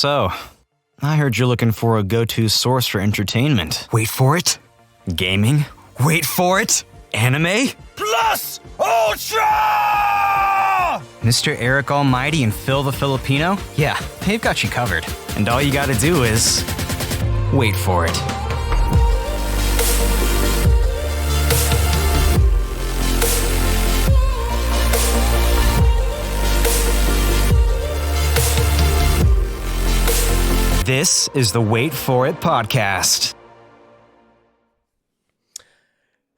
So, I heard you're looking for a go-to source for entertainment. Wait for it. Gaming? Wait for it. Anime? Plus Ultra! Mr. Eric Almighty and Phil the Filipino? Yeah, they've got you covered. And all you gotta do is... wait for it. This is the Wait For It podcast.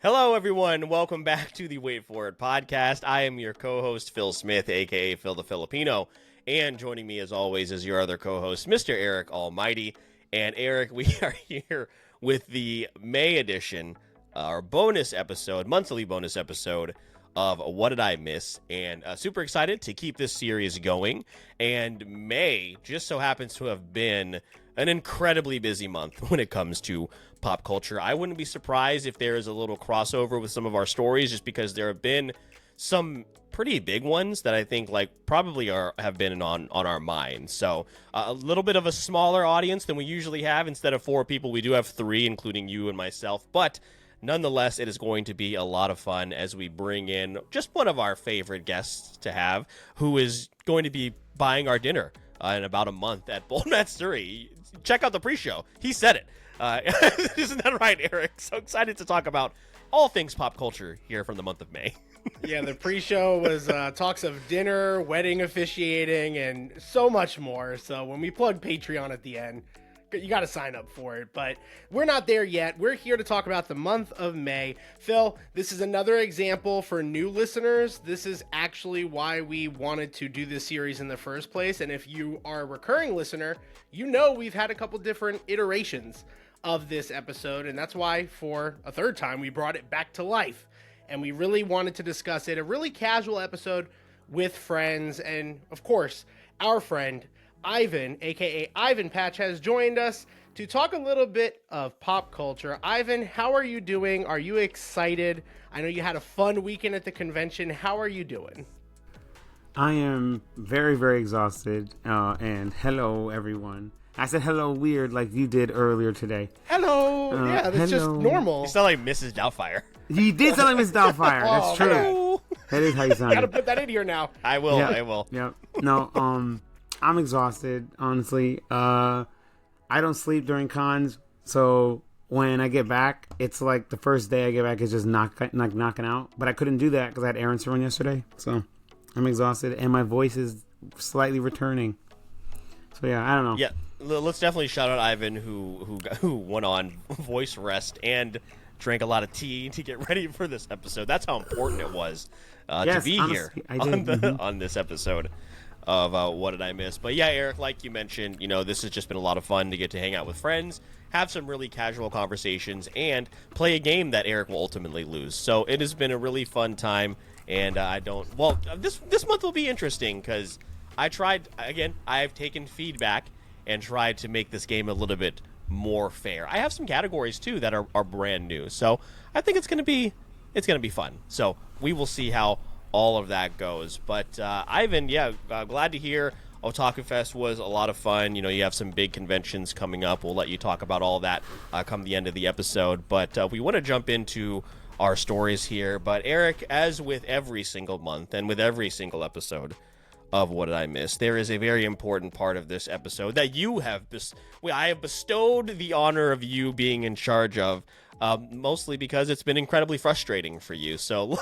Hello, everyone. Welcome back to the Wait For It podcast. I am your co-host, Phil Smith, a.k.a. Phil the Filipino. And joining me, as always, is your other co-host, Mr. Eric Almighty. And Eric, we are here with the May edition, our bonus episode, monthly bonus episode of What Did I Miss? And super excited to keep this series going. And May just so happens to have been an incredibly busy month when it comes to pop culture. I wouldn't be surprised if there is a little crossover with some of our stories, just because there have been some pretty big ones that I think probably have been on our minds. So a little bit of a smaller audience than we usually have. Instead of 4 people, we do have 3, including you and myself. But nonetheless, it is going to be a lot of fun as we bring in just one of our favorite guests to have, who is going to be buying our dinner in about a month at Boltman Surrey. Check out the pre-show. He said it. Isn't that right, Eric? So excited to talk about all things pop culture here from the month of May. Yeah, the pre-show was talks of dinner, wedding officiating, and so much more. So when we plug Patreon at the end, you got to sign up for it. But we're not there yet. We're here to talk about the month of May. Phil, this is another example for new listeners. This is actually why we wanted to do this series in the first place. And if you are a recurring listener, you know we've had a couple different iterations of this episode. And that's why, for a third time, we brought it back to life. And we really wanted to discuss it. A really casual episode with friends. And, of course, our friend Ivan, aka Ivan Patch, has joined us to talk a little bit of pop culture. Ivan, how are you doing? Are you excited? I know you had a fun weekend at the convention. How are you doing? I am very, very exhausted. And hello, everyone. I said hello weird like you did earlier today. Hello. Yeah, that's just normal. You sound like Mrs. Doubtfire. You did sound like Miss Doubtfire. That's true. Hello. That is how you sound. Gotta put that in here now. I will. Yeah. I will. Yeah. No. I'm exhausted. Honestly, I don't sleep during cons, so when I get back, it's like the first day I get back is just knocking out. But I couldn't do that because I had errands to run yesterday, so I'm exhausted and my voice is slightly returning. So yeah, I don't know. Yeah, let's definitely shout out Ivan who went on voice rest and drank a lot of tea to get ready for this episode. That's how important it was to be honestly, here on this episode of What Did I Miss? But yeah, Eric, like you mentioned, this has just been a lot of fun to get to hang out with friends, have some really casual conversations, and play a game that Eric will ultimately lose. So it has been a really fun time, and this month will be interesting because I've taken feedback and tried to make this game a little bit more fair. I have some categories too that are brand new, so I think it's gonna be fun. So we will see how all of that goes. But Ivan, glad to hear Otaku Fest was a lot of fun. You have some big conventions coming up. We'll let you talk about all that come the end of the episode. But we want to jump into our stories here. But Eric, as with every single month and with every single episode of What Did I Miss, there is a very important part of this episode that you have I have bestowed the honor of you being in charge of. Mostly because it's been incredibly frustrating for you. So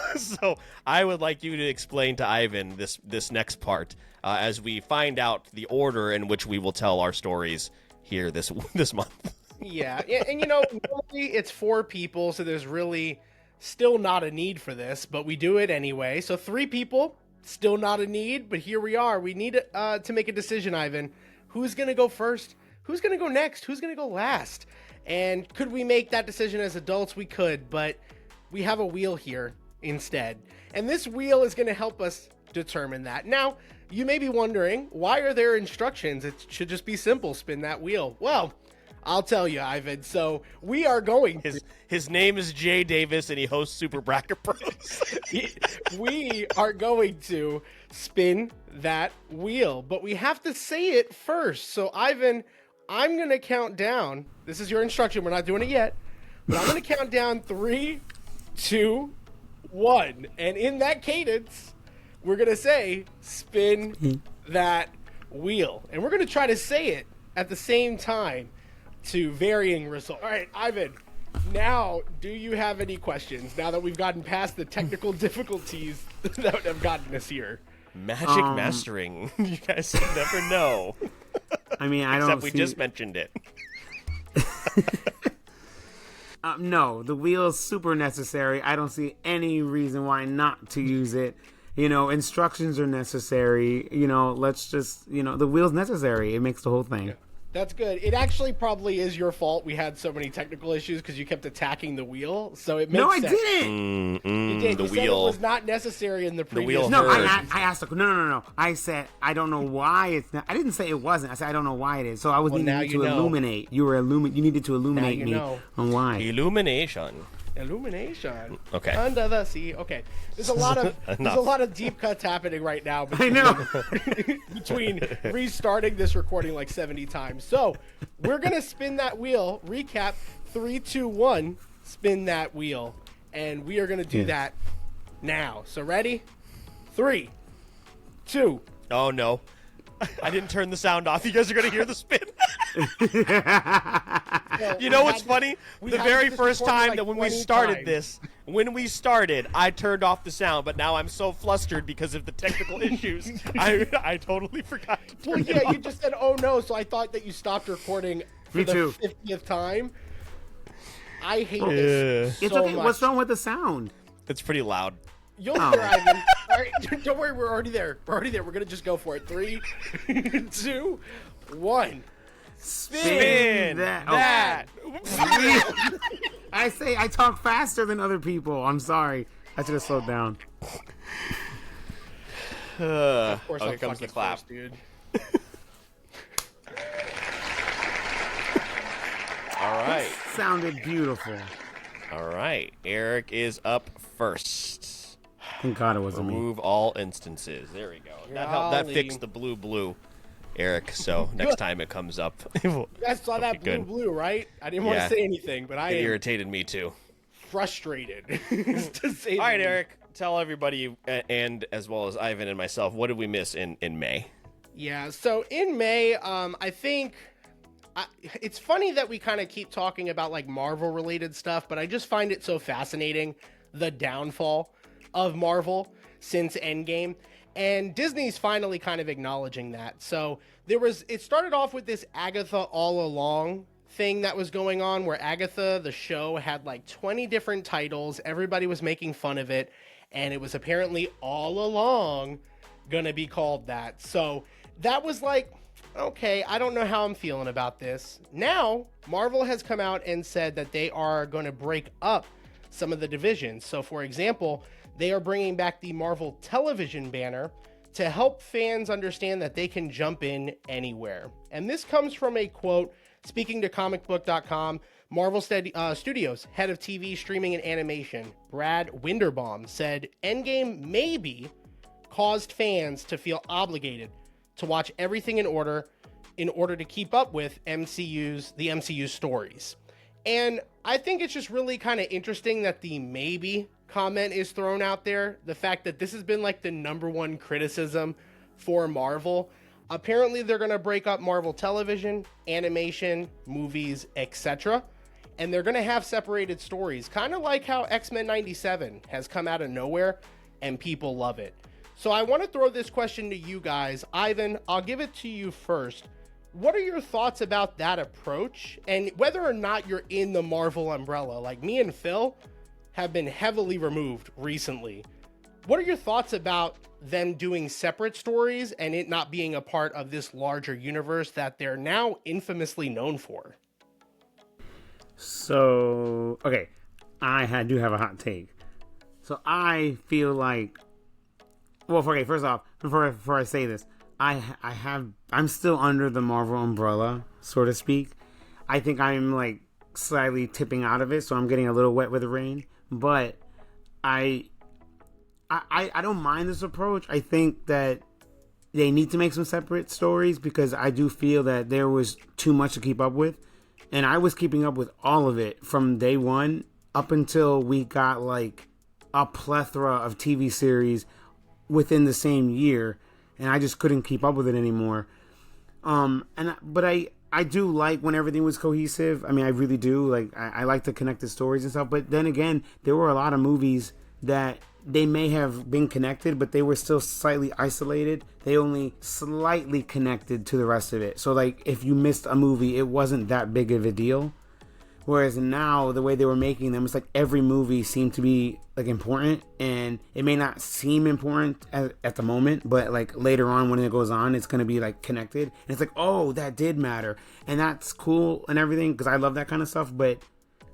I would like you to explain to Ivan this next part as we find out the order in which we will tell our stories here this month. Yeah, and normally it's 4 people, so there's really still not a need for this, but we do it anyway. So 3 people, still not a need, but here we are. We need to make a decision, Ivan. Who's going to go first? Who's going to go next? Who's going to go last? And could we make that decision as adults? We could, but we have a wheel here instead. And this wheel is going to help us determine that. Now, you may be wondering, why are there instructions? It should just be simple, spin that wheel. Well, I'll tell you, Ivan. So we are going. His name is Jay Davis, and he hosts Super Bracket Bros. We are going to spin that wheel, but we have to say it first. So Ivan, I'm gonna count down. This is your instruction. We're not doing it yet, but I'm gonna count down 3, 2, 1, and in that cadence, we're gonna say spin that wheel, and we're gonna try to say it at the same time to varying results. All right, Ivan, now do you have any questions now that we've gotten past the technical difficulties that have gotten us here? Magic mastering. You guys never know. I mean, I don't Except we just mentioned it. No, the wheel is super necessary. I don't see any reason why not to use it. You know, instructions are necessary. You know, let's just, the wheel's necessary. It makes the whole thing. Yeah. That's good. It actually probably is your fault we had so many technical issues because you kept attacking the wheel. So it makes No, I sense. didn't. You did. The You said wheel. it was not necessary in the previous. wheel No, hurt. I asked. No. I said I don't know why it's not. I didn't say it wasn't. I said I don't know why it is. So I was now needing you to know. illuminate. You needed to illuminate you me know. on why. Illumination. Illumination. Okay. Under the sea. Okay. There's a lot of deep cuts happening right now. I know. Between restarting this recording like 70 times. So we're gonna spin that wheel. Recap. 3, 2, 1. Spin that wheel, and we are gonna do that now. So ready? 3, 2. Oh, no. I didn't turn the sound off. You guys are going to hear the spin. You know what's funny? The very first time that when we started this, I turned off the sound, but now I'm so flustered because of the technical issues. I totally forgot to turn Well, it yeah, off. you just said, "Oh no!" So I thought that you stopped recording for Me the too. 50th time. I hate this It's so okay. much. What's wrong with the sound? It's pretty loud. You'll hear, Ivan. All right, don't worry. We're already there. We're gonna just go for it. 3, 2, 1. Spin that. I say I talk faster than other people. I'm sorry. I should have slowed down. Of course, Oh, I'm here comes the fucking clap. first, dude. All right. Sounded beautiful. All right. Eric is up first. Thank God it wasn't me. Remove all instances. There we go. That helped. That Golly. fixed the blue, Eric. So next time it comes up, You guys saw that Okay, good. blue, right? I didn't want Yeah. to say anything, but I it am irritated me too. frustrated. To say All right, the least. Eric. Tell everybody, and as well as Ivan and myself, what did we miss in May? Yeah, so in May, I think it's funny that we kind of keep talking about like Marvel related stuff, but I just find it so fascinating, the downfall of Marvel since Endgame. And Disney's finally kind of acknowledging that. So it started off with this Agatha All Along thing that was going on, where Agatha, the show, had like 20 different titles. Everybody was making fun of it. And it was apparently all along gonna be called that. So that was like, okay, I don't know how I'm feeling about this. Now, Marvel has come out and said that they are going to break up some of the divisions. So, for example, they are bringing back the Marvel television banner to help fans understand that they can jump in anywhere. And this comes from a quote, speaking to comicbook.com, Marvel Studios head of TV, streaming, and animation, Brad Winderbaum, said Endgame maybe caused fans to feel obligated to watch everything in order to keep up with the MCU stories. And I think it's just really kind of interesting that the maybe comment is thrown out there. The fact that this has been like the #1 criticism for Marvel. Apparently they're going to break up Marvel television, animation, movies, etc. And they're going to have separated stories, kind of like how X-Men 97 has come out of nowhere and people love it. So I want to throw this question to you guys. Ivan, I'll give it to you first. What are your thoughts about that approach, and whether or not you're in the Marvel umbrella? Like me and Phil have been heavily removed recently. What are your thoughts about them doing separate stories and it not being a part of this larger universe that they're now infamously known for? So, okay, I do have a hot take. So I feel like, well, okay, first off, before I say this, I'm still under the Marvel umbrella, so to speak. I think I'm like slightly tipping out of it, so I'm getting a little wet with the rain. But I don't mind this approach. I think that they need to make some separate stories because I do feel that there was too much to keep up with. And I was keeping up with all of it from day one up until we got like a plethora of TV series within the same year. And I just couldn't keep up with it anymore. But I do like when everything was cohesive. I mean, I really do. Like, I like the connected stories and stuff. But then again, there were a lot of movies that they may have been connected, but they were still slightly isolated. They only slightly connected to the rest of it. So, like, if you missed a movie, it wasn't that big of a deal. Whereas now, the way they were making them, it's like every movie seemed to be, like, important. And it may not seem important at the moment, but, like, later on when it goes on, it's going to be, like, connected. And it's like, oh, that did matter. And that's cool and everything, because I love that kind of stuff. But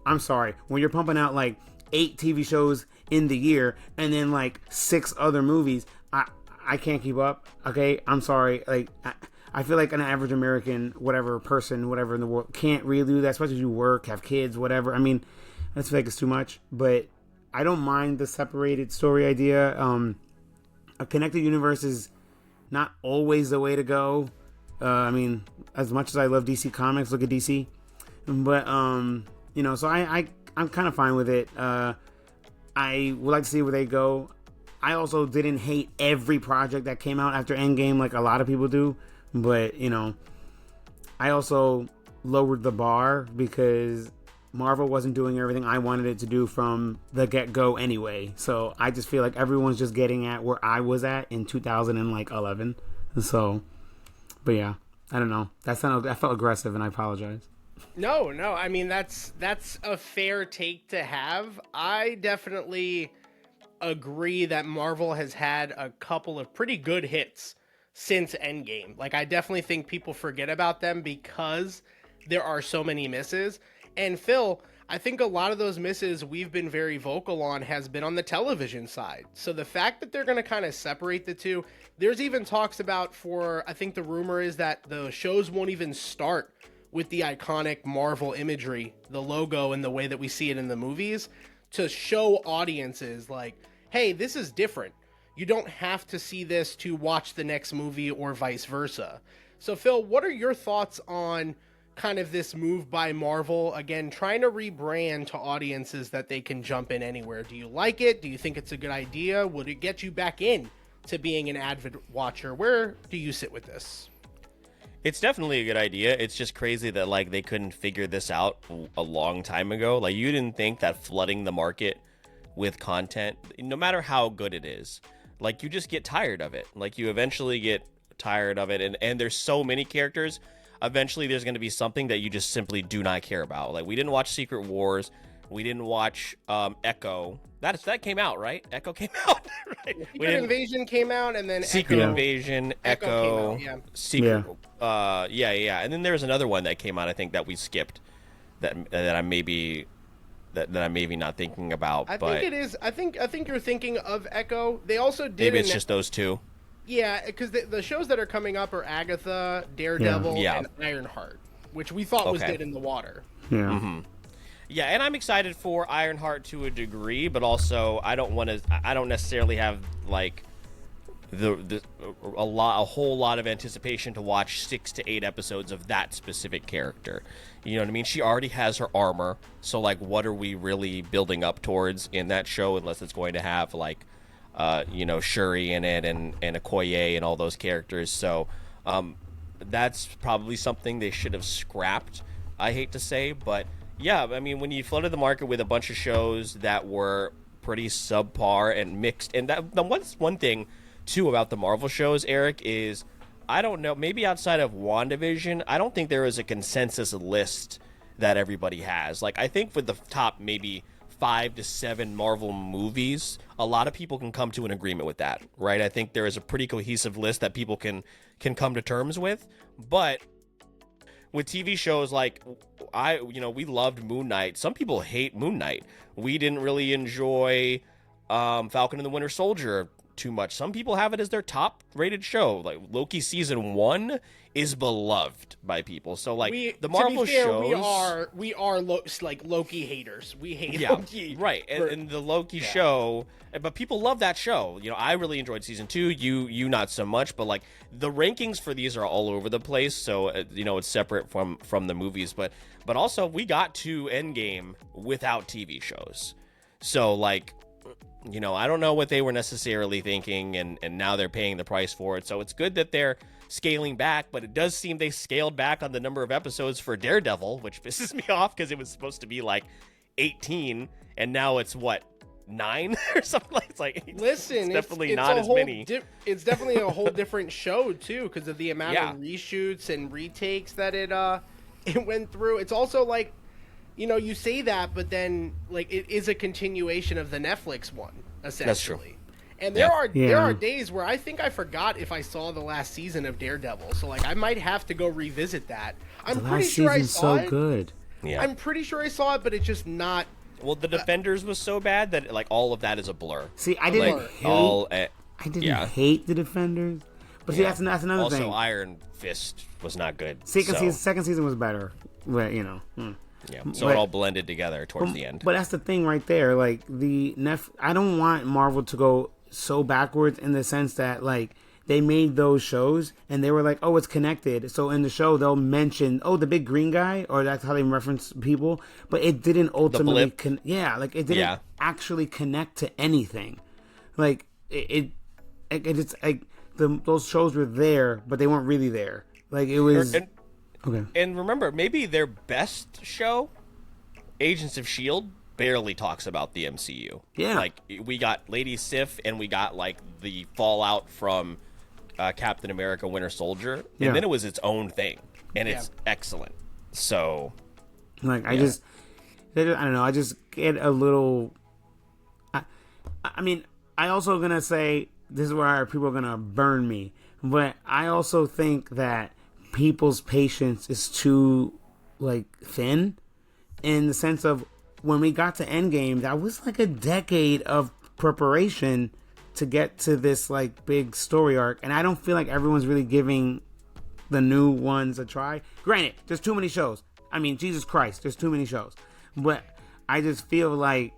I'm sorry. When you're pumping out, like, 8 TV shows in the year and then, like, 6 other movies, I can't keep up. Okay? I'm sorry. Like, I feel like an average American, whatever person, whatever in the world, can't really do that, especially if you work, have kids, whatever. I mean, I feel like it's too much, but I don't mind the separated story idea. A connected universe is not always the way to go. I mean, as much as I love DC Comics, look at DC. But, you know, so I'm kind of fine with it. I would like to see where they go. I also didn't hate every project that came out after Endgame like a lot of people do. But, you know, I also lowered the bar because Marvel wasn't doing everything I wanted it to do from the get-go anyway. So I just feel like everyone's just getting at where I was at in 2011. So, but yeah, I don't know. I felt aggressive and I apologize. No, I mean, that's a fair take to have. I definitely agree that Marvel has had a couple of pretty good hits since Endgame. Like, I definitely think people forget about them because there are so many misses. And Phil, I think a lot of those misses we've been very vocal on has been on the television side. So the fact that they're going to kind of separate the two, there's even talks about I think the rumor is that the shows won't even start with the iconic Marvel imagery, the logo and the way that we see it in the movies, to show audiences like, hey, this is different. You don't have to see this to watch the next movie or vice versa. So Phil, what are your thoughts on kind of this move by Marvel, again, trying to rebrand to audiences that they can jump in anywhere? Do you like it? Do you think it's a good idea? Would it get you back in to being an avid watcher? Where do you sit with this? It's definitely a good idea. It's just crazy that, like, they couldn't figure this out a long time ago. Like, you didn't think that flooding the market with content, no matter how good it is, like, you just get tired of it. Like, you eventually get tired of it. And there's so many characters. Eventually, there's going to be something that you just simply do not care about. Like, we didn't watch Secret Wars. We didn't watch Echo. That came out, right? Echo came out, right? Secret Invasion came out, and then Secret Echo. Invasion, Echo came out, yeah. Secret. Yeah. And then there was another one that came out, I think, that we skipped. That I'm maybe not thinking about. I but think it is. I think you're thinking of Echo. They also did. Maybe it's just those two. Yeah, because the shows that are coming up are Agatha, Daredevil, and Ironheart, which we thought was dead in the water. Yeah. Mm-hmm. Yeah, and I'm excited for Ironheart to a degree, but also I don't necessarily have like a whole lot of anticipation to watch 6 to 8 episodes of that specific character. You know what I mean? She already has her armor, so like, what are we really building up towards in that show? Unless it's going to have like, Shuri in it and Okoye and all those characters. So that's probably something they should have scrapped. I hate to say, but yeah, I mean, when you flooded the market with a bunch of shows that were pretty subpar and mixed, and that the one thing too about the Marvel shows, Eric, is I don't know, maybe outside of WandaVision, I don't think there is a consensus list that everybody has. Like, I think for the top maybe 5 to 7 Marvel movies, a lot of people can come to an agreement with that, right? I think there is a pretty cohesive list that people can come to terms with. But with TV shows like we loved Moon Knight. Some people hate Moon Knight. We didn't really enjoy Falcon and the Winter Soldier too much. Some people have it as their top rated show. Like Loki season 1 is beloved by people. So like the Marvel shows, we are like Loki haters. We hate Loki, right? And the Loki show, but people love that show. You know, I really enjoyed season 2. You not so much. But like the rankings for these are all over the place. So you know, it's separate from the movies. But also we got to Endgame without TV shows. So like, you know, I don't know what they were necessarily thinking, and now they're paying the price for it. So it's good that they're scaling back, but it does seem they scaled back on the number of episodes for Daredevil, which pisses me off because it was supposed to be like 18, and now it's what, 9 or something like. It's like, listen, it's definitely not as many. It's definitely a whole different show too, because of the amount of reshoots and retakes that it went through. It's also like, you know, you say that, but then like it is a continuation of the Netflix one, essentially. That's true. And there are days where I think I forgot if I saw the last season of Daredevil. So like I might have to go revisit that. I'm pretty sure I saw it. Good. Yeah. I'm pretty sure I saw it, but it's just not. Well, the Defenders was so bad that like all of that is a blur. See, I didn't hate the Defenders, but see, that's another also, thing. Also, Iron Fist was not good. Second season was better, but you know. Yeah, so it all blended together towards the end. But that's the thing right there. Like I don't want Marvel to go so backwards in the sense that like they made those shows and they were like, oh, it's connected. So in the show they'll mention, oh, the big green guy, or that's how they reference people. But it didn't ultimately, it didn't actually connect to anything. Like it's like those shows were there, but they weren't really there. Like it was. Okay. And remember, maybe their best show, Agents of S.H.I.E.L.D., barely talks about the MCU. Yeah. Like, we got Lady Sif, and we got, like, the fallout from Captain America Winter Soldier. And then it was its own thing. And it's excellent. So. Like, I don't know. I just get a little. I mean, I also gonna say, this is where people are gonna burn me. But I also think that people's patience is too like thin, in the sense of when we got to Endgame, that was like a decade of preparation to get to this like big story arc, and I don't feel like everyone's really giving the new ones a try. Granted, there's too many shows. I mean, Jesus Christ, there's too many shows. But I just feel like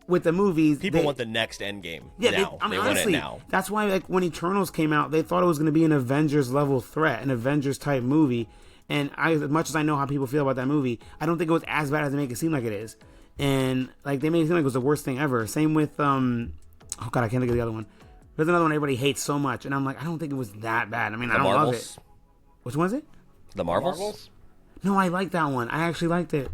with the movies, people want the next Endgame. Now they want it now. That's why, like, when Eternals came out, they thought it was going to be an Avengers level threat, an Avengers type movie. And as much as I know how people feel about that movie, I don't think it was as bad as they make it seem like it is. And like they made it seem like it was the worst thing ever. Same with oh god, I can't think of the other one. There's another one everybody hates so much, and I'm like, I don't think it was that bad. I mean, I don't love it. Which one is it? The Marvels? No, I like that one. I actually liked it.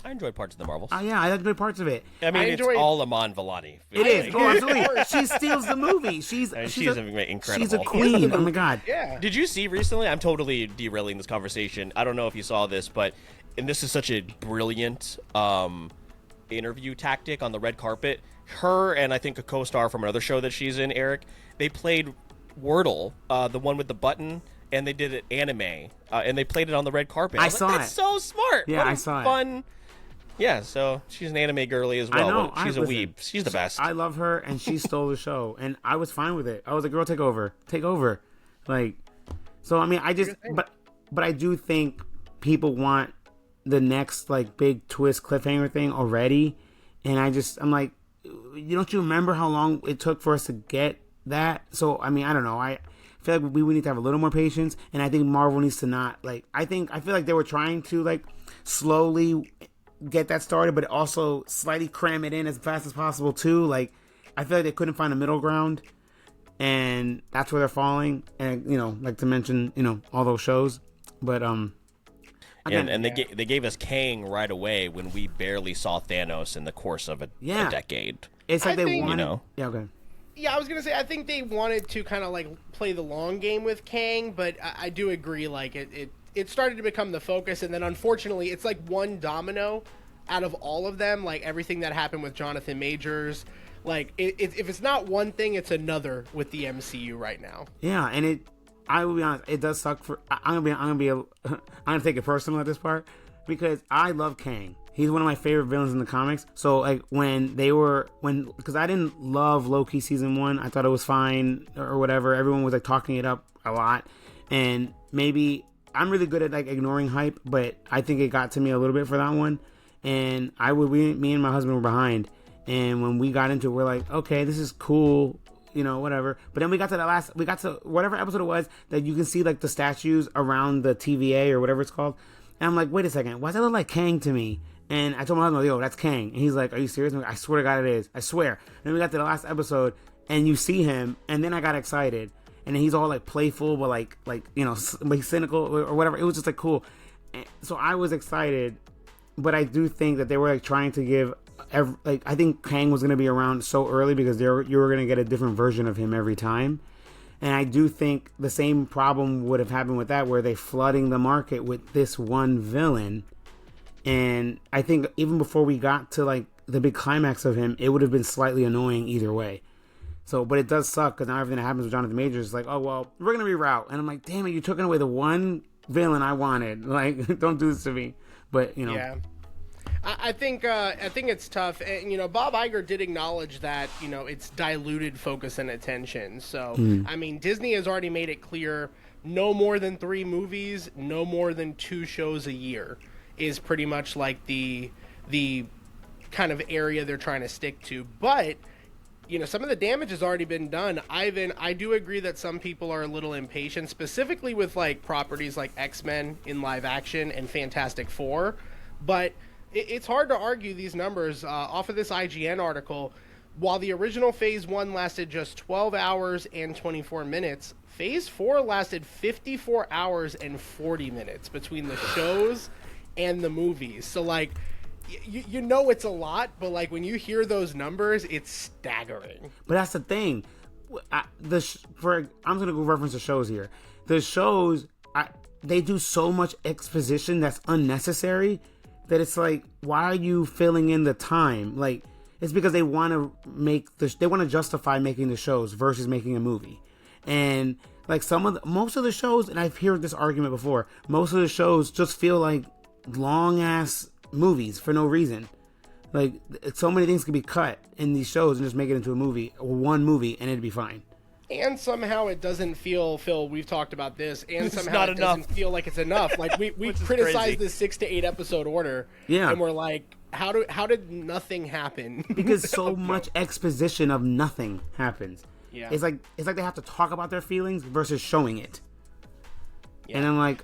I enjoyed parts of the Marvels. Yeah, I enjoyed parts of it. I mean, it's all Aman Vellani. It is. Oh, absolutely. She steals the movie. She's incredible. She's a queen. Oh my god. Yeah. Did you see recently? I'm totally derailing this conversation. I don't know if you saw this, and this is such a brilliant interview tactic on the red carpet. Her and I think a co-star from another show that she's in, Eric, they played Wordle, the one with the button, and they did it anime, and they played it on the red carpet. I saw it. That's so smart. Yeah, I saw it. Fun. Yeah, so she's an anime girly as well. I know. She's a weeb. She's the best. I love her, and she stole the show, and I was fine with it. I was like, girl, take over. Like, so I mean, but I do think people want the next like big twist cliffhanger thing already, and I'm like, don't you remember how long it took for us to get that? So I mean, I don't know. I feel like we need to have a little more patience, and I think Marvel needs to not like. I feel like they were trying to like slowly get that started, but also slightly cram it in as fast as possible too. Like, I feel like they couldn't find a middle ground, and that's where they're falling. And like to mention, all those shows, but again, and they gave us Kang right away when we barely saw Thanos in the course of a decade. It's like they wanted, yeah, okay. Yeah, I was gonna say I think they wanted to kind of like play the long game with Kang, but I do agree, like it started to become the focus, and then unfortunately it's like one domino out of all of them. Like everything that happened with Jonathan Majors, like if it's not one thing, it's another with the MCU right now. Yeah, and I will be honest, it does suck for. I'm gonna take it personal at this part, because I love Kang. He's one of my favorite villains in the comics. So like because I didn't love Loki season 1, I thought it was fine or whatever. Everyone was like talking it up a lot, and maybe I'm really good at like ignoring hype, but I think it got to me a little bit for that one. And me and my husband were behind, and when we got into it, we're like, okay, this is cool, whatever. But then we got to whatever episode it was that you can see like the statues around the TVA or whatever it's called, and I'm like, wait a second, why does that look like Kang to me? And I told my husband, yo, that's Kang. And he's like, are you serious? I'm like, I swear to God it is. I swear. And then we got to the last episode, and you see him, and then I got excited. And then he's all like playful, but like cynical or whatever. It was just like cool. And so I was excited, but I do think that they were like trying to give, I think Kang was going to be around so early because you were going to get a different version of him every time. And I do think the same problem would have happened with that, where they flooding the market with this one villain. And I think even before we got to like the big climax of him, it would have been slightly annoying either way. So, but it does suck because now everything that happens with Jonathan Majors is like, oh, well, we're going to reroute. And I'm like, damn it, you took away the one villain I wanted. Like, don't do this to me. But, Yeah. I think it's tough. And, Bob Iger did acknowledge that, it's diluted focus and attention. So, I mean, Disney has already made it clear no more than 3 movies, no more than 2 shows a year is pretty much like the kind of area they're trying to stick to. But, some of the damage has already been done. Ivan, I do agree that some people are a little impatient, specifically with like properties like X-Men in live action and Fantastic Four. But it's hard to argue these numbers off of this IGN article. While the original Phase 1 lasted just 12 hours and 24 minutes, Phase 4 lasted 54 hours and 40 minutes between the shows and the movies. So, like, it's a lot, but, like, when you hear those numbers, it's staggering. But that's the thing. I'm going to go reference the shows here. The shows, they do so much exposition that's unnecessary that it's like, why are you filling in the time? Like, it's because they want to justify making the shows versus making a movie. And like most of the shows, and I've heard this argument before, most of the shows just feel like long ass movies for no reason. Like, so many things can be cut in these shows and just make it into a movie or one movie and it'd be fine. And somehow it doesn't feel, Phil, we've talked about this, and It's somehow not it enough. doesn't feel like it's enough. Like, we criticized this 6 to 8 episode order, Yeah. and we're like, how did nothing happen? Because so much exposition of nothing happens. Yeah. It's like they have to talk about their feelings versus showing it. Yeah. And I'm like,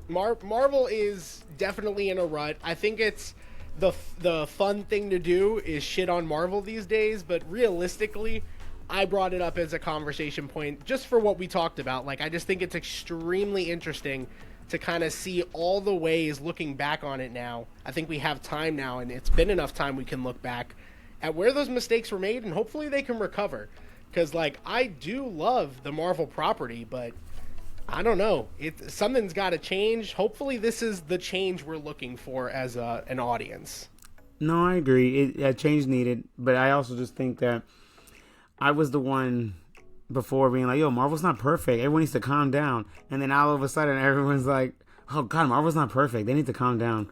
Marvel is definitely in a rut. I think it's the fun thing to do is shit on Marvel these days, but realistically, I brought it up as a conversation point just for what we talked about. Like, I just think it's extremely interesting to kind of see all the ways, looking back on it now. I think we have time now, and it's been enough time we can look back at where those mistakes were made, and hopefully they can recover. Because, like, I do love the Marvel property, but I don't know. Something's got to change. Hopefully this is the change we're looking for as an audience. no, I agree. Change needed, but I also just think that I was the one before being like, yo, Marvel's not perfect. Everyone needs to calm down. And then all of a sudden, everyone's like, oh, God, Marvel's not perfect. They need to calm down.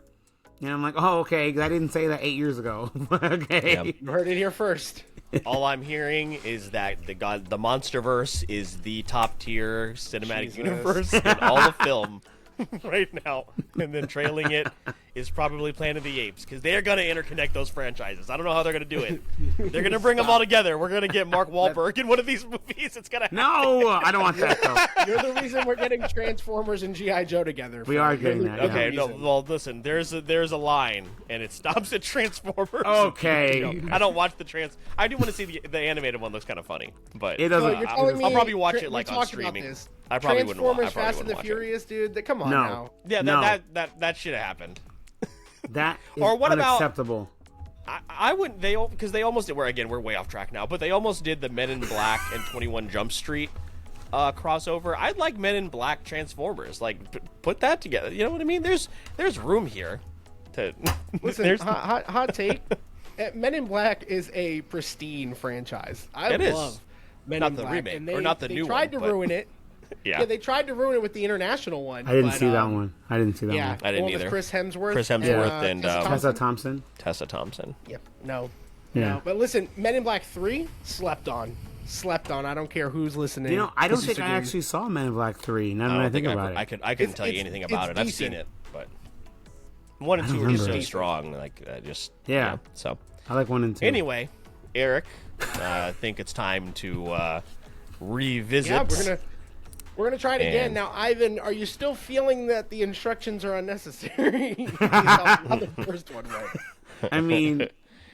And I'm like, oh, okay, 'cause I didn't say that 8 years ago. Okay. Yep. You heard it here first. All I'm hearing is that the MonsterVerse is the top tier cinematic Jesus. universe in all of film right now, and then trailing it is probably Planet of the Apes, because they're gonna interconnect those franchises. I don't know how they're gonna do it. They're gonna bring them all together. We're gonna get Mark Wahlberg in one of these movies. It's gonna happen. No, I don't want that, though. You're the reason we're getting Transformers and G.I. Joe together. We are getting that, yeah. Okay, no, well, listen. There's a line, and it stops at Transformers. Okay. I don't watch the I do want to see the animated one. Looks kind of funny, but It doesn't. So you're telling me I'll probably watch it we like on talked about streaming. this. I probably wouldn't watch. Transformers, Fast and the Furious, dude. Come on No. now. Yeah, No. that should have happened. That is Or what about- unacceptable. I wouldn't. Because they almost did. We're way off track now. But they almost did the Men in Black and 21 Jump Street crossover. I'd like Men in Black Transformers. Like, put that together. You know what I mean? There's room here. To Listen, hot take. Men in Black is a pristine franchise. I It is. love Men Not in the Black. remake, and or not the they new tried one, to but- ruin it. Yeah. Yeah, they tried to ruin it with the international one. I didn't see that one. I didn't see that Yeah, one. I didn't the one either. with Chris Hemsworth. Chris Hemsworth and Tessa Thompson. Tessa Thompson. Yep. No. Yeah. No. But listen, Men in Black 3 slept on. I don't care who's listening. You know, I don't It's think just I a game. actually saw Men in Black 3. Now that I think about it. I couldn't tell you It's- anything it's about it. I've seen decent. it, but 1 and 2 are just so remember. strong. Like, just Yeah. So I like 1 and 2. anyway, Eric, I think it's time to revisit. Yeah, we're gonna try it again. And- Now, Ivan, are you still feeling that the instructions are unnecessary? You saw how the first one went. I mean,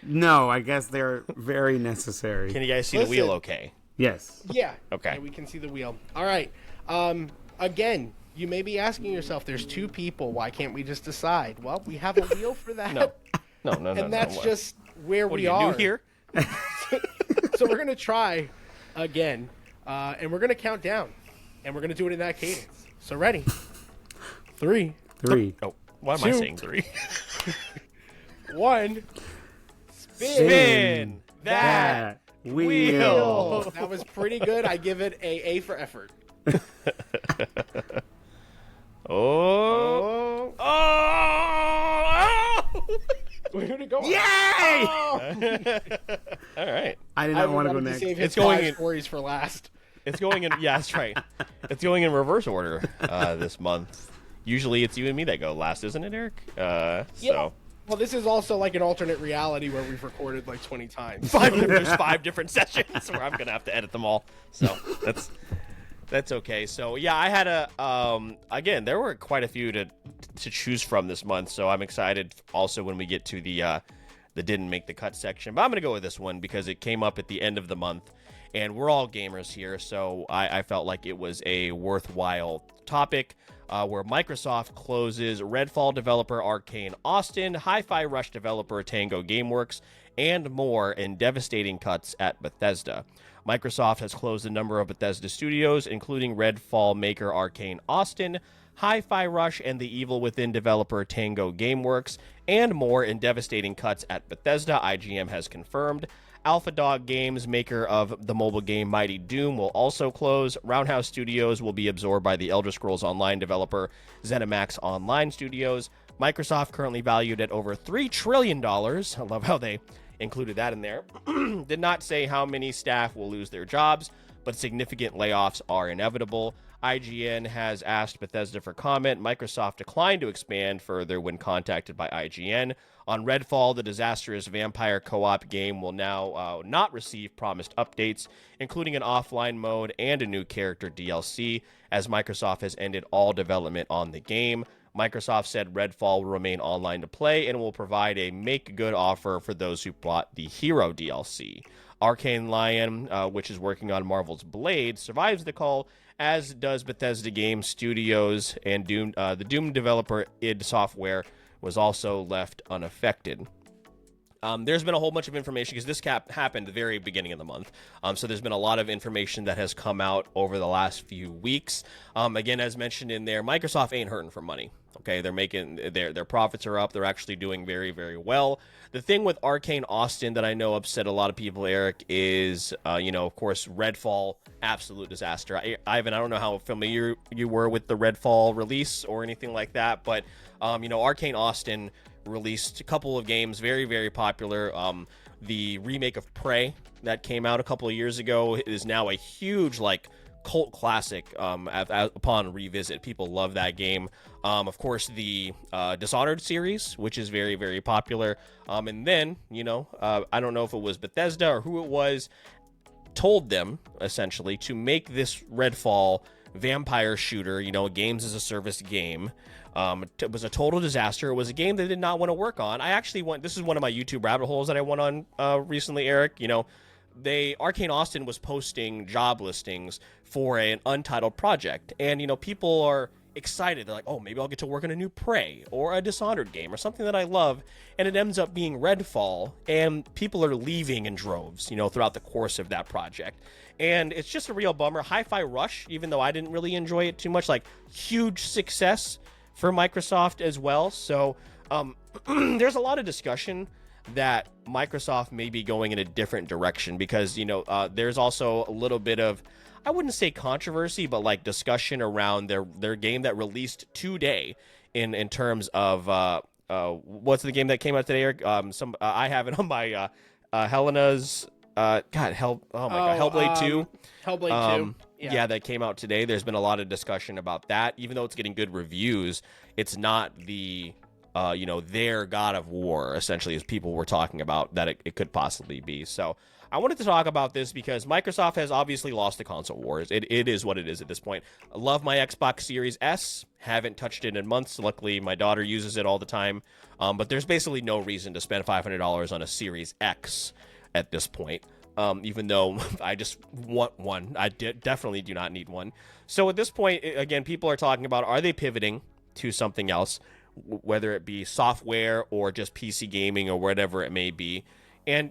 no, I guess they're very necessary. Can you guys see Listen. the wheel? Okay. Yes. Yeah. Okay. Yeah, we can see the wheel. All right. Again, you may be asking yourself, "There's 2 people. Why can't we just decide?" Well, we have a wheel for that. No, and that's what? just where What we are you are new here? So we're gonna try again, and we're gonna count down, and we're gonna do it in that cadence. So ready? 3, 3. Oh, why am I 2. saying 3? 1. Spin that wheel. Oh, that was pretty good. I give it a for effort. Oh. Oh. We're gonna go. Yay! All right. I did I not want to go wanted next. save his It's going 5 in- stories for last. It's going in. Yeah, that's right. It's going in reverse order this month. Usually, it's you and me that go last, isn't it, Eric? So Well, this is also like an alternate reality where we've recorded like 20 times. there's 5 different sessions where I'm gonna have to edit them all. So that's okay. So yeah, I had again, there were quite a few to choose from this month. So I'm excited. Also, when we get to the didn't make the cut section, but I'm gonna go with this one because it came up at the end of the month. And we're all gamers here, so I felt like it was a worthwhile topic where Microsoft closes Redfall developer Arcane Austin, Hi-Fi Rush developer Tango Gameworks, and more in devastating cuts at Bethesda. Microsoft has closed a number of Bethesda studios, including Redfall maker Arcane Austin, Hi-Fi Rush, and the Evil Within developer Tango Gameworks, and more in devastating cuts at Bethesda, IGN has confirmed. Alpha Dog Games, maker of the mobile game Mighty Doom, will also close. Roundhouse Studios will be absorbed by the Elder Scrolls Online developer ZeniMax Online Studios. Microsoft, currently valued at over $3 trillion, I love how they included that in there, did not say how many staff will lose their jobs, but significant layoffs are inevitable. IGN has asked Bethesda for comment. Microsoft declined to expand further when contacted by IGN. On Redfall, the disastrous vampire co-op game will now not receive promised updates, including an offline mode and a new character DLC, as Microsoft has ended all development on the game. Microsoft said Redfall will remain online to play and will provide a make-good offer for those who bought the Hero DLC. Arcane Lion, which is working on Marvel's Blade, survives the call, as does Bethesda Game Studios, and the Doom developer id Software was also left unaffected. There's been a whole bunch of information because this happened at the very beginning of the month. So there's been a lot of information that has come out over the last few weeks. Again, as mentioned in there, Microsoft ain't hurting for money. Okay, they're making their profits are up. They're actually doing very, very well. The thing with Arcane Austin that I know upset a lot of people, Eric, is of course, Redfall, absolute disaster. Ivan, I don't know how familiar you were with the Redfall release or anything like that, but Arcane Austin released a couple of games, very, very popular. The remake of Prey that came out a couple of years ago is now a huge cult classic upon revisit. People love that game. Of course, the Dishonored series, which is very, very popular. And then, I don't know if it was Bethesda or who it was, told them, essentially, to make this Redfall vampire shooter, a games as a service game. It was a total disaster. It was a game they did not want to work on. I actually this is one of my YouTube rabbit holes that I went on recently, Eric. Arcane Austin was posting job listings for an untitled project, and people are excited. They're like, oh, maybe I'll get to work on a new Prey or a Dishonored game or something that I love, and it ends up being Redfall, and people are leaving in droves, throughout the course of that project. And it's just a real bummer. Hi-Fi Rush, even though I didn't really enjoy it too much, huge success for Microsoft as well. So there's a lot of discussion that Microsoft may be going in a different direction because, there's also a little bit of, I wouldn't say controversy, but like discussion around their game that released today in terms of what's the game that came out today, Eric? I have it on my Helena's Hellblade 2. Hellblade 2. Yeah, that came out today. There's been a lot of discussion about that. Even though it's getting good reviews, it's not the their God of War, essentially, as people were talking about that it could possibly be. So I wanted to talk about this because Microsoft has obviously lost the console wars. It is what it is at this point. I love my Xbox Series S. Haven't touched it in months. Luckily, my daughter uses it all the time. But there's basically no reason to spend $500 on a Series X at this point. Even though I just want one. I definitely do not need one. So at this point, again, people are talking about, are they pivoting to something else, whether it be software or just PC gaming or whatever it may be. And,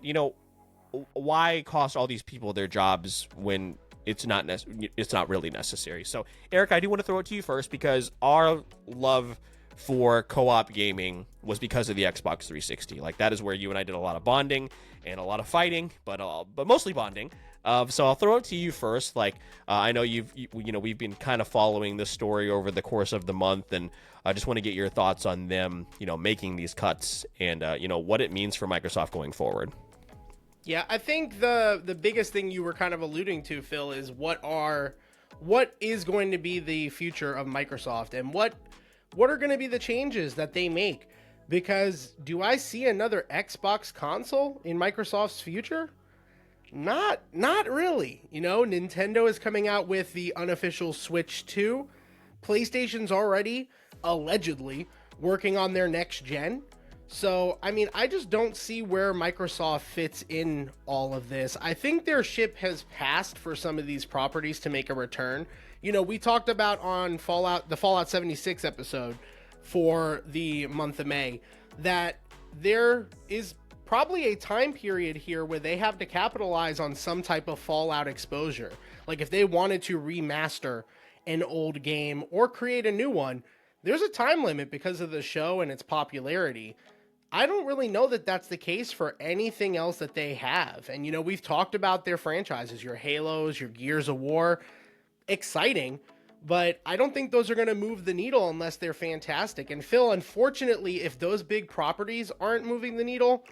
why cost all these people their jobs when it's not really necessary? So, Eric, I do want to throw it to you first because our love for co-op gaming was because of the Xbox 360. Like, that is where you and I did a lot of bonding and a lot of fighting, but mostly bonding. So I'll throw it to you first. Like, I know we've been kind of following this story over the course of the month, and I just want to get your thoughts on them, making these cuts and what it means for Microsoft going forward. Yeah, I think the biggest thing you were kind of alluding to, Phil, is what is going to be the future of Microsoft and what are going to be the changes that they make? Because do I see another Xbox console in Microsoft's future? Not really. Nintendo is coming out with the unofficial Switch 2. PlayStation's already allegedly working on their next gen. So, I just don't see where Microsoft fits in all of this. I think their ship has passed for some of these properties to make a return. We talked about on the Fallout 76 episode for the month of May, that there is probably a time period here where they have to capitalize on some type of Fallout exposure. Like if they wanted to remaster an old game or create a new one, there's a time limit because of the show and its popularity. I don't really know that that's the case for anything else that they have. And, we've talked about their franchises, your Halos, your Gears of War, exciting, but I don't think those are going to move the needle unless they're fantastic. And Phil, unfortunately, if those big properties aren't moving the needle,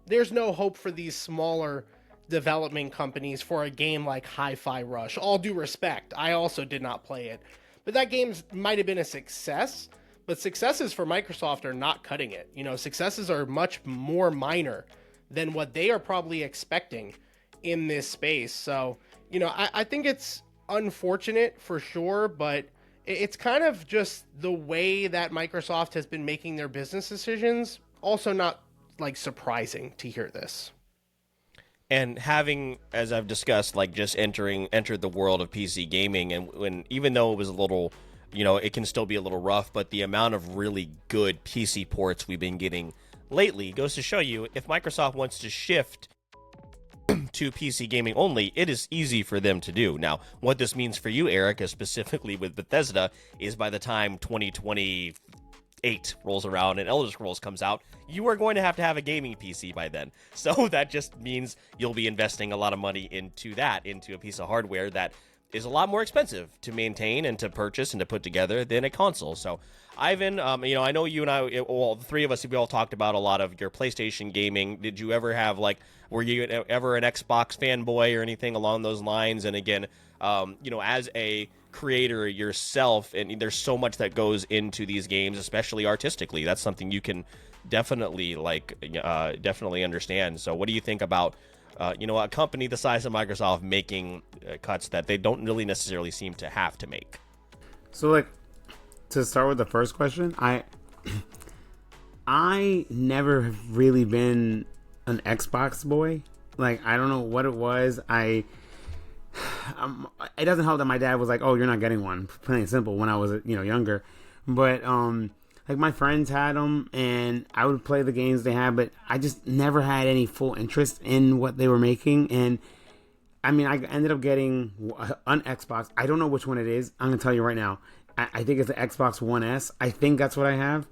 there's no hope for these smaller development companies for a game like Hi-Fi Rush. All due respect, I also did not play it, but that game might have been a success. But successes for Microsoft are not cutting it. Successes are much more minor than what they are probably expecting in this space. So, I think it's unfortunate for sure, but it's kind of just the way that Microsoft has been making their business decisions. Also not surprising to hear this. And having, as I've discussed, just entered the world of PC gaming, and even though it was a little, it can still be a little rough, but the amount of really good PC ports we've been getting lately goes to show you if Microsoft wants to shift to PC gaming only, it is easy for them to do. Now, what this means for you, Eric, specifically with Bethesda, is by the time 2028 rolls around and Elder Scrolls comes out, you are going to have a gaming PC by then. So that just means you'll be investing a lot of money into a piece of hardware that is a lot more expensive to maintain and to purchase and to put together than a console. So, Ivan, I know you and I, the three of us, we all talked about a lot of your PlayStation gaming. Did you ever have, were you ever an Xbox fanboy or anything along those lines? And again, as a creator yourself, and there's so much that goes into these games, especially artistically. That's something you can definitely, definitely understand. So what do you think about a company the size of Microsoft making cuts that they don't really necessarily seem to have to make? So, to start with the first question, I never have really been an Xbox boy. I don't know what it was. It doesn't help that my dad was like, "Oh, you're not getting one." Plain and simple. When I was younger, but my friends had them, and I would play the games they had, but I just never had any full interest in what they were making. And I ended up getting an Xbox. I don't know which one it is. I'm gonna tell you right now. I think it's the Xbox One S. I think that's what I have.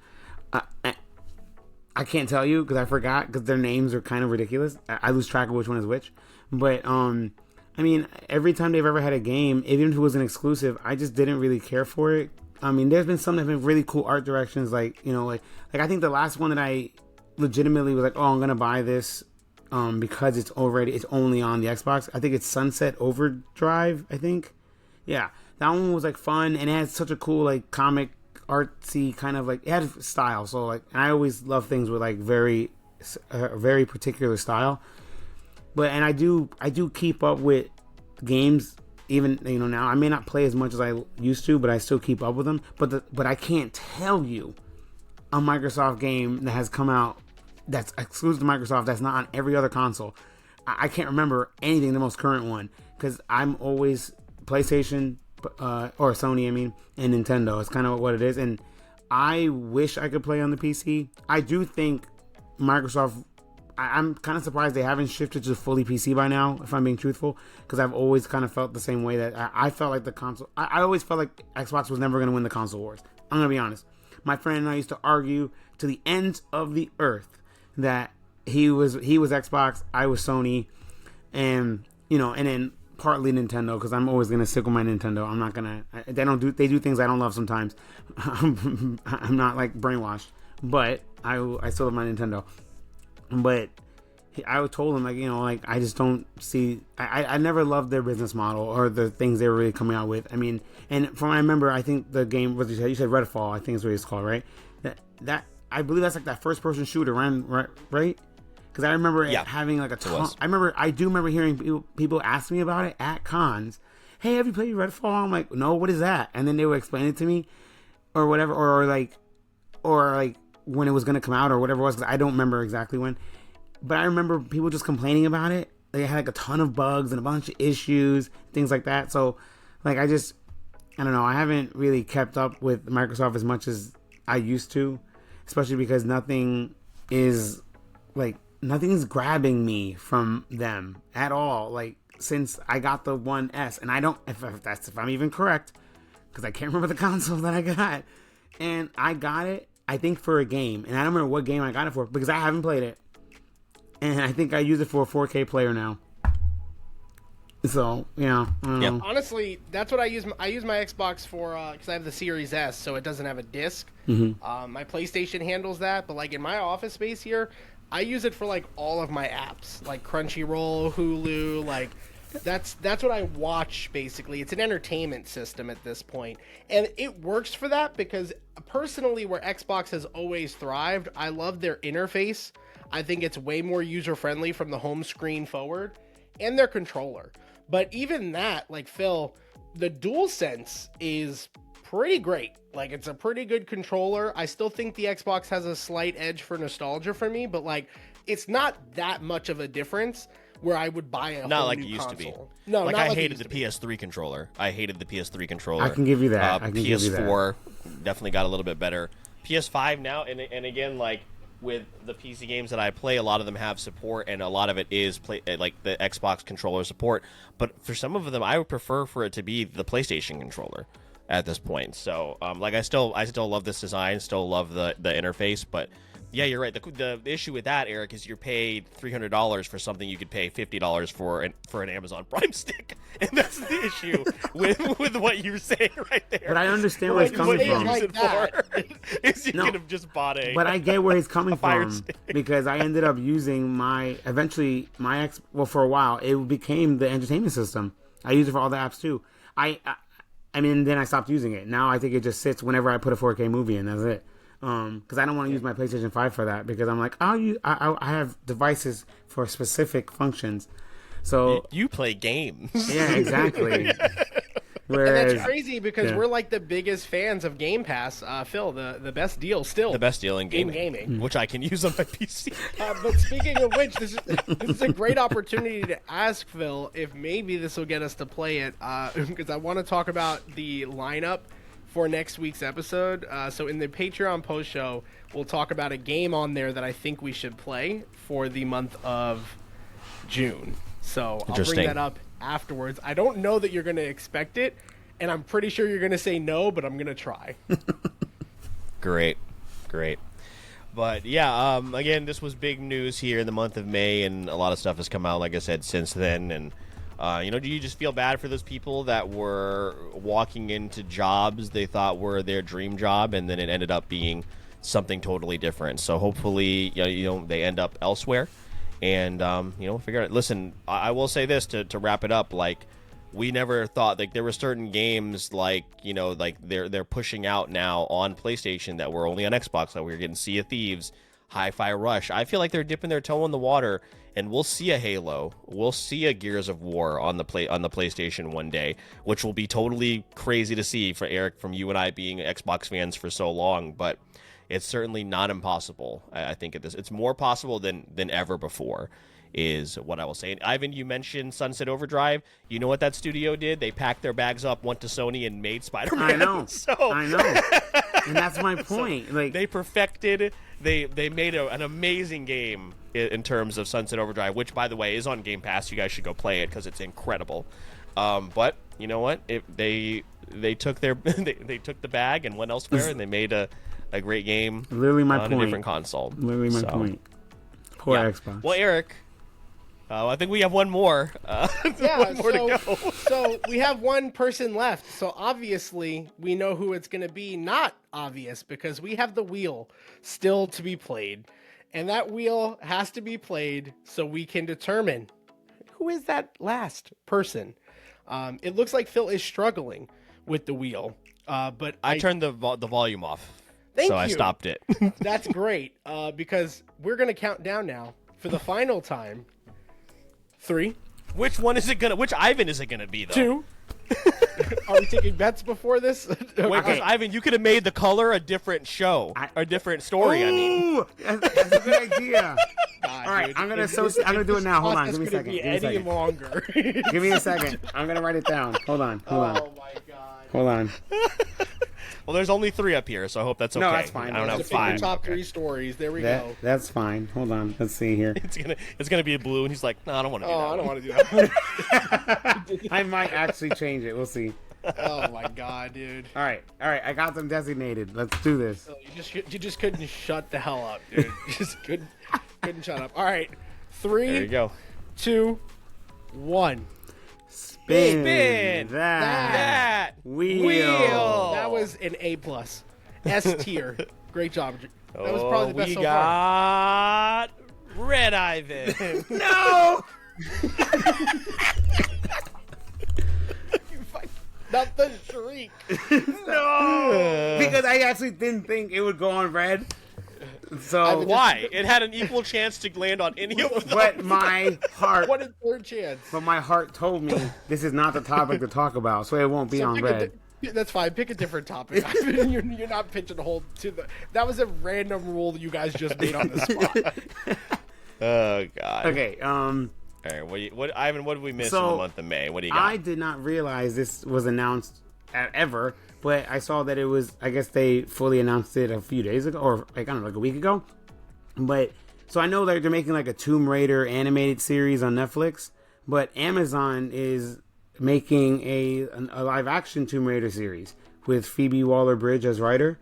I I can't tell you because I forgot because their names are kind of ridiculous. I lose track of which one is which. But I mean, every time they've ever had a game, even if it was an exclusive, I just didn't really care for it. I mean, there's been some that have been really cool art directions, like I think the last one that I legitimately was like, oh, I'm gonna buy this because it's only on the Xbox. I think it's Sunset Overdrive. I think, yeah, that one was like fun and it had such a cool like comic artsy kind of like it had style. So like, and I always love things with like very particular style. But and I do keep up with games even now. I may not play as much as I used to, but I still keep up with them. But I can't tell you a Microsoft game that has come out that's exclusive to Microsoft that's not on every other console. I can't remember anything, the most current one, because I'm always PlayStation or Sony, I mean, and Nintendo. It's kind of what it is. And I wish I could play on the PC. I do think Microsoft, I'm kind of surprised they haven't shifted to fully PC by now, if I'm being truthful, because I've always kind of felt the same way that I felt like the console, I always felt like Xbox was never going to win the console wars. I'm going to be honest. My friend and I used to argue to the ends of the earth that he was Xbox, I was Sony, and and then partly Nintendo, because I'm always gonna stick with my Nintendo. I'm not gonna. They do things I don't love sometimes. I'm not like brainwashed, but I still love my Nintendo. But I told him like I just don't see. I never loved their business model or the things they were really coming out with. I mean, and from what I remember, I think the game you said Redfall, I think is what it's called, right? That I believe that's like that first person shooter, right? Because I remember having like a ton. I do remember hearing people ask me about it at cons. Hey, have you played Redfall? I'm like, no, what is that? And then they would explain it to me, or whatever, or like when it was gonna come out or whatever it was. Because I don't remember exactly when, but I remember people just complaining about it. They had like a ton of bugs and a bunch of issues, things like that. So, like, I don't know. I haven't really kept up with Microsoft as much as I used to, especially because nothing's grabbing me from them at all. Like, since I got the One S, and I don't, if I'm even correct, because I can't remember the console that I got, and I got it, I think for a game, and I don't remember what game I got it for because I haven't played it, and I think I use it for a 4K player now. So yeah, I don't know. Honestly, that's what I use. I use my Xbox for because I have the Series S, so it doesn't have a disc. My PlayStation handles that, but like in my office space here, I use it for like all of my apps, like Crunchyroll, Hulu, like that's what I watch basically. It's an entertainment system at this point, and it works for that because personally, where Xbox has always thrived, I love their interface. I think it's way more user friendly from the home screen forward, and their controller. But even that, like Phil, the DualSense is pretty great. Like, it's a pretty good controller. I still think the Xbox has a slight edge for nostalgia for me, but like, it's not that much of a difference where I would buy a not whole like new it used console. to be. No, like not I like hated the PS3 controller. I hated the PS3 controller. I can give you that. I can PS4 give you that. definitely got a little bit better. PS5 now, and again, like with the PC games that I play, a lot of them have support, and a lot of it is like the Xbox controller support. But for some of them, I would prefer for it to be the PlayStation controller at this point. So, like I still love this design, still love the interface, but yeah, you're right. The issue with that, Eric, is you're paid $300 for something you could pay $50 for an Amazon Prime stick, and that's the issue with what you're saying right there. But I understand where he's coming from. Is you could have just bought a. But I get where he's coming from stick. because I ended up using for a while it became the entertainment system. I use it for all the apps too. I mean, then I stopped using it. Now I think it just sits whenever I put a 4K movie in. That's it. Because I don't want to use my PlayStation 5 for that because I'm like, I have devices for specific functions. So you play games. Yeah, exactly. Whereas, and that's crazy because we're like the biggest fans of Game Pass. Phil, the best deal still. The best deal in gaming. Which I can use on my PC. But speaking of which, this is a great opportunity to ask Phil if maybe this will get us to play it because I want to talk about the lineup for next week's episode. So in the Patreon post show, we'll talk about a game on there that I think we should play for the month of June. So I'll bring that up afterwards. I don't know that you're going to expect it, and I'm pretty sure you're going to say no, but I'm going to try. Great. But yeah, again, this was big news here in the month of May, and a lot of stuff has come out, like I said, since then. And do you just feel bad for those people that were walking into jobs they thought were their dream job, and then it ended up being something totally different? So hopefully, they end up elsewhere, and figure out. Listen, I will say this to wrap it up, like. We never thought, like, there were certain games like they're pushing out now on PlayStation that were only on Xbox. Like we were getting Sea of Thieves, Hi-Fi Rush. I feel like they're dipping their toe in the water, and we'll see a Halo, we'll see a Gears of War on the PlayStation one day, which will be totally crazy to see for Eric, from you and I being Xbox fans for so long. But it's certainly not impossible. I think it's more possible than ever before. Is what I will say. And Ivan, you mentioned Sunset Overdrive. You know what that studio did? They packed their bags up, went to Sony, and made Spider-Man. I know. I know. And that's my point. So they perfected. They made an amazing game in terms of Sunset Overdrive, which, by the way, is on Game Pass. You guys should go play it because it's incredible. But you know what? They took their they took the bag and went elsewhere, and they made a great game. Literally my on point. A different console. Literally my point. Poor Xbox. Well, Eric. I think we have one more. One more to go. So we have one person left. So obviously we know who it's going to be. Not obvious, because we have the wheel still to be played. And that wheel has to be played so we can determine who is that last person. It looks like Phil is struggling with the wheel. But I turned the volume off. Thank so you. I stopped it. That's great. Because we're going to count down now for the final time. 3. Which Ivan is it gonna be, though? 2. Are we taking bets before this? Wait, because Ivan, you could have made the color a different show, a different story. Ooh, I mean, that's a good idea. God, All right, dude, I'm gonna do it now. Hold on, give me a second. Any longer? Give me a second. I'm gonna write it down. Hold on. Oh my God. Hold on. Well, there's only 3 up here, so I hope that's okay. No, that's fine. I don't have Pick 5. your top 3 stories. There we go. That's fine. Hold on. Let's see here. It's gonna be blue, and he's like, no, I don't want to do that. I don't want to do that. I might actually change it. We'll see. Oh my God, dude. All right. I got them designated. Let's do this. Oh, you just couldn't shut the hell up, dude. You just couldn't shut up. All right, 3, There you go. 2, 1. Spin that That wheel. That was an A+. S tier. Great job. That was probably the best we so far. got Red Ivan. No. Not the shriek. No. Because I actually didn't think it would go on red. So Why? It had an equal chance to land on any of them. but my heart What a third chance. But my heart told me this is not the topic to talk about, so it won't be on pick a red. That's fine. Pick a different topic. You're not pigeonholed to the. That was a random rule that you guys just made on the spot. Oh God. Okay. All right. Ivan? What did we miss in the month of May? What do you got? I did not realize this was announced ever, but I saw that it was. I guess they fully announced it a few days ago, or like a week ago. But so I know that they're making like a Tomb Raider animated series on Netflix, but Amazon is making a live action Tomb Raider series with Phoebe Waller-Bridge as writer,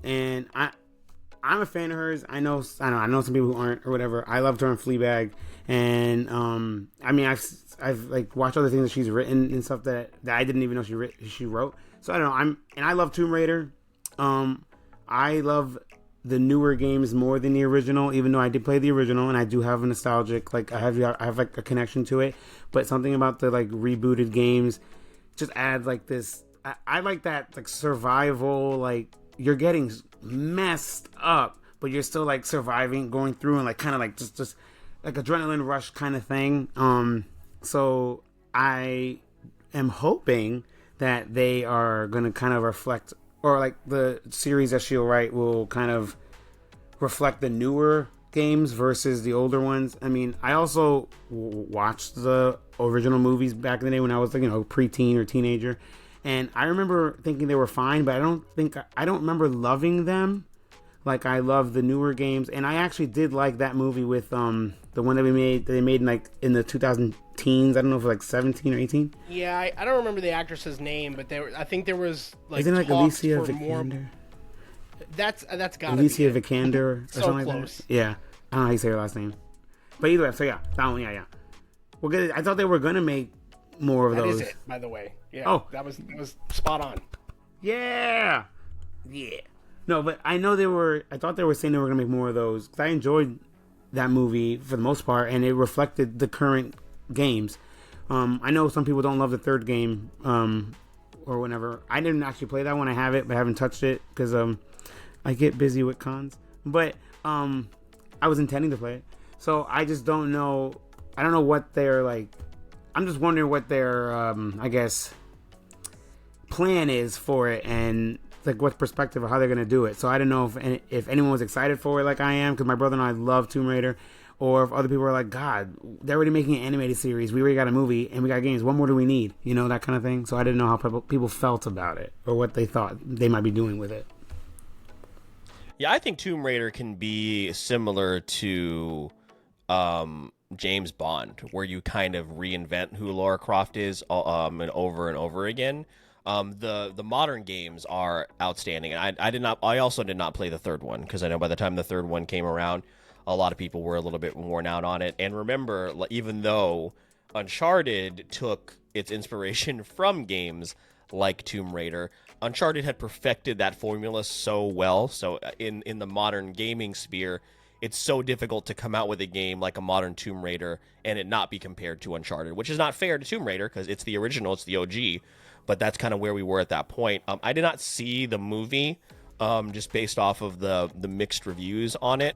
and I'm a fan of hers. I know some people who aren't or whatever. I loved her in Fleabag, and I mean I've like watched other things that she's written and stuff that I didn't even know she wrote. So I don't know. I love Tomb Raider. I love the newer games more than the original, even though I did play the original and I do have a nostalgic, like I have like a connection to it. But something about the like rebooted games just adds like this. I like that like survival, like you're getting messed up, but you're still like surviving, going through, and like kind of like just like adrenaline rush kind of thing. So I am hoping that they are going to kind of reflect, or like the series that she'll write will kind of reflect the newer games versus the older ones. I mean, I also watched the original movies back in the day when I was like, preteen or teenager. And I remember thinking they were fine, but I don't remember loving them like I love the newer games. And I actually did like that movie with the one that they made in the 2000 teens. I don't know if it was like 17 or 18. Yeah, I don't remember the actress's name, but I think there was like isn't it like talks Alicia for more. Vikander? That's gotta be Alicia it. Vikander or So something close. like that. Yeah, I don't know how you say her last name, but either way. So yeah, that one. Yeah. Well, good. I thought they were gonna make more of That those. is it, by the way. Yeah. Oh. that was spot on. Yeah. No, but I know they were. I thought they were saying they were gonna make more of those because I enjoyed that movie for the most part, and it reflected the current games. I know some people don't love the third game, or whatever. I didn't actually play that one. I have it, but I haven't touched it because I get busy with cons. But I was intending to play it, so I just don't know. I don't know what they're like. I'm just wondering what their I guess plan is for it, and like what perspective of how they're gonna do it. So I don't know if anyone was excited for it like I am, because my brother and I love Tomb Raider, or if other people are like, God, they're already making an animated series. We already got a movie and we got games. What more do we need? You know, that kind of thing. So I didn't know how people felt about it or what they thought they might be doing with it. Yeah, I think Tomb Raider can be similar to James Bond, where you kind of reinvent who Lara Croft is and over again. The modern games are outstanding, and I also did not play the third one because I know by the time the third one came around, a lot of people were a little bit worn out on it. And remember, even though Uncharted took its inspiration from games like Tomb Raider, Uncharted had perfected that formula so well. So in the modern gaming sphere, it's so difficult to come out with a game like a modern Tomb Raider and it not be compared to Uncharted, which is not fair to Tomb Raider because it's the original, it's the OG. But that's kind of where we were at that point. I did not see the movie just based off of the mixed reviews on it.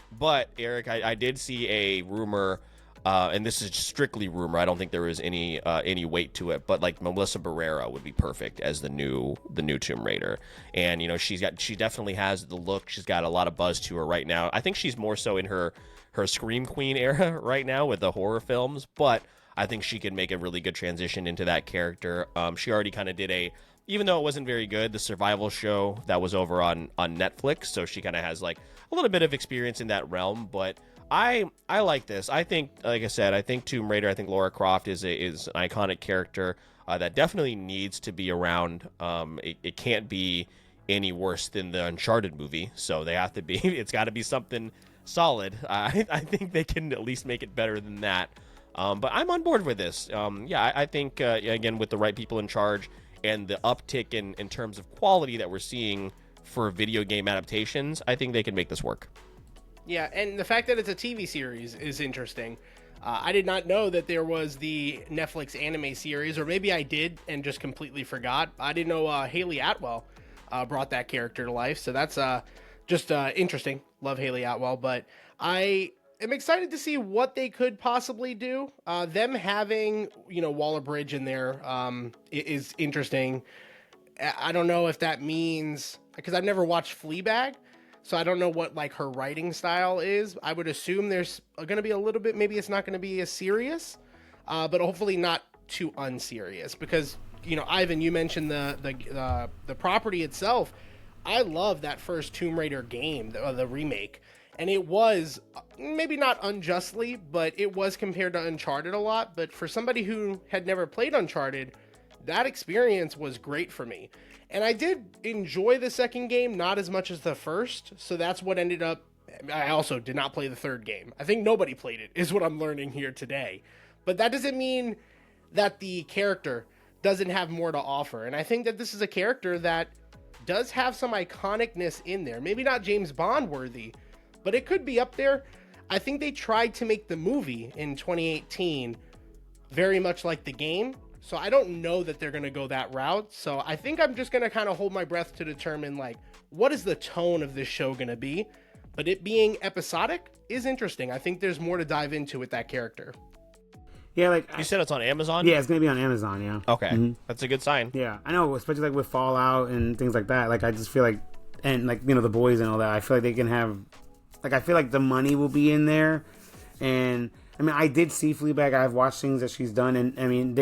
But, Eric, I did see a rumor, and this is strictly rumor. I don't think there is any weight to it. But, like, Melissa Barrera would be perfect as the new Tomb Raider. And, you know, she definitely has the look. She's got a lot of buzz to her right now. I think she's more so in her Scream Queen era right now with the horror films. But I think she could make a really good transition into that character. She already kind of did even though it wasn't very good, the survival show that was over on Netflix. So she kind of has like a little bit of experience in that realm. But I like this. I think, like I said, I think Tomb Raider, I think Lara Croft is an iconic character that definitely needs to be around. It can't be any worse than the Uncharted movie. So they have to be, it's got to be something solid. I think they can at least make it better than that. But I'm on board with this. I think, again, with the right people in charge and the uptick in terms of quality that we're seeing for video game adaptations, I think they can make this work. Yeah, and the fact that it's a TV series is interesting. I did not know that there was the Netflix anime series, or maybe I did and just completely forgot. I didn't know Haley Atwell brought that character to life, so that's just interesting. Love Haley Atwell, but I'm excited to see what they could possibly do. Them having, Waller-Bridge in there is interesting. I don't know if that means, because I've never watched Fleabag, so I don't know what like her writing style is. I would assume there's going to be a little bit, maybe it's not going to be as serious, but hopefully not too unserious. Because Ivan, you mentioned the property itself. I love that first Tomb Raider game, the remake. And it was, maybe not unjustly, but it was compared to Uncharted a lot. But for somebody who had never played Uncharted, that experience was great for me. And I did enjoy the second game, not as much as the first. So that's what ended up, I also did not play the third game. I think nobody played it, is what I'm learning here today. But that doesn't mean that the character doesn't have more to offer. And I think that this is a character that does have some iconicness in there. Maybe not James Bond worthy, but it could be up there. I think they tried to make the movie in 2018 very much like the game. So I don't know that they're going to go that route. So I think I'm just going to kind of hold my breath to determine like, what is the tone of this show going to be? But it being episodic is interesting. I think there's more to dive into with that character. Yeah, like You said it's on Amazon? yeah, it's gonna be on Amazon. Yeah. Okay. That's a good sign. Yeah, I know, especially like with Fallout and things like that. Like I just feel like, and like the boys and all that. I feel like they can have, like I feel like the money will be in there, and I mean I did see Fleabag. I've watched things that she's done, and I mean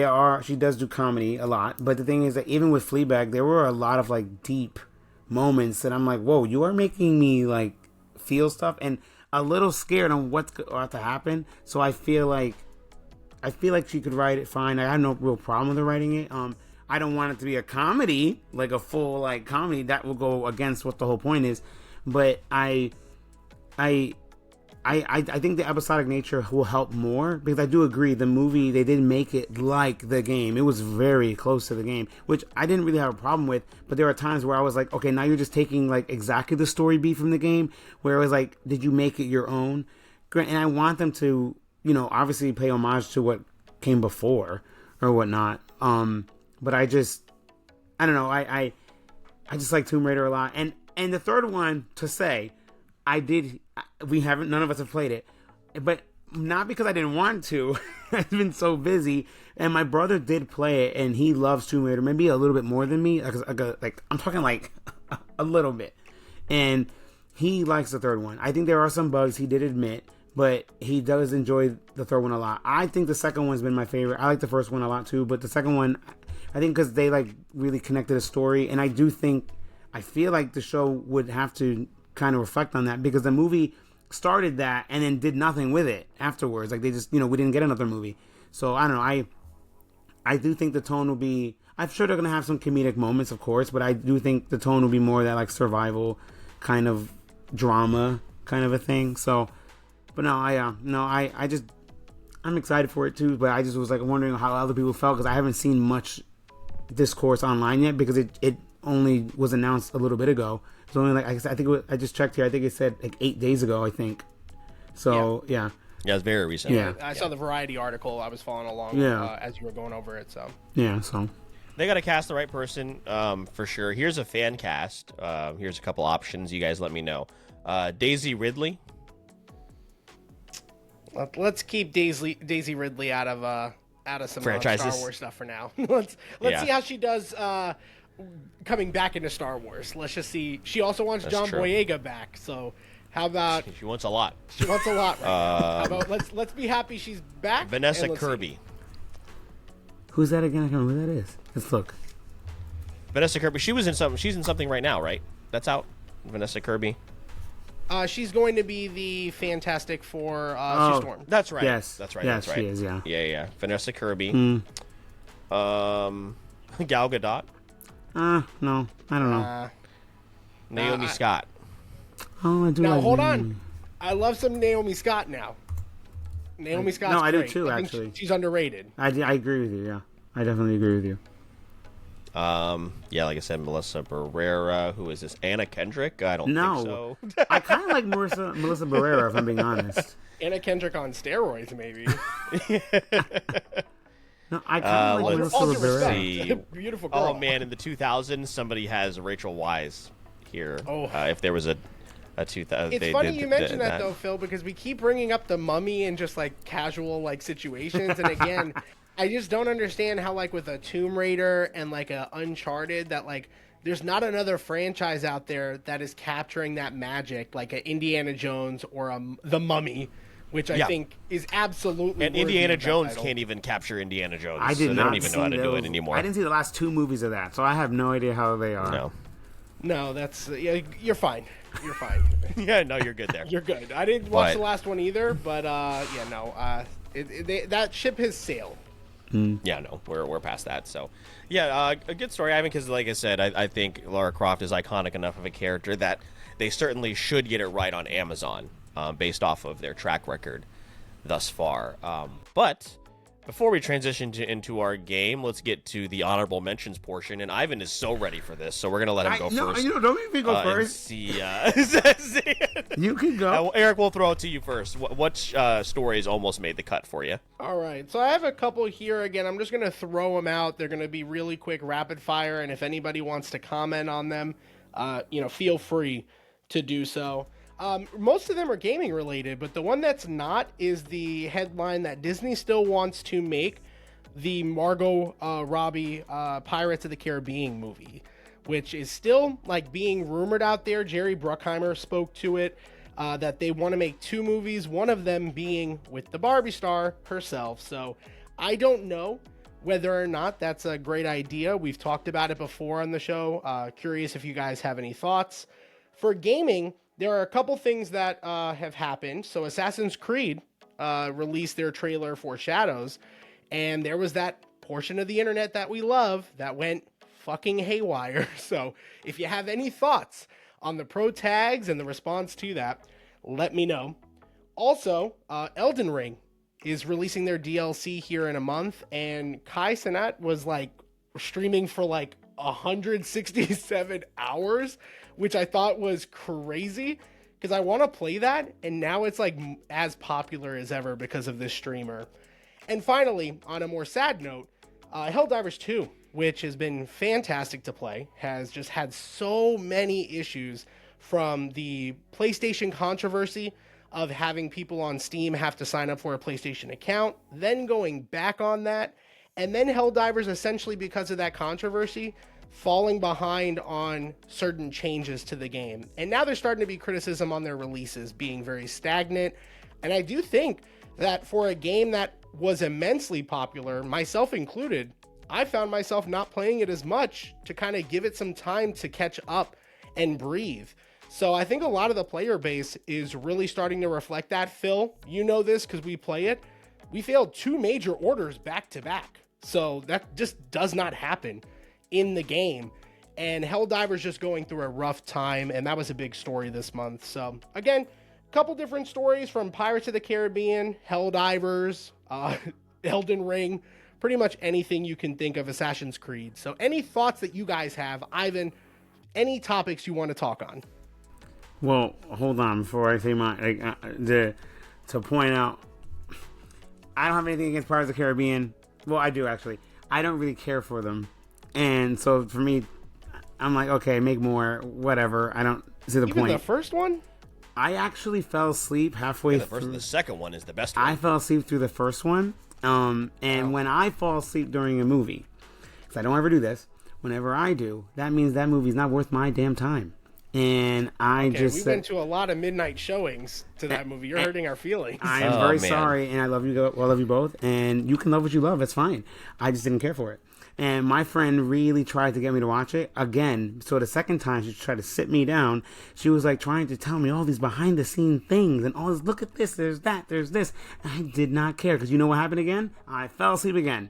she does do comedy a lot. But the thing is that even with Fleabag, there were a lot of like deep moments that I'm like, whoa, you are making me like feel stuff and a little scared on what's about to happen. So I feel like she could write it fine. I have no real problem with her writing it. I don't want it to be a comedy, like a full like comedy. That will go against what the whole point is. But I think the episodic nature will help more, because I do agree the movie, they didn't make it like the game. It was very close to the game, which I didn't really have a problem with. But there are times where I was like, okay, now you're just taking like exactly the story beat from the game, where it was like, did you make it your own? And I want them to, obviously pay homage to what came before or whatnot. But I don't know. I just like Tomb Raider a lot. And the third one, to say, none of us have played it, but not because I didn't want to. I've been so busy, and my brother did play it, and he loves Tomb Raider, maybe a little bit more than me. Like I'm talking like a little bit, and he likes the third one. I think there are some bugs, he did admit, but he does enjoy the third one a lot. I think the second one's been my favorite. I like the first one a lot too, but the second one, I think because they like really connected a story, and I feel like the show would have to kind of reflect on that, because the movie started that and then did nothing with it afterwards. Like they just, we didn't get another movie. So I don't know. I do think the tone will be, I'm sure they're going to have some comedic moments, of course, but I do think the tone will be more that like survival kind of drama kind of a thing. So, but no, I'm excited for it too, but I just was like wondering how other people felt, because I haven't seen much discourse online yet, because it only was announced a little bit ago. It's only like, I think I just checked here. I think it said like 8 days ago, I think. So yeah. Yeah, it's very recent. Yeah, I saw the Variety article. I was following along as you were going over it. So yeah, so they got to cast the right person for sure. Here's a fan cast. Here's a couple options. You guys let me know. Daisy Ridley. Let's keep Daisy Ridley out of some franchises. Star Wars stuff for now. let's see how she does. Coming back into Star Wars. Let's just see. She also wants John Boyega back. So how about? She wants a lot. She wants a lot. Right now. How about let's be happy she's back. Vanessa Kirby. Who's that again? I don't know who that is. Let's look. Vanessa Kirby. She's in something right now, right? That's out. Vanessa Kirby. She's going to be the Fantastic Four Storm. That's right. Yes. That's right. Yes, that's right. She is. Yeah. Yeah. Vanessa Kirby. Gal Gadot. No, I don't know. Naomi Scott. Oh, I do. Now like hold Naomi. on. I love some Naomi Scott now. Naomi Scott's No, I do great. too. I think Actually, she's underrated. I agree with you. Yeah, I definitely agree with you. Yeah, like I said, Melissa Barrera. Who is this? Anna Kendrick? I don't think so. I kind of like Melissa Barrera, if I'm being honest. Anna Kendrick on steroids, maybe. No, I kind of like Melissa Barrera. Beautiful girl. Oh man, in the 2000s, somebody has Rachel Weisz here. If there was a 2000. It's funny you mentioned that though, Phil, because we keep bringing up the Mummy in just like casual like situations, and again, I just don't understand how like with a Tomb Raider and like a Uncharted that like there's not another franchise out there that is capturing that magic like a Indiana Jones or the Mummy, which I think is absolutely. And Indiana Jones can't even capture Indiana Jones. I did so not they don't even know how to do it those. anymore. I didn't see the last 2 movies of that, so I have no idea how they are. No, that's you're fine. You're fine. Yeah, no, you're good there. You're good. I didn't watch the last one either, but that ship has sailed. Yeah, no, we're past that. So, yeah, a good story. I mean, because like I said, I think Lara Croft is iconic enough of a character that they certainly should get it right on Amazon, based off of their track record thus far. But before we transition into our game, let's get to the honorable mentions portion. And Ivan is so ready for this, so we're gonna let him go first. No, don't make me go first. See, you can go. Eric, we'll throw it to you first. What stories almost made the cut for you? All right, so I have a couple here. Again, I'm just going to throw them out. They're going to be really quick, rapid fire, and if anybody wants to comment on them, feel free to do so. Most of them are gaming related, but the one that's not is the headline that Disney still wants to make the Margot Robbie Pirates of the Caribbean movie, which is still like being rumored out there. Jerry Bruckheimer spoke to it, that they want to make 2 movies, one of them being with the Barbie star herself. So I don't know whether or not that's a great idea. We've talked about it before on the show. Curious if you guys have any thoughts. For gaming, there are a couple things that have happened. So Assassin's Creed released their trailer for Shadows, and there was that portion of the internet that we love that went fucking haywire. So if you have any thoughts on the pro tags and the response to that, let me know. Also, Elden Ring is releasing their DLC here in a month, and Kai Cenat was like streaming for like 167 hours, which I thought was crazy because I want to play that, and now it's like as popular as ever because of this streamer. And finally, on a more sad note, Helldivers 2, which has been fantastic to play, has just had so many issues from the PlayStation controversy of having people on Steam have to sign up for a PlayStation account, then going back on that, and then Helldivers, essentially because of that controversy, falling behind on certain changes to the game. And now there's starting to be criticism on their releases being very stagnant. And I do think that for a game that was immensely popular, myself included, I found myself not playing it as much to kind of give it some time to catch up and breathe. So I think a lot of the player base is really starting to reflect that. Phil, you know this because we play it. We failed 2 major orders back to back. So that just does not happen in the game. And Helldivers just going through a rough time, and that was a big story this month. So again, a couple different stories from Pirates of the Caribbean, Helldivers, Elden Ring, pretty much anything you can think of Assassin's Creed. So any thoughts that you guys have, Ivan, any topics you want to talk on? Well, hold on before I say to point out, I don't have anything against Pirates of the Caribbean. Well, I do actually. I don't really care for them, and so for me, I'm like, okay, make more, whatever. I don't see the point. The first one, I actually fell asleep halfway through. The second one is the best one. I fell asleep through the first one, and when I fall asleep during a movie, because I don't ever do this, whenever I do, that means that movie's not worth my damn time. And we went to a lot of midnight showings to that movie. You're hurting our feelings. I am very sorry, and I love you. I love you both, and you can love what you love. It's fine. I just didn't care for it. And my friend really tried to get me to watch it again. So the second time she tried to sit me down, she was like trying to tell me all these behind the scene things and all this. Look at this. There's that. There's this. And I did not care because you know what happened again? I fell asleep again.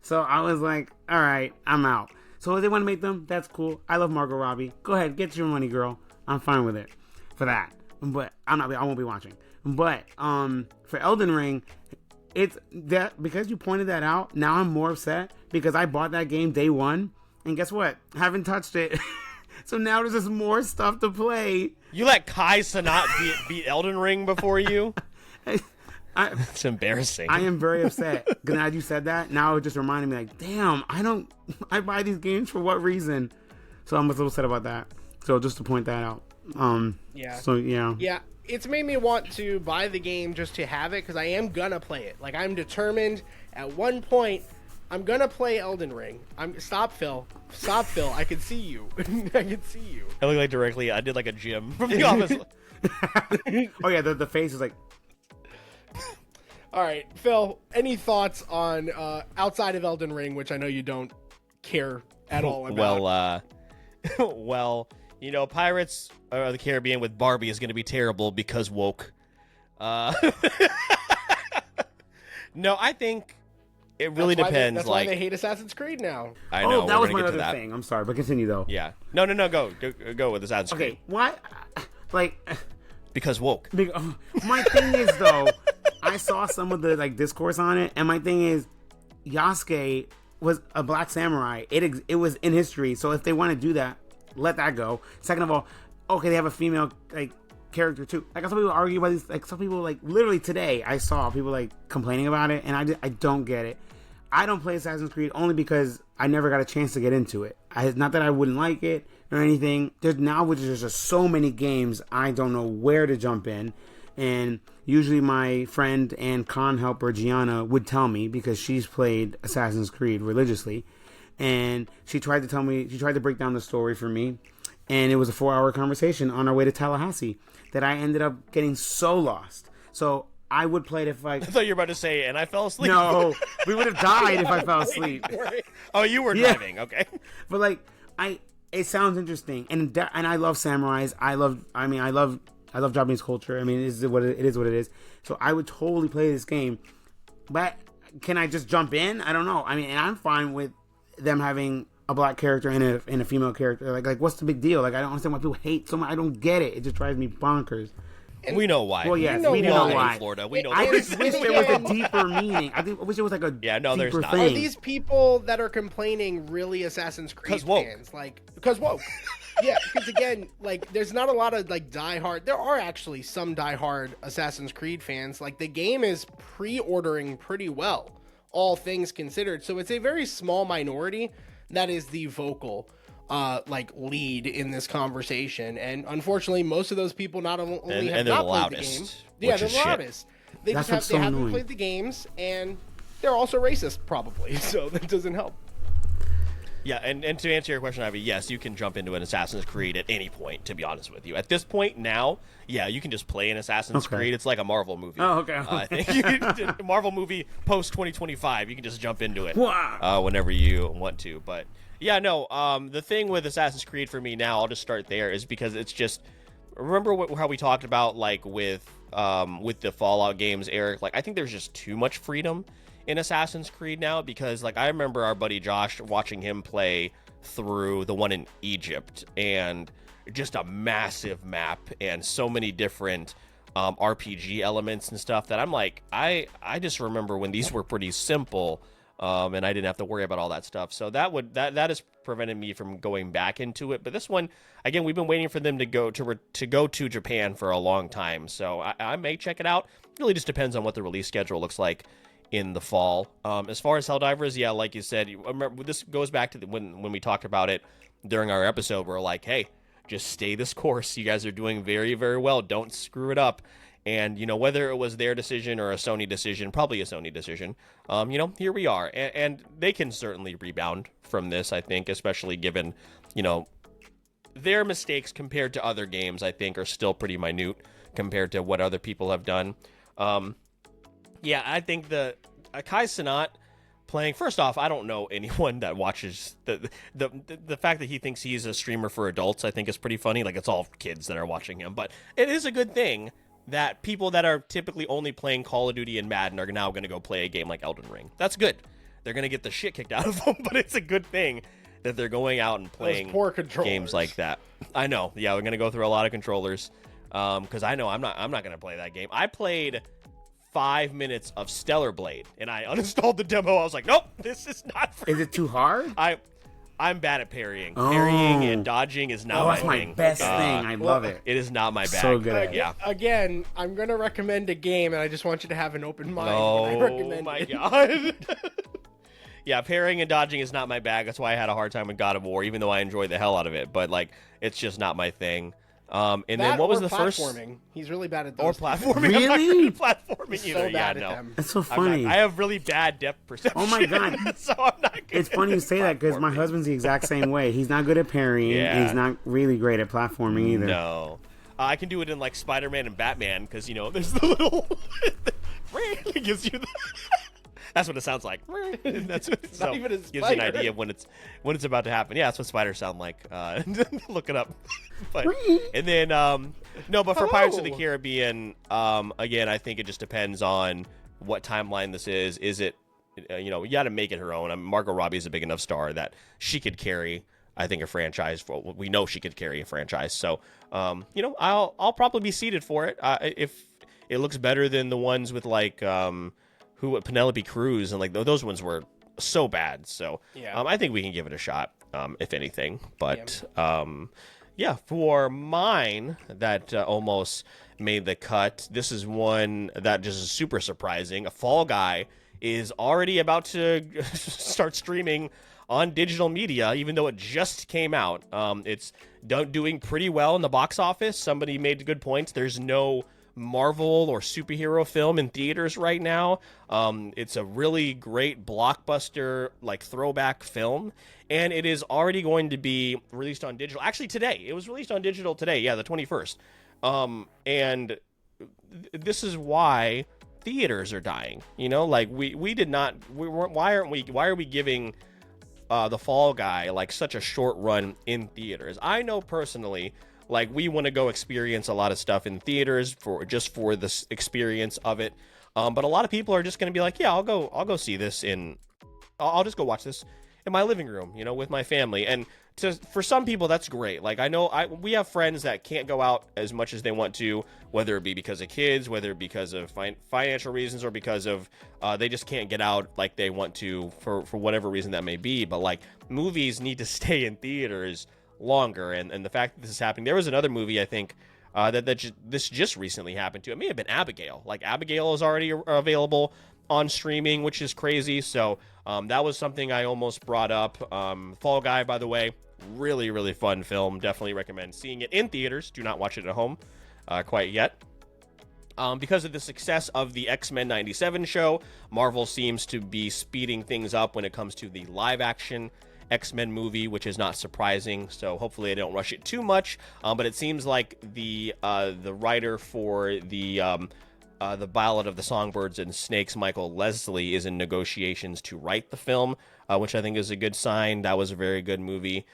So I was like, all right, I'm out. So if they want to make them, that's cool. I love Margot Robbie. Go ahead, get your money, girl. I'm fine with it for that. But I won't be watching. But for Elden Ring, it's that because you pointed that out, now I'm more upset because I bought that game day one, and guess what? Haven't touched it. So now there's just more stuff to play. You let Kai Cenat beat Elden Ring before you? It's embarrassing. I am very upset. Now you said that, now it just reminded me like, damn, I buy these games for what reason? So I'm a little upset about that. So just to point that out. Yeah. So yeah. Yeah. It's made me want to buy the game just to have it because I am gonna play it. Like I'm determined. At one point, I'm gonna play Elden Ring. Stop, Phil. I can see you. I can see you. I look like directly. I did like a gym from the office. Oh yeah, the face is like. All right, Phil. Any thoughts on outside of Elden Ring, which I know you don't care at all about? Well, you know, Pirates of the Caribbean with Barbie is going to be terrible because woke. No, I think it really depends. That's why they hate Assassin's Creed now. I know. Oh, that was my other thing. I'm sorry, but continue though. Yeah. No. Go with Assassin's Creed. Okay. Why? Like. Because woke. My thing is though, I saw some of the like discourse on it, and my thing is, Yasuke was a black samurai. It was in history, so if they want to do that, let that go. Second of all, okay, they have a female like character too. Like I saw people argue about these. Like some people like literally today, I saw people like complaining about it, and I don't get it. I don't play Assassin's Creed only because I never got a chance to get into it. Not that I wouldn't like it or anything. There's just so many games I don't know where to jump in. And usually my friend and con helper Gianna would tell me because she's played Assassin's Creed religiously. And she tried to break down the story for me. And it was a 4-hour conversation on our way to Tallahassee that I ended up getting so lost. So I would play it if I thought you were about to say, and I fell asleep. No, we would have died if I fell asleep. Oh, you were driving, okay. But like, it sounds interesting, and I love samurais. I love Japanese culture. I mean, it is what it is. So I would totally play this game, but can I just jump in? I don't know. I mean, and I'm fine with them having a black character and a female character. Like what's the big deal? Like, I don't understand why people hate so much. I don't get it. It just drives me bonkers. And we know why. Well, yes, we know why. In Florida, we know. I just wish there was a deeper meaning. I wish it was like a there's deeper not. thing. Are these people that are complaining really Assassin's Creed fans? Like, because woke. Yeah, because again, like, there's not a lot of like diehard. There are actually some diehard Assassin's Creed fans. Like, the game is pre-ordering pretty well, all things considered. So it's a very small minority that is the vocal like lead in this conversation, and unfortunately most of those people not only have not played the game, they're the loudest. They haven't played the games, and they're also racist probably, so that doesn't help. Yeah, and to answer your question, Ivy, yes, you can jump into an Assassin's Creed at any point, to be honest with you. At this point now, yeah, you can just play an Assassin's Creed. It's like a Marvel movie. Oh, okay. I think Marvel movie post-2025, you can just jump into it Wow. Whenever you want to. But, yeah, no, the thing with Assassin's Creed for me now, I'll just start there, is because it's just... Remember how we talked about, like, with the Fallout games, Eric? Like, I think there's just too much freedom in Assassin's Creed now, because like I remember our buddy Josh watching him play through the one in Egypt, and just a massive map and so many different RPG elements and stuff that I'm like, I just remember when these were pretty simple, and I didn't have to worry about all that stuff. So that has prevented me from going back into it. But this one, again, we've been waiting for them to go to Japan for a long time, so I may check it out. It really just depends on what the release schedule looks like in the fall. As far as Helldivers, yeah, like you said, remember, this goes back to when we talked about it during our episode. We're like, hey, just stay this course. You guys are doing very, very well. Don't screw it up. And, you know, whether it was their decision or a Sony decision, probably a Sony decision, you know, here we are. And they can certainly rebound from this, I think, especially given, you know, their mistakes compared to other games, I think, are still pretty minute compared to what other people have done. Yeah, I think the Kai Cenat playing. First off, I don't know anyone that watches the fact that he thinks he's a streamer for adults. I think is pretty funny. Like, it's all kids that are watching him, but it is a good thing that people that are typically only playing Call of Duty and Madden are now going to go play a game like Elden Ring. That's good. They're going to get the shit kicked out of them, but it's a good thing that they're going out and playing games like that. I know. Yeah, we're going to go through a lot of controllers because I know I'm not going to play that game. I played 5 minutes of Stellar Blade, and I uninstalled the demo. I was like, nope, this is not for Is it too hard? I'm bad at parrying. Parrying and dodging is not my thing. That's my best thing. I love it. It is not my bag. So good. Yeah. Again, I'm going to recommend a game, and I just want you to have an open mind when I recommend my it. God. Yeah, parrying and dodging is not my bag. That's why I had a hard time with God of War, even though I enjoyed the hell out of it. But, like, it's just not my thing. And then what was the first? He's really bad at those. Or platforming. Really? I'm not good at platforming He's either. so bad yeah, at no. them. That's so funny. I have really bad depth perception. Oh my God. So I'm not good. It's funny you say that because my husband's the exact same way. He's not good at parrying. Yeah. And he's not really great at platforming either. No. I can do it in like Spider-Man and Batman because, you know, there's the little... it gives you the... That's what it sounds like. That's what, so not even a gives you an spider. idea of when it's about to happen. Yeah, that's what spiders sound like. Look it up. But and then no, but for Pirates of the Caribbean, again, I think it just depends on what timeline this is. Is it, you know, you got to make it her own. I mean, Margot Robbie is a big enough star that she could carry, I think, a franchise. We know she could carry a franchise. So, you know, I'll probably be seated for it if it looks better than the ones with like Penelope Cruz, and like those ones were so bad. So yeah. I think we can give it a shot, if anything. But yeah, for mine that almost made the cut, this is one that just is super surprising. A Fall Guy is already about to start streaming on digital media, even though it just came out. It's doing pretty well in the box office. Somebody made good points. There's no Marvel or superhero film in theaters right now. It's a really great blockbuster, like, throwback film, and it is already going to be released on digital. Actually, today. It was released on digital today, yeah, the 21st. And this is why theaters are dying. You know, like, why are we giving the Fall Guy like such a short run in theaters? I know personally, like, we want to go experience a lot of stuff in theaters for the experience of it. But a lot of people are just going to be like, yeah, I'll go see this I'll just go watch this in my living room, with my family. And for some people, that's great. Like, I know we have friends that can't go out as much as they want to, whether it be because of kids, whether it be because of financial reasons, or because of they just can't get out like they want to for whatever reason that may be. But like, movies need to stay in theaters longer. And the fact that this is happening, there was another movie, I think, this just recently happened to. It may have been Abigail. Like, Abigail is already available on streaming, which is crazy. So that was something I almost brought up. Fall Guy, by the way, really, really fun film. Definitely recommend seeing it in theaters. Do not watch it at home quite yet. Because of the success of the X-Men 97 show, Marvel seems to be speeding things up when it comes to the live-action X-Men movie, which is not surprising. So hopefully they don't rush it too much. But it seems like the writer for the Ballad of the Songbirds and Snakes, Michael Leslie, is in negotiations to write the film, which I think is a good sign. That was a very good movie.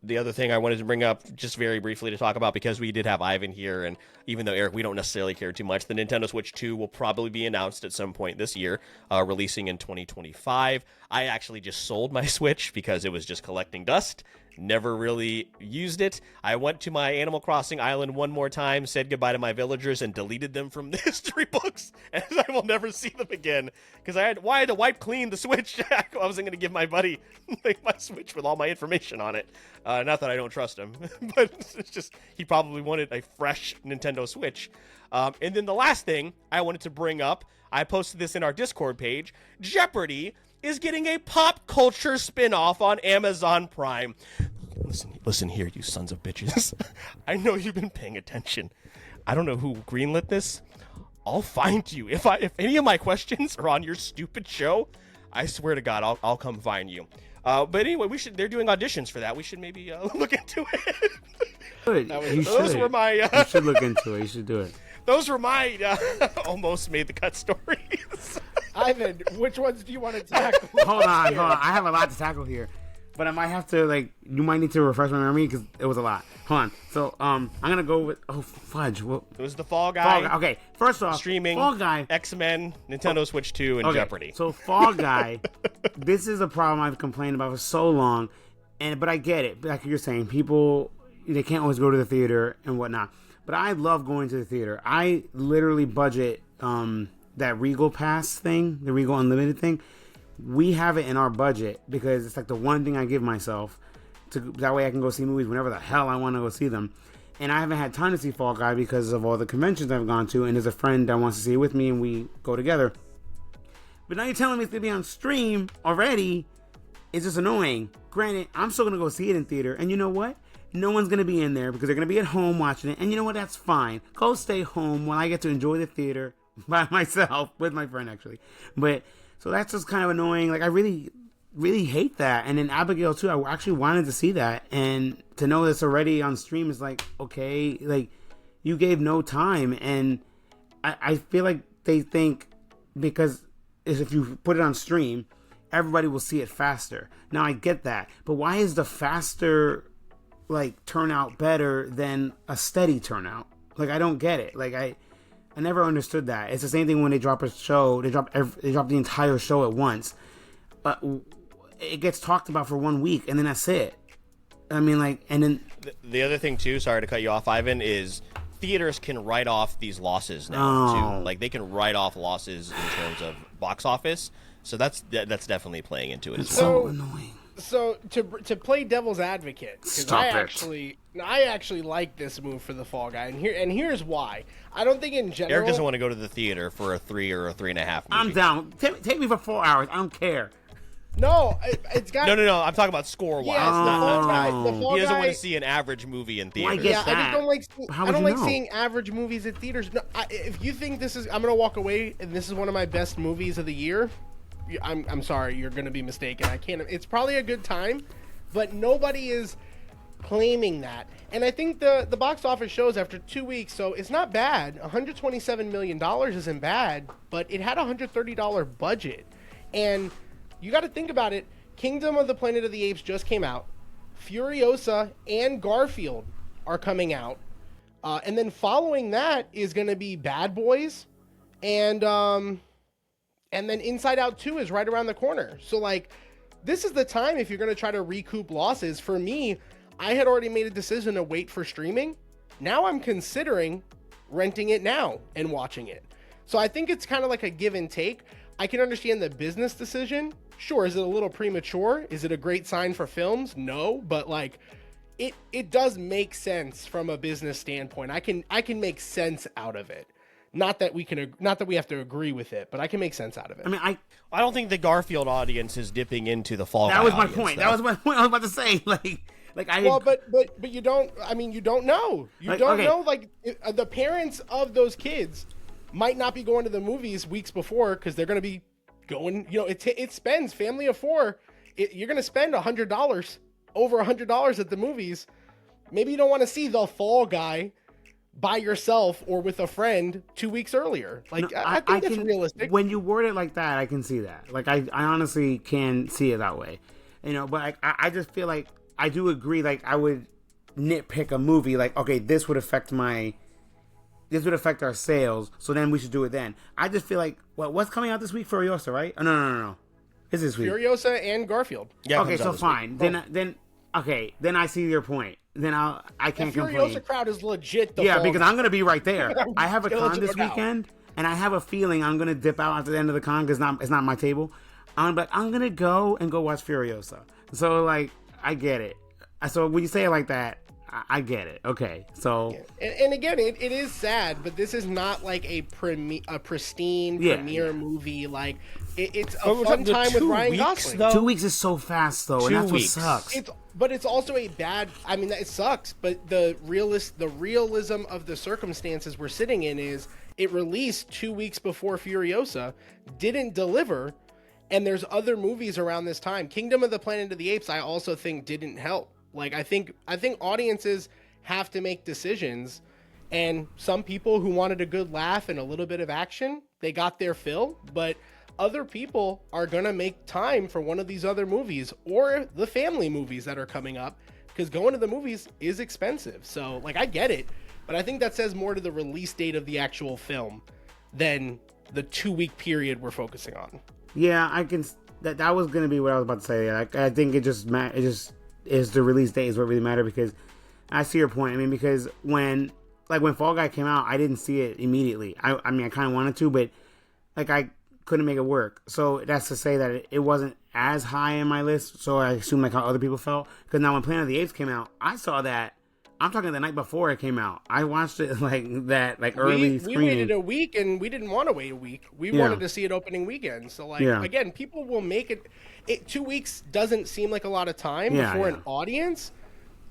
The other thing I wanted to bring up just very briefly to talk about, because we did have Ivan here, and even though, Eric, we don't necessarily care too much, the Nintendo Switch 2 will probably be announced at some point this year, releasing in 2025. I actually just sold my Switch because it was just collecting dust. Never really used it. I went to my Animal Crossing island one more time, said goodbye to my villagers, and deleted them from the history books, and I will never see them again, because I had to wipe clean the Switch. I wasn't going to give my buddy my Switch with all my information on it. Not that I don't trust him, but it's just, he probably wanted a fresh Nintendo Switch. And then the last thing I wanted to bring up, I posted this in our Discord page, Jeopardy is getting a pop culture spin-off on Amazon Prime. Listen here, you sons of bitches. I know you've been paying attention. I don't know who greenlit this. I'll find you. If any of my questions are on your stupid show, I swear to God, I'll come find you. But anyway, they're doing auditions for that. We should maybe look into it. Those were my. You should look into it. You should do it. Those were my almost made the cut stories. Ivan, which ones do you want to tackle? Hold on. I have a lot to tackle here, but I might have to you might need to refresh my memory because it was a lot. Hold on. So I'm gonna go with fudge. What? It was the Fall Guy. Okay, first off, streaming Fall Guy, X-Men, Nintendo Switch 2, and Jeopardy. So Fall Guy, this is a problem I've complained about for so long, but I get it. Like you're saying, people they can't always go to the theater and whatnot. But I love going to the theater. I literally budget that Regal Pass thing, the Regal Unlimited thing. We have it in our budget because it's like the one thing I give myself. That way I can go see movies whenever the hell I want to go see them. And I haven't had time to see Fall Guy because of all the conventions I've gone to. And there's a friend that wants to see it with me and we go together. But now you're telling me it's going to be on stream already. It's just annoying. Granted, I'm still going to go see it in theater. And you know what? No one's going to be in there because they're going to be at home watching it. And you know what? That's fine. Go stay home while I get to enjoy the theater by myself with my friend, actually. But so that's just kind of annoying. Like, I really, really hate that. And then Abigail, too. I actually wanted to see that. And to know that's already on stream is like, okay, like, you gave no time. And I feel like they think because if you put it on stream, everybody will see it faster. Now, I get that. But why is the faster turnout better than a steady turnout? I don't get it. I never understood that. It's the same thing when they drop a show. They drop the entire show at once. But it gets talked about for 1 week and then that's it. I mean, and then the other thing too. Sorry to cut you off, Ivan. Is theaters can write off these losses now too. They can write off losses in terms of box office. So that's definitely playing into it as well. So annoying. So to play devil's advocate, because I actually like this move for the Fall Guy, and here's why. I don't think in general. Eric doesn't want to go to the theater for a 3 or a 3.5 movie. I'm down. Take me for 4 hours. I don't care. No, it's got. No. I'm talking about score wise. Yeah, the Fall He doesn't Guy, want to see an average movie in theaters. I get that. I just don't like. How I don't would like you know? seeing average movies at theaters. No, if you think this is, I'm gonna walk away and this is one of my best movies of the year. I'm sorry, you're going to be mistaken. I can't. It's probably a good time, but nobody is claiming that. And I think the box office shows after 2 weeks, so it's not bad. $127 million isn't bad, but it had a $130 budget. And you got to think about it. Kingdom of the Planet of the Apes just came out. Furiosa and Garfield are coming out. And then following that is going to be Bad Boys and then Inside Out 2 is right around the corner. So like, this is the time if you're going to try to recoup losses. For me, I had already made a decision to wait for streaming. Now I'm considering renting it now and watching it. So I think it's kind of like a give and take. I can understand the business decision. Sure, is it a little premature? Is it a great sign for films? No, but like it does make sense from a business standpoint. I can make sense out of it. Not that we have to agree with it, but I can make sense out of it. I mean, I don't think the Garfield audience is dipping into the Fall Guy that was my audience, point. though. That was my point. I was about to say, But you don't. I mean, you don't know. You don't okay. know. Like the parents of those kids might not be going to the movies weeks before because they're going to be going. You know, it spends family of four. You're going to spend $100, over $100 at the movies. Maybe you don't want to see the Fall Guy by yourself or with a friend 2 weeks earlier. Like, no, I think that's realistic. When you word it like that, I can see that. Like, I honestly can see it that way. You know, but I just feel like I do agree. Like, I would nitpick a movie. Like, okay, this would affect our sales, so then we should do it then. I just feel like, what's coming out this week? Furiosa, right? Oh, no. Is this week? Furiosa and Garfield. Yeah. Okay, so fine. Then I see your point. Then I can't complain. Furiosa crowd is legit. Because I'm gonna be right there. I have a con this weekend, and I have a feeling I'm gonna dip out at the end of the con because it's not my table. But I'm gonna go watch Furiosa. So like, I get it. So when you say it like that, I get it. Okay, so and again, it is sad, but this is not like a pristine premiere movie. Like it's a fun time with Ryan Gosling. Though? 2 weeks is so fast, though, and that's what sucks. But it's also a bad. I mean, it sucks. But the realism of the circumstances we're sitting in is it released 2 weeks before Furiosa, didn't deliver, and there's other movies around this time. Kingdom of the Planet of the Apes, I also think didn't help. Like I think audiences have to make decisions, and some people who wanted a good laugh and a little bit of action, they got their fill, but other people are going to make time for one of these other movies or the family movies that are coming up, because going to the movies is expensive. So like, I get it, but I think that says more to the release date of the actual film than the 2 week period we're focusing on. Yeah, I can. That was going to be what I was about to say. I think it just is the release date is what really matters, because I see your point. I mean, because when Fall Guy came out, I didn't see it immediately. I mean, I kind of wanted to, but like I couldn't make it work. So that's to say that it wasn't as high in my list. So I assume like how other people felt. Because now when Planet of the Apes came out, I saw that. I'm talking the night before it came out. I watched it early screening. We waited a week, and we didn't want to wait a week. We wanted to see it opening weekend. So again, people will make it. 2 weeks doesn't seem like a lot of time before an audience.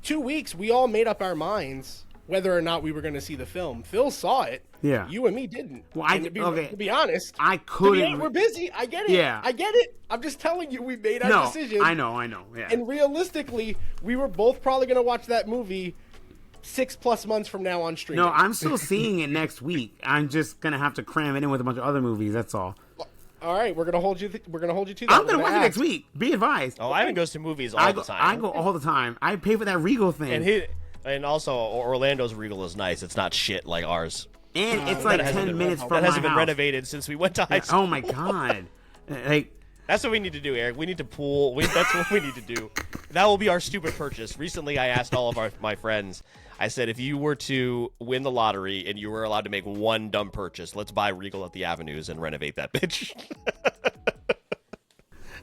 2 weeks, we all made up our minds whether or not we were going to see the film. Phil saw it. Yeah. You and me didn't. Well, to be honest, I couldn't. We're busy. I get it. Yeah. I get it. I'm just telling you, we made our decision. I know. Yeah. And realistically, we were both probably going to watch that movie 6+ months from now on streaming. No, I'm still seeing it next week. I'm just going to have to cram it in with a bunch of other movies. That's all. All right, we're gonna hold you. We're gonna hold you to that. I'm gonna watch it next week. Be advised. Oh, Ivan goes to movies all the time. I go all the time. I pay for that Regal thing. And also Orlando's Regal is nice. It's not shit like ours. And it's like 10 minutes from my house. That hasn't been renovated since we went to high school. Oh my god! That's what we need to do, Eric. We need to pool. That's what we need to do. That will be our stupid purchase. Recently, I asked all of my friends. I said, if you were to win the lottery and you were allowed to make one dumb purchase, let's buy Regal at the Avenues and renovate that bitch.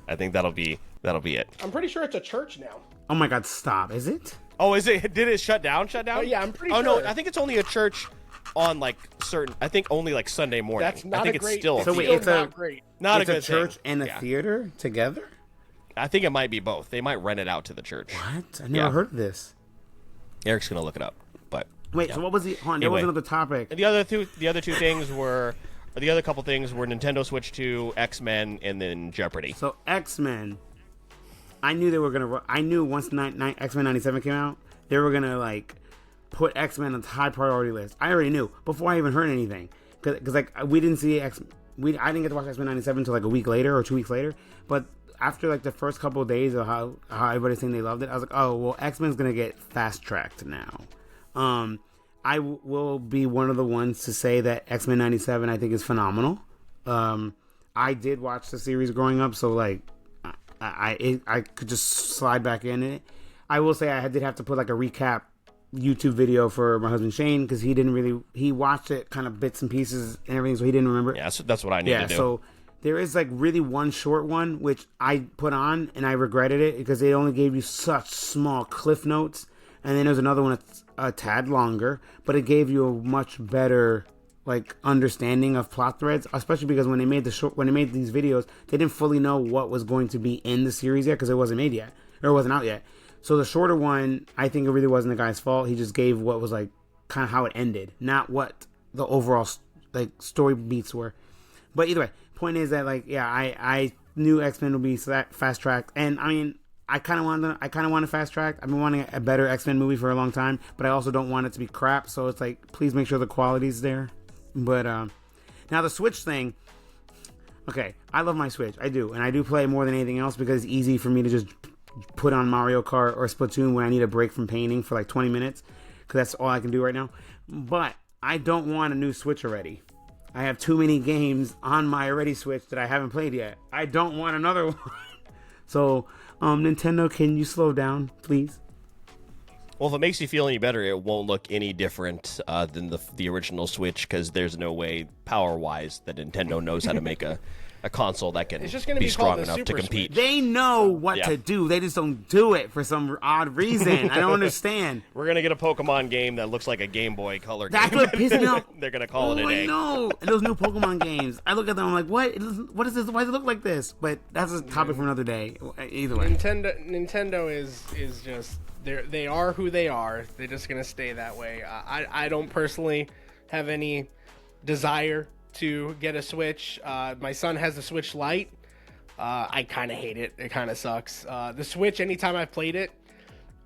I think that'll be it. I'm pretty sure it's a church now. Oh my god, stop. Is it? Oh, is it? Did it shut down? Oh, yeah, I'm pretty sure. Oh, no, I think it's only a church on like certain, I think only like Sunday morning. That's not I think a great, it's still so wait, it's not great. Not it's a good church thing. and a theater together? I think it might be both. They might rent it out to the church. What? I never heard of this. Eric's going to look it up, but wait, so what was the there was another topic. The other two things were the other couple things were Nintendo Switch 2, X-Men, and then Jeopardy. So X-Men, I knew they were gonna. I knew once X-Men 97 came out, they were gonna like put X-Men on the high priority list. I already knew before I even heard anything, because like we didn't see I didn't get to watch X-Men 97 until like a week later or 2 weeks later. But after like the first couple of days of how everybody's saying they loved it, I was like, oh well, X-Men's gonna get fast tracked now. will be one of the ones to say that X-Men 97 I think is phenomenal. I did watch the series growing up, so like I could just slide back in it. I will say I did have to put like a recap YouTube video for my husband Shane because he watched it kind of bits and pieces and everything, so he didn't remember. Yeah, that's what I need to do. So there is like really one short one which I put on and I regretted it because they only gave you such small cliff notes, and then there's another one that's a tad longer, but it gave you a much better like understanding of plot threads, especially because when they made these videos, they didn't fully know what was going to be in the series yet because it wasn't made yet or it wasn't out yet. So the shorter one, I think it really wasn't the guy's fault. He just gave what was like kind of how it ended, not what the overall like story beats were. But either way, point is that like I knew X-Men would be fast tracked, and I mean I kind of want to fast track. I've been wanting a better X-Men movie for a long time, but I also don't want it to be crap. So it's like please make sure the quality's there. But now the Switch thing. Okay, I love my Switch. I do, and I do play more than anything else because it's easy for me to just put on Mario Kart or Splatoon when I need a break from painting for like 20 minutes because that's all I can do right now. But I don't want a new Switch already. I have too many games on my already Switch that I haven't played yet. I don't want another one. So, Nintendo, can you slow down, please? Well, if it makes you feel any better, it won't look any different than the original Switch because there's no way, power-wise, that Nintendo knows how to make a console that can be strong enough to compete. They know what to do. They just don't do it for some odd reason. I don't understand. We're going to get a Pokemon game that looks like a Game Boy Color game. That's what pisses me off. They're going to call it a day. No, and those new Pokemon games. I look at them, I'm like, what is this? Why does it look like this? But that's a topic for another day. Either way. Nintendo is just, they are who they are. They're just going to stay that way. I don't personally have any desire to get a Switch. My son has a Switch Lite. I kind of hate it. It kind of sucks. The Switch, anytime I've played it,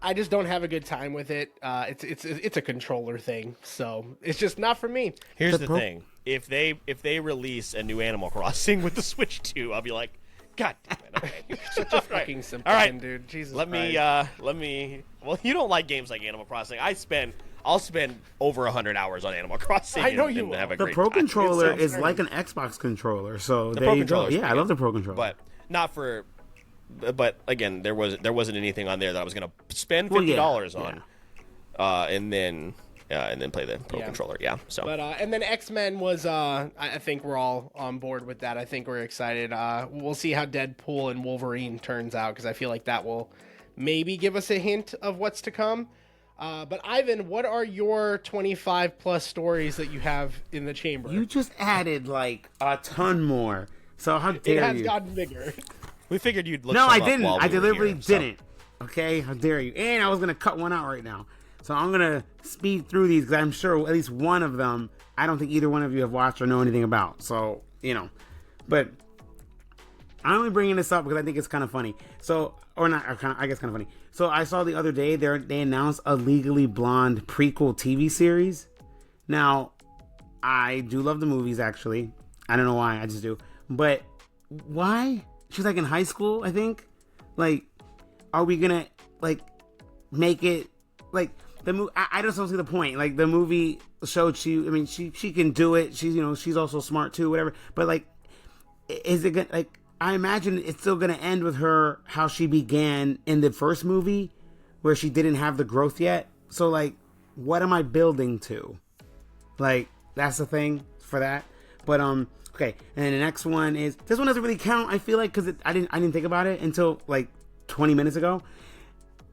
I just don't have a good time with it. It's a controller thing, so it's just not for me. Here's the thing: if they release a new Animal Crossing with the Switch 2, I'll be like, God damn it! Okay. You're such a fucking simpleton, all right, dude. Jesus. Let me. Well, you don't like games like Animal Crossing. I'll spend over 100 hours on Animal Crossing. I know and you will. have a The great Pro time. Controller is like an Xbox controller, so there you go. Yeah, I love the Pro Controller. But not for. But again, there wasn't anything on there that I was going to spend $50 on, and then play the Pro Controller. Yeah. So. But and then X-Men was. I think we're all on board with that. I think we're excited. We'll see how Deadpool and Wolverine turns out because I feel like that will maybe give us a hint of what's to come. But Ivan, what are your 25 plus stories that you have in the chamber? You just added like a ton more. So how dare you? It has gotten bigger. We figured you'd look. No, I some up didn't. while we I were deliberately here, so. didn't. Okay, how dare you? And I was gonna cut one out right now. So I'm gonna speed through these because I'm sure at least one of them I don't think either one of you have watched or know anything about. So but I'm only bringing this up because I think it's kind of funny. So, or not, I guess kind of funny. So I saw the other day they announced a Legally Blonde prequel TV series. Now, I do love the movies actually. I don't know why, I just do. But why? She's like in high school, I think. Like, are we gonna like make it like the movie? I just don't see the point. Like the movie showed she can do it. She's also smart too, whatever. But like, is it gonna like? I imagine it's still going to end with her how she began in the first movie where she didn't have the growth yet. So, like, what am I building to? Like, that's the thing for that. But, okay. And then the next one is, this one doesn't really count, I feel like, because I didn't think about it until, like, 20 minutes ago.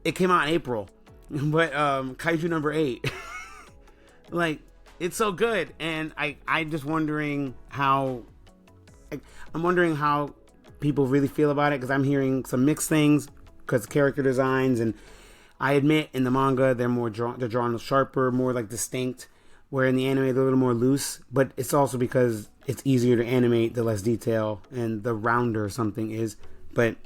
It came out in April. But, Kaiju number 8. Like, it's so good. And I'm just wondering how people really feel about it because I'm hearing some mixed things because character designs, and I admit in the manga they're drawn sharper, more like distinct, where in the anime they're a little more loose, but it's also because it's easier to animate the less detail and the rounder something is. But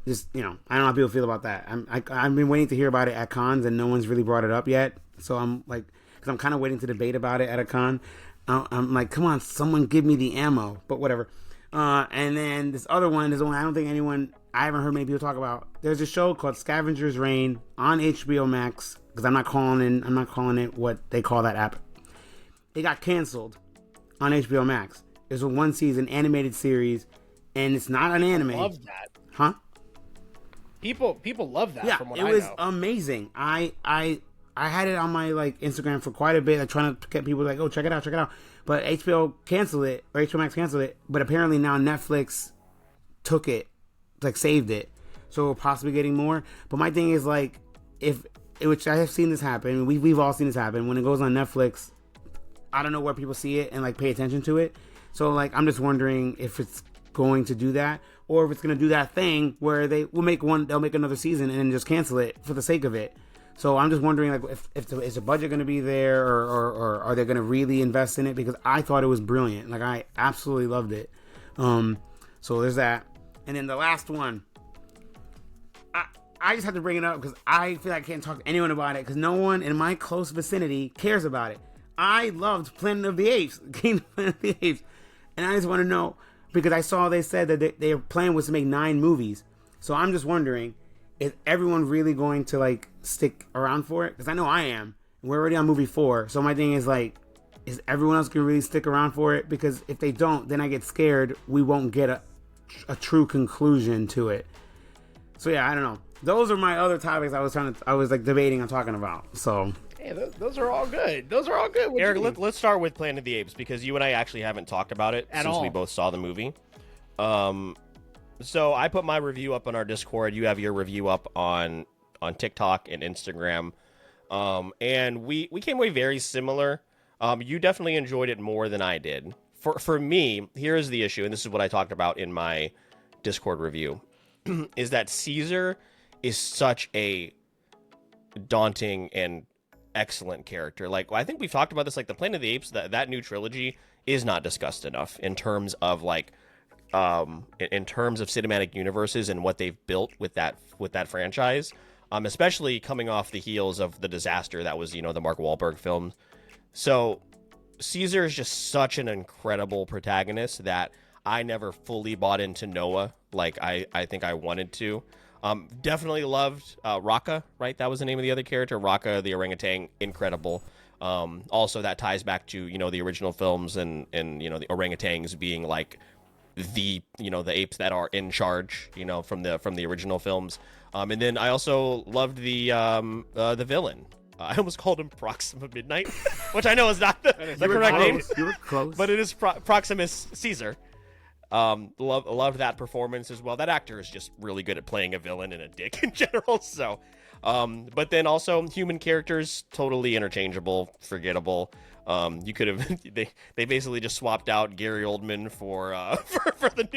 just I don't know how people feel about that. I've been waiting to hear about it at cons and no one's really brought it up yet, so I'm like, because I'm kind of waiting to debate about it at a con. I'm like, come on, someone give me the ammo, but whatever. And then this other one is one I haven't heard many people talk about. There's a show called Scavenger's Reign on HBO Max. because I'm not calling it what they call that app. It got canceled on HBO Max. It's a 1-season animated series, and it's not an anime. I love that. Huh? People love that. Yeah, from what it I was know. amazing. I had it on my like Instagram for quite a bit, like trying to get people like, oh, check it out. But HBO canceled it, or HBO Max canceled it. But apparently now Netflix took it, like saved it, so we're possibly getting more. But my thing is like, which I have seen this happen. We've all seen this happen when it goes on Netflix. I don't know where people see it and like pay attention to it. So like, I'm just wondering if it's going to do that, or if it's going to do that thing where they'll make another season and then just cancel it for the sake of it. So I'm just wondering, like, is the budget going to be there, or are they going to really invest in it? Because I thought it was brilliant. Like, I absolutely loved it. So there's that. And then the last one, I just have to bring it up because I feel like I can't talk to anyone about it because no one in my close vicinity cares about it. I loved Planet of the Apes, Kingdom of the Apes. And I just want to know, because I saw they said that their plan was to make 9 movies. So I'm just wondering, is everyone really going to like stick around for it? Because I know I am. We're already on movie 4. So my thing is like, is everyone else going to really stick around for it? Because if they don't, then I get scared we won't get a true conclusion to it. So yeah, I don't know. Those are my other topics I was like debating on talking about. So Hey, those are all good. Those are all good. What Eric, you mean? let's start with Planet of the Apes because you and I actually haven't talked about it At since all. we both saw the movie. So I put my review up on our Discord. You have your review up on TikTok and Instagram. And we came away very similar. You definitely enjoyed it more than I did. For me, here's the issue, and this is what I talked about in my Discord review, is that Caesar is such a daunting and excellent character. Like, I think we've talked about this, like the Planet of the Apes, that new trilogy is not discussed enough in terms of like in terms of cinematic universes and what they've built with that franchise, especially coming off the heels of the disaster that was, the Mark Wahlberg film. So Caesar is just such an incredible protagonist that I never fully bought into Noah like I think I wanted to. Definitely loved Raka, right? That was the name of the other character, Raka the orangutan. Incredible. Also, that ties back to the original films and the orangutans being like the apes that are in charge, from the original films. And then I also loved the villain. I almost called him Proxima Midnight, which I know is not the correct name. You were close. But it is Proximus Caesar. Love that performance as well. That actor is just really good at playing a villain and a dick in general. So, but then also human characters, totally interchangeable, forgettable. You could have they basically just swapped out Gary Oldman for the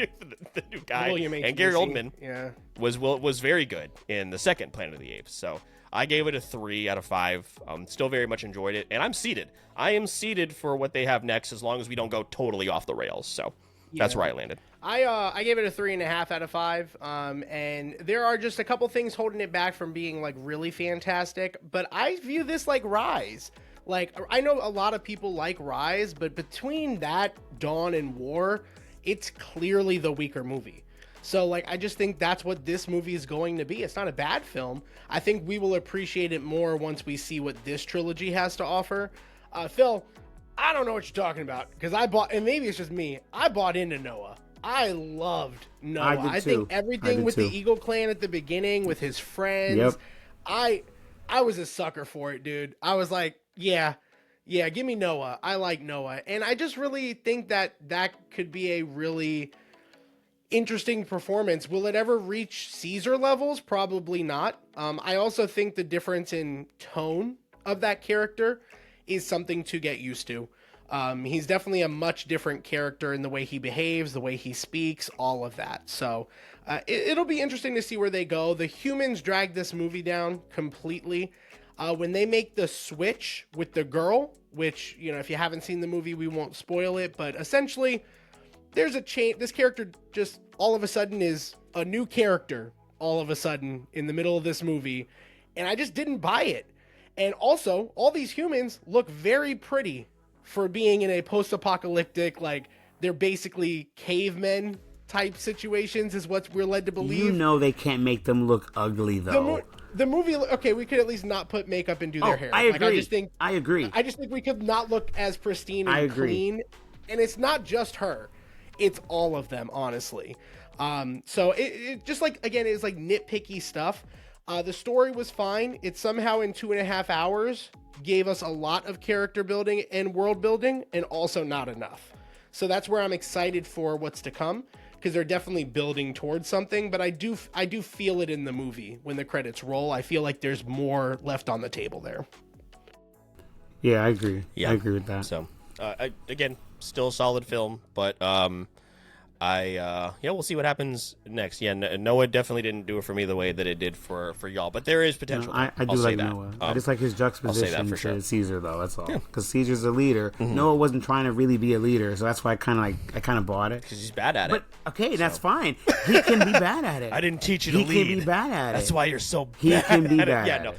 new guy. William H. And Gary Macy. Oldman Yeah. was very good in the second Planet of the Apes. So I gave it a 3 out of 5. Still very much enjoyed it, and I'm seated. I am seated for what they have next, as long as we don't go totally off the rails. So that's where I landed. I gave it a 3.5 out of 5. And there are just a couple things holding it back from being like really fantastic. But I view this like Rise. Like, I know a lot of people like Rise, but between that, Dawn, and War, it's clearly the weaker movie. So, like, I just think that's what this movie is going to be. It's not a bad film. I think we will appreciate it more once we see what this trilogy has to offer. Phil, I don't know what you're talking about, because and maybe it's just me, I bought into Noah. I loved Noah. I did too. think everything with the Eagle Clan at the beginning, with his friends, Yep. I was a sucker for it, dude. I was like, yeah, give me Noah. I like Noah. And I just really think that could be a really interesting performance. Will it ever reach Caesar levels? Probably not. I also think the difference in tone of that character is something to get used to. He's definitely a much different character in the way he behaves, the way he speaks, all of that. So it'll be interesting to see where they go. The humans drag this movie down completely. When they make the switch with the girl, which, if you haven't seen the movie, we won't spoil it, but essentially there's a change. This character just all of a sudden is a new character all of a sudden in the middle of this movie. And I just didn't buy it. And also, all these humans look very pretty for being in a post-apocalyptic, like, they're basically cavemen type situations is what we're led to believe. They can't make them look ugly, though. The movie, okay, we could at least not put makeup and do their hair. I agree. I agree. I just think we could not look as pristine and clean. And it's not just her. It's all of them, honestly. So it just like, again, it's like nitpicky stuff. The story was fine. It somehow in 2.5 hours gave us a lot of character building and world building, and also not enough. So that's where I'm excited for what's to come, because they're definitely building towards something. But I do feel it in the movie when the credits roll. I feel like there's more left on the table there. Yeah, I agree. Yeah, I agree with that. So, again, still a solid film, but we'll see what happens next. Yeah, Noah definitely didn't do it for me the way that it did for y'all, but there is potential. No, I do like Noah. I just like his juxtaposition to sure. Caesar, though. That's all. Because Caesar's a leader. Noah wasn't trying to really be a leader, so that's why I kind of bought it. Because he's bad at it. But okay, that's fine. He can be bad at it. I didn't teach you to lead. He can be bad at it. That's why you're so bad. He can be bad. Yeah, no,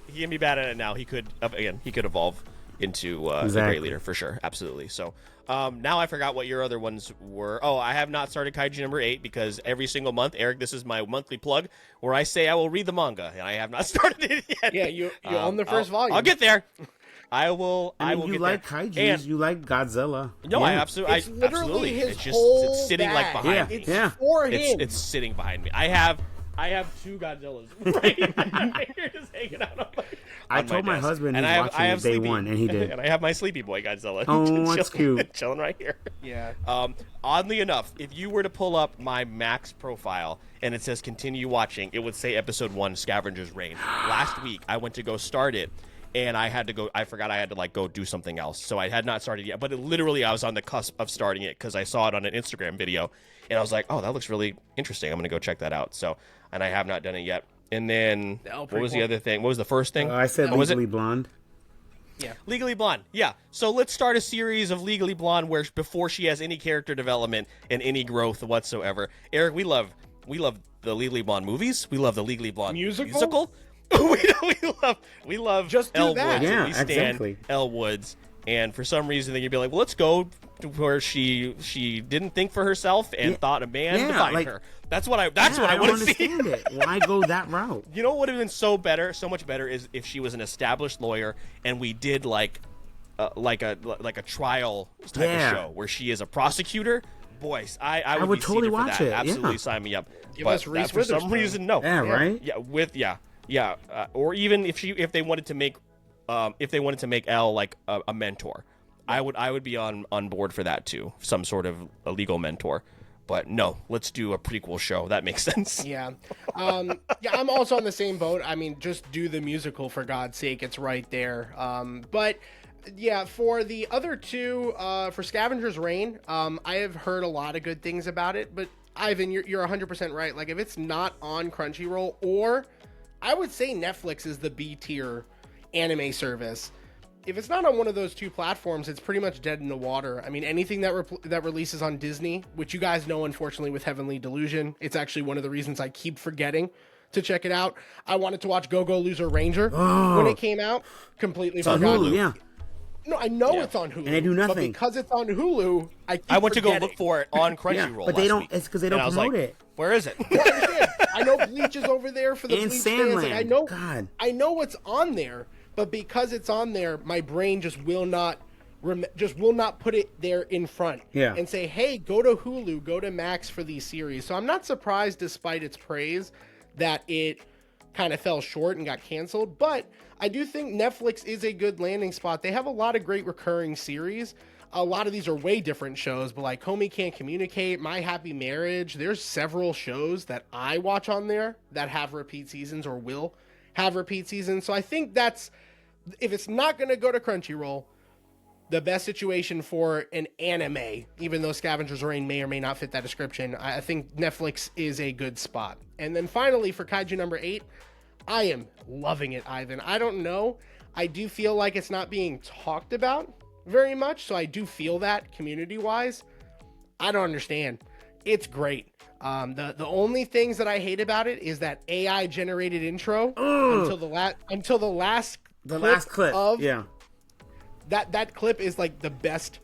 he can be bad at it now. He could evolve into a great leader for sure. Absolutely. So. Now I forgot what your other ones were. Oh, I have not started Kaiju number 8 because every single month, Eric, this is my monthly plug where I say I will read the manga, and I have not started it yet. Yeah, you own the first volume. I'll get there. I will you get like there. Kaijus, And, you like Godzilla. No, I absolutely. It's literally absolutely. his It's just whole it's sitting like bag. behind me. It's for him. It's sitting behind me. I have 2 Godzillas right here just hanging out I on told my desk. husband And he's watching it day Sleepy. one, and he did. And I have my Sleepy Boy Godzilla. Oh, that's cute. Chilling right here. Yeah. Oddly enough, if you were to pull up my Max profile and it says continue watching, it would say episode 1, Scavenger's Reign. Last week, I went to go start it, and I forgot I had to go do something else. So I had not started yet, but literally I was on the cusp of starting it because I saw it on an Instagram video, and I was like, oh, that looks really interesting. I'm going to go check that out. So, and I have not done it yet. And then, what was the other thing? What was the first thing? I said Legally Blonde. Yeah. Legally Blonde. Yeah. So let's start a series of Legally Blonde where before she has any character development and any growth whatsoever. Eric, we love the Legally Blonde movies. We love the Legally Blonde musical. we love just do Elle that. Woods. Yeah, We stand exactly. Elle Woods. And for some reason, then you'd be like, well, let's go to where she didn't think for herself and thought a man defined her. That's what I want to see. It. Why go that route? You know what would have been so much better is if she was an established lawyer and we did like a trial type of show where she is a prosecutor. Boys, I would be totally seated for watch that. it. Absolutely sign me up. Give but us Reese for some Witherspoon. reason, no. Yeah, right? Yeah, or even if they wanted to make Elle like a mentor, I would be on board for that too. Some sort of a legal mentor. But no, let's do a prequel show. That makes sense. Yeah. I'm also on the same boat. I mean, just do the musical for God's sake. It's right there. But yeah, for the other two, for Scavenger's Reign, I have heard a lot of good things about it. But Ivan, you're 100% right. Like, if it's not on Crunchyroll, or I would say Netflix is the B tier anime service. If it's not on one of those two platforms, it's pretty much dead in the water. I mean, anything that releases on Disney, which you guys know, unfortunately, with Heavenly Delusion, it's actually one of the reasons I keep forgetting to check it out. I wanted to watch Go-Go Loser Ranger when it came out. Completely forgot. Hulu, yeah. No, I know it's on Hulu. And they do nothing. But because it's on Hulu, I went to go look for it on Crunchyroll. But they last don't. week, It's because they don't and I was promote like, it. Where is it? Well, I understand. I know Bleach is over there for the And Bleach fans. Like, Sandland. I know what's on there, but because it's on there, my brain just will not put it there in front. Yeah. And say, hey, go to Hulu, go to Max for these series. So I'm not surprised, despite its praise, that it kind of fell short and got canceled. But I do think Netflix is a good landing spot. They have a lot of great recurring series. A lot of these are way different shows, but like Homie Can't Communicate, My Happy Marriage, there's several shows that I watch on there that have repeat seasons or will have repeat seasons. So I think that's, if it's not going to go to Crunchyroll, the best situation for an anime, even though Scavenger's Reign may or may not fit that description, I think Netflix is a good spot. And then finally, for Kaiju number 8, I am loving it, Ivan. I don't know. I do feel like it's not being talked about very much, so I do feel that community-wise. I don't understand. It's great. The only things that I hate about it is that AI-generated intro until the last clip of that clip is like the best.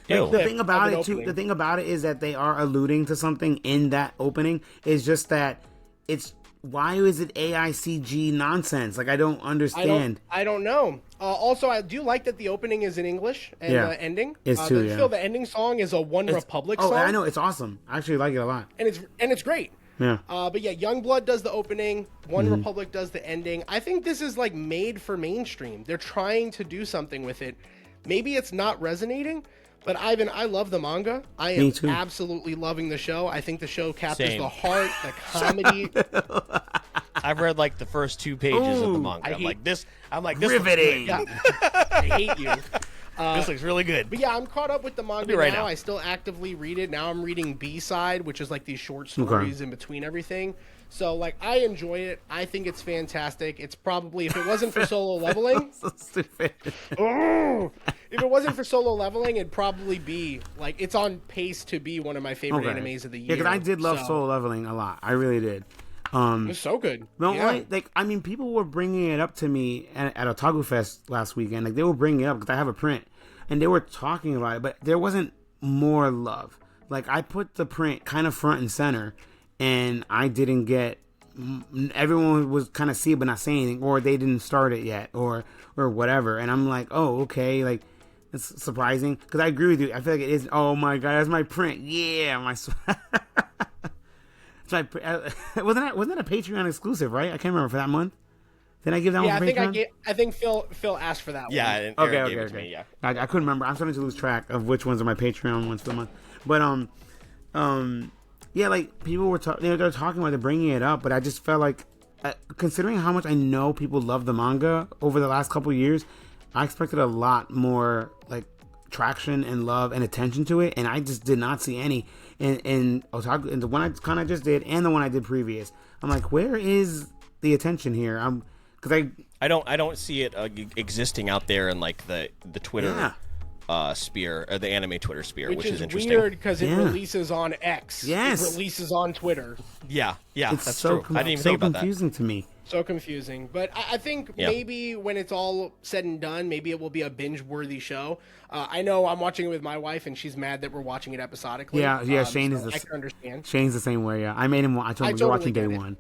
The thing about it too, the thing about it is that they are alluding to something in that opening. Is just that it's why is it AICG nonsense? Like, I don't understand. I don't know. Also, I do like that the opening is in English and the ending. Is too, I feel the ending song is a One Republic song. Oh, I know, it's awesome. I actually like it a lot. And it's great. Yeah. But yeah, Youngblood does the opening. One Republic does the ending. I think this is like made for mainstream. They're trying to do something with it. Maybe it's not resonating, but Ivan, I love the manga. I am absolutely loving the show. I think the show captures the heart, the comedy. I've read like the first 2 pages of the manga. I'm like this riveting. I hate you. This looks really good. But yeah, I'm caught up with the manga right now. now. I still actively read it. Now I'm reading B-Side, which is like these short stories in between everything. So like I enjoy it. I think it's fantastic. It's probably, if it wasn't for solo leveling, So stupid. if it wasn't for solo leveling, it'd probably be like it's on pace to be one of my favorite animes of the year. Yeah, because I did love solo leveling a lot. I really did. It was so good. Like, I mean, people were bringing it up to me at Otaku Fest last weekend. Like, they were bringing it up because I have a print, and they were talking about it, but there wasn't more love. Like, I put the print kind of front and center, and I didn't get. Everyone was kind of see it but not saying anything, or they didn't start it yet, or whatever. And I'm like, oh, okay, like. It's surprising because I agree with you. I feel like it is. Oh my god, that's my print. Yeah, my. Wasn't that a Patreon exclusive, right? I can't remember for that month. Did I give that one for Patreon? I think Phil asked for that one. Yeah, and Eric gave it to me, yeah. I couldn't remember. I'm starting to lose track of which ones are my Patreon ones for the month. But yeah, like people were they're talking about it, bringing it up, but I just felt like, considering how much I know people love the manga over the last couple of years, I expected a lot more like traction and love and attention to it, and I just did not see any. In Otaku, and the one I kind of just did, and the one I did previous, I'm like, where is the attention here? I don't see it existing out there in like the Twitter sphere, or the anime Twitter sphere, which is interesting. Weird because it releases on X. Yes, it releases on Twitter. Yeah, it's that's so true. I didn't even think about that. Confusing to me. So confusing, but I think maybe when it's all said and done, maybe it will be a binge-worthy show. I know I'm watching it with my wife, and she's mad that we're watching it episodically. Yeah. Shane I can understand. Shane's the same way. Yeah, I made him. I told him we're watching day one,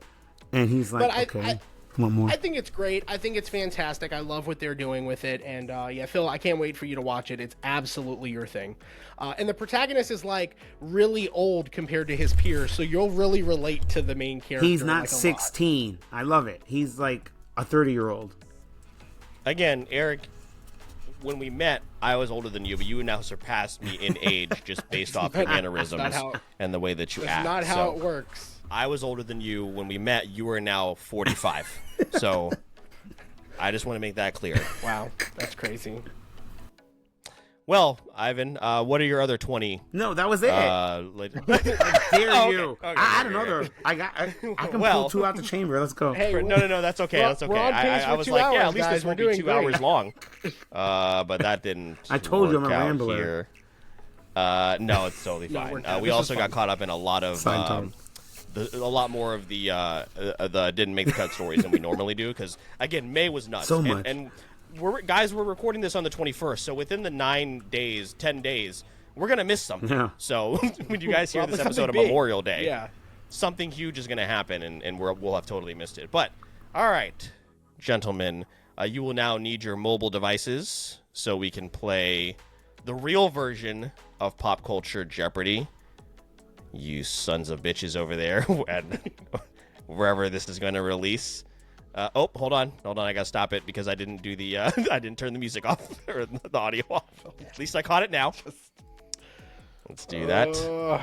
and he's like, okay. Want more? I think it's great. I think it's fantastic. I love what they're doing with it. And yeah, Phil, I can't wait for you to watch it. It's absolutely your thing. And the protagonist is like really old compared to his peers, so you'll really relate to the main character. He's not 16. I love it. He's like a 30-year-old. Again, Eric, when we met, I was older than you, but you now surpassed me in age just based off your mannerisms and the way that you act. That's not how it works. I was older than you when we met. You are now 45. So I just want to make that clear. Wow, that's crazy. Well, Ivan, what are your other 20? No, that was it. Dare you? Okay, I don't know. I can pull 2 out the chamber. Let's go. Hey, no, that's okay. That's okay. I was like, at least this won't be 2 hours long. But that didn't. I told you I'm a rambler. Here. No, it's totally fine. We also got caught up in a lot of a lot more of the didn't make the cut stories than we normally do, because again, May was nuts. So much. And we're recording this on the 21st, so within the 10 days, we're gonna miss something. Yeah. So when you guys hear this episode of Memorial Day, something huge is gonna happen, and we'll have totally missed it. But all right, gentlemen, you will now need your mobile devices so we can play the real version of Pop Culture Jeopardy. You sons of bitches over there, and wherever this is going to release. Hold on, I gotta stop it because I didn't do the I didn't turn the music off or the audio off. At least I caught it now. Let's do that.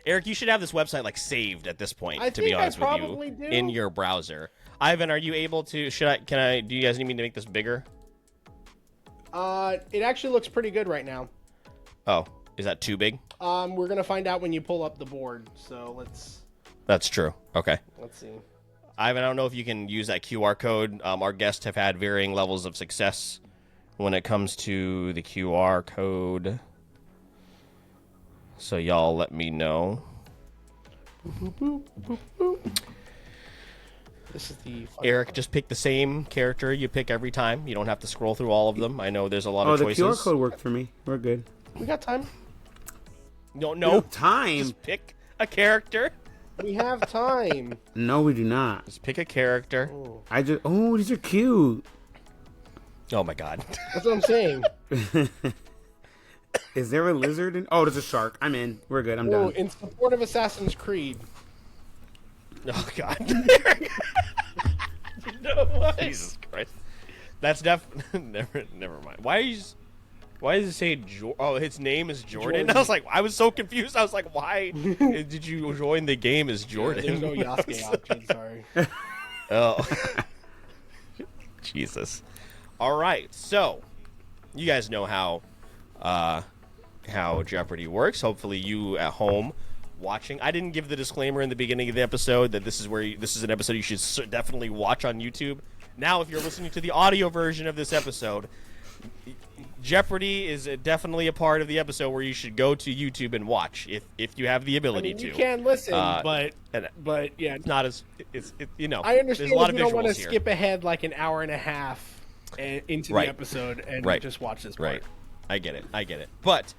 Eric, you should have this website like saved at this point. To be honest with you, in your browser. Ivan, are you able to? Do you guys need me to make this bigger? It actually looks pretty good right now. Oh, is that too big? We're gonna find out when you pull up the board. So let's. That's true. Okay. Let's see. Ivan, I don't know if you can use that QR code. Our guests have had varying levels of success when it comes to the QR code. So y'all let me know. This is the Eric, just pick the same character you pick every time. You don't have to scroll through all of them. I know there's a lot of choices. Oh, the QR code worked for me. We're good. We got time. No time. Just pick a character. We have time. No, we do not. Just pick a character. Oh, these are cute. Oh my god. That's what I'm saying. Is there a lizard in? Oh, there's a shark. I'm in. We're good. I'm Oh, done. in support of Assassin's Creed. Oh god. Jesus Christ. That's never mind. Why does it say his name is Jordan? Jordan. I was like, I was so confused. I was like, why did you join the game as Jordan? There's no Yasuke option, sorry. Oh. Jesus. All right. So, you guys know how Jeopardy works. Hopefully you at home watching. I didn't give the disclaimer in the beginning of the episode that this is an episode you should definitely watch on YouTube. Now, if you're listening to the audio version of this episode, Jeopardy is definitely a part of the episode where you should go to YouTube and watch if you have the ability to. You can listen, but yeah, it's not as you know. I understand there's a lot if of you don't want to visuals here. skip ahead like an hour and a half into the episode and just watch this part. Right. I get it. But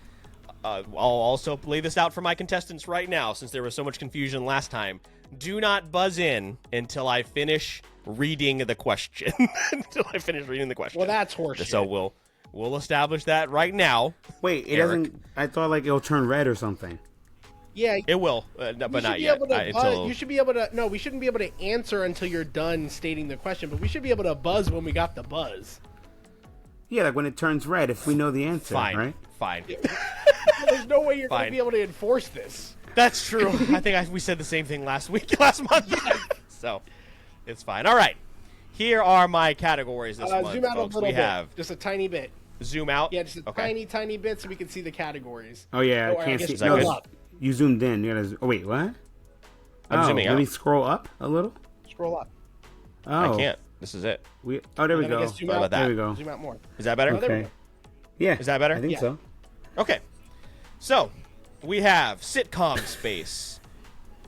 I'll also lay this out for my contestants right now, since there was so much confusion last time. Do not buzz in until I finish reading the question. Well, that's horseshit. So we'll establish that right now. Wait, it Eric. doesn't. I thought like it'll turn red or something. Yeah, It will, but not yet. You should be able to. No, we shouldn't be able to answer until you're done stating the question, but we should be able to buzz when we got the buzz. Yeah, like when it turns red, if we know the answer, Fine. right? Fine. There's no way you're going to Fine. be able to enforce this. That's true. I think we said the same thing last month. So, it's fine. All right. Here are my categories this month, Zoom out folks. a little We bit, have just a tiny bit. zoom out. Yeah, just a Okay. tiny bit so we can see the categories. Oh yeah, I I can't guess see. Is that No, good? up. you zoomed in. You gotta. Oh wait, what? I'm zooming Let out. me scroll up a little. Scroll up. Oh, I can't. This is it. There we And then I go. guess zoom How out. about that? There we go. Zoom out more. Is that better? Oh, there we Okay. go. Yeah. Is that better? I think Yeah. so. Okay. So, we have sitcom space,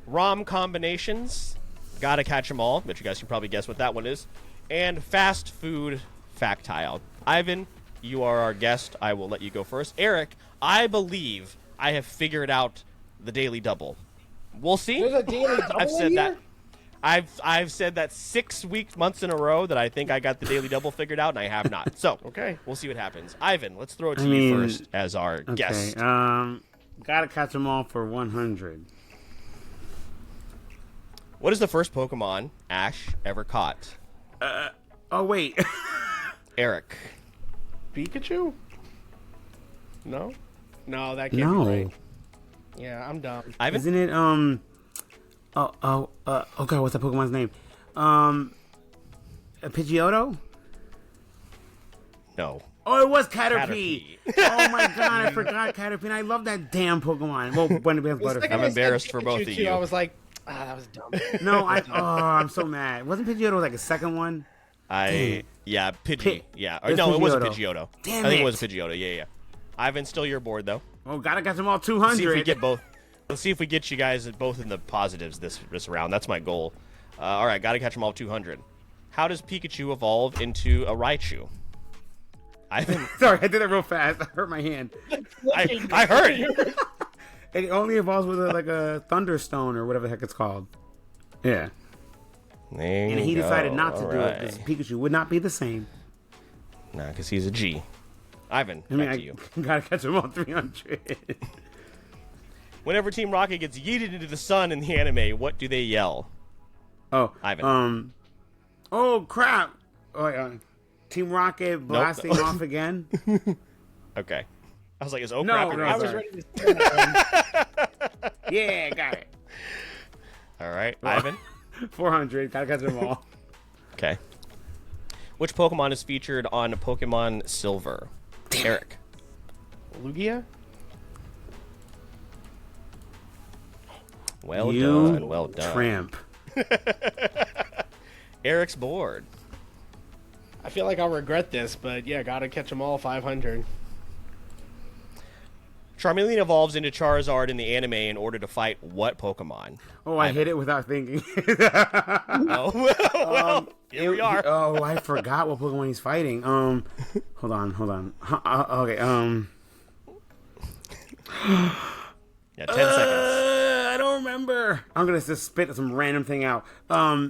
rom combinations, gotta catch 'em all, but you guys can probably guess what that one is, and fast food factile. Ivan, you are our guest. I will let you go first. Eric, I believe I have figured out the daily double. We'll see. There's a daily double I've said in that. here? I've said that 6 months in a row that I think I got the daily double figured out, and I have not. So, Okay. we'll see what happens. Ivan, let's throw it to I you mean, first as our Okay. guest. Gotta catch them all for 100. What is the first Pokemon Ash ever caught? Oh wait. Eric. Pikachu? No? No, that can't No. be right. Yeah, I'm dumb. Ivan? Isn't it oh god, what's that Pokemon's name? A Pidgeotto? No. Oh, it was Caterpie. Caterpie. Oh my god, I forgot Caterpie. And I love that damn Pokemon. Well, when it was The second Butterfree. I'm I said embarrassed for both of Pikachu, you. I was like, that was dumb. No, I'm so mad. Wasn't Pidgeotto like a second one? Yeah, Pidgey. Yeah. Or, It's no, it wasn't Pidgeotto. Pidgeotto. Damn I think it it. was Pidgeotto. Yeah. Ivan, still your board, though. Oh, gotta catch them all Let's see if 200. we get both. Let's see if we get you guys both in the positives this round. That's my goal. All right, gotta catch them all 200. How does Pikachu evolve into a Raichu? Ivan, Sorry, I did that real fast. I hurt my hand. I heard it. It only evolves with like a Thunderstone or whatever the heck it's called. Yeah. And he decided not to do it because Pikachu would not be the same. Nah, because he's a G. Ivan, I mean, back to you. gotta catch them all 300. Whenever Team Rocket gets yeeted into the sun in the anime, what do they yell? Oh, Ivan. Oh crap! Oh, Team Rocket blasting off again. Okay. I was like, is Oak No, Rapid no, I was sorry. ready to say that. Yeah, got it. All right, Ivan. 400. Gotta catch them all. Okay. Which Pokemon is featured on Pokemon Silver? Eric. Lugia? Well You done. Well done. Tramp. Eric's board. I feel like I'll regret this, but yeah, gotta catch them all 500. Charmeleon evolves into Charizard in the anime in order to fight what Pokemon? Oh, I hit it without thinking. Oh, well, here we are. Oh, I forgot what Pokemon he's fighting. Hold on. Okay. Yeah, 10 seconds. I don't remember. I'm gonna just spit some random thing out. I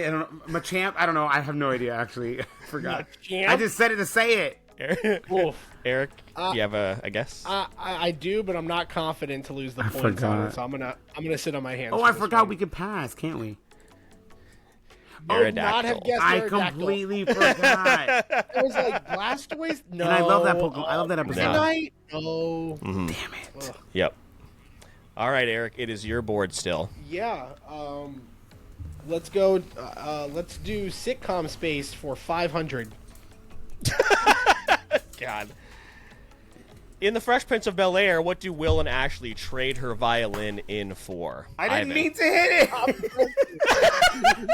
don't know. Machamp? I don't know. I have no idea, actually. I forgot. Machamp? I just said it to say it. Eric, you have a guess? I do, but I'm not confident to lose the points on forgot. it, so I'm gonna sit on my hands. Oh, for I this forgot one. we could pass, can't we? I would not have Aerodactyl. guessed I Aerodactyl. completely forgot. I was like Blastoise. No, And I love that Pokemon. I love that episode. Midnight. No. Damn it. Yep. All right, Eric, it is your board still. Yeah. Let's go. Let's do sitcom space for 500. God. In The Fresh Prince of Bel-Air, what do Will and Ashley trade her violin in for? I didn't Ivan. mean to hit it.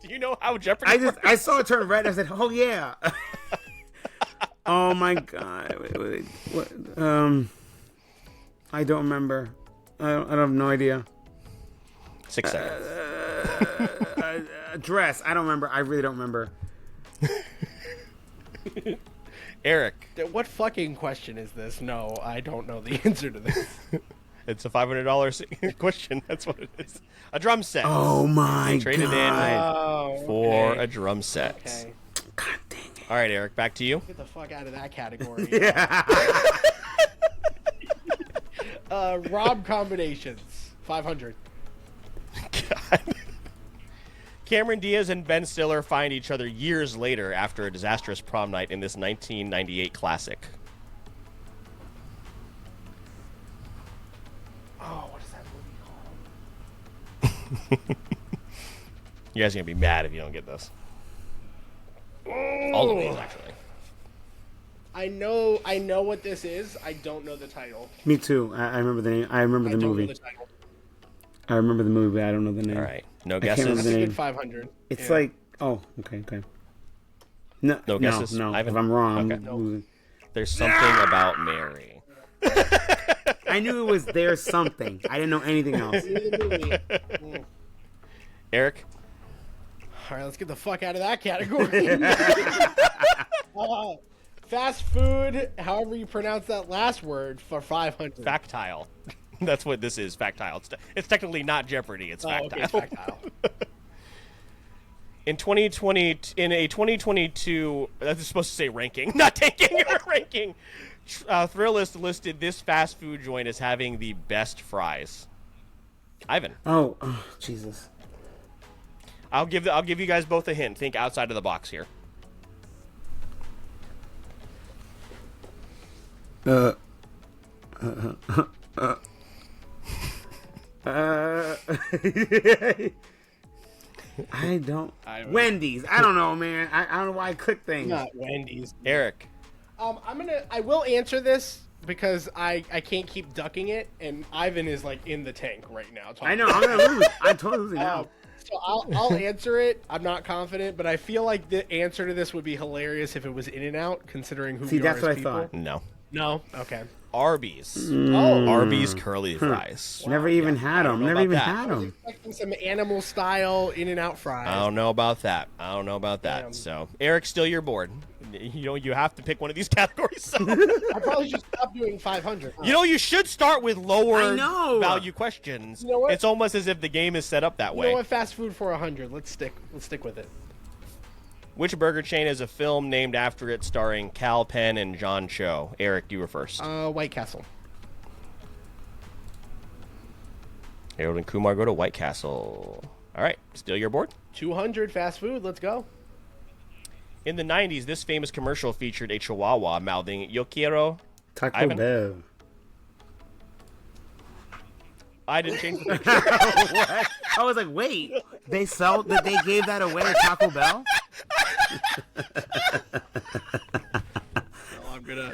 Do you know how Jeopardy works? I saw it turn red. I said, "Oh yeah." Oh my god. Wait. What? I don't remember. I have no idea. 6 seconds. Dress. I don't remember. I really don't remember. Eric, What fucking question is this? No, I don't know the answer to this. it's a $500 question. That's what it is. A drum set. Oh my Traded god. in for okay. a drum set. Okay. God dang it. All right, Eric, back to you. Get the fuck out of that category. Yeah. Rob combinations. 500. God. Cameron Diaz and Ben Stiller find each other years later after a disastrous prom night in this 1998 classic. Oh, what is that movie called? You guys are going to be mad if you don't get this. All of these, actually. I know what this is. I don't know the title. Me too. I remember the name. I remember the I don't movie. know the title. I remember the movie, but I don't know the name. All right. No can't remember guesses? the That's a name. good 500. It's Yeah. like, oh, okay. No, No guesses? No. Ivan? If I'm wrong, Okay. I'm losing. There's something about Mary. I knew it was There's Something. I didn't know anything else. The movie. Eric? All right, let's get the fuck out of that category. Fast food, however you pronounce that last word, for 500. Factile. That's what this is, factile. It's technically not Jeopardy, it's factile. Okay, factile. In 2020, in a 2022, that's supposed to say ranking, not taking or ranking. Thrillist listed this fast food joint as having the best fries. Ivan, Oh, Jesus. I'll give you guys both a hint. Think outside of the box here. I don't. Wendy's. I don't know, man. I don't know why I click things. Not Wendy's. Eric, I will answer this because I can't keep ducking it, and Ivan is like in the tank right now. I know. I'm gonna lose. I'm totally losing now. So I'll answer it. I'm not confident, but I feel like the answer to this would be hilarious if it was In-N-Out, considering who See, we that's are what as I people. thought. no. No? Okay. Arby's. Oh. Arby's curly fries. Never even had them. know Never about even that. had them. Expecting some animal style In-N-Out fries. I don't know about that. Damn. So, Eric, still your board. You have to pick one of these categories. So. I probably should stop doing 500. You should start with lower I know. value questions. You know what? It's almost as if the game is set up that You way. know what? Fast food for 100. Let's stick with it. Which burger chain has a film named after it starring Cal Penn and John Cho? Eric, you were first. White Castle. Harold and Kumar go to White Castle. All right, still your board. 200 fast food. Let's go. In the 90s, this famous commercial featured a chihuahua mouthing, "Yo quiero." Taco Ivan? Bell. I didn't change the picture. What? I was like, wait, they gave that away at Taco Bell?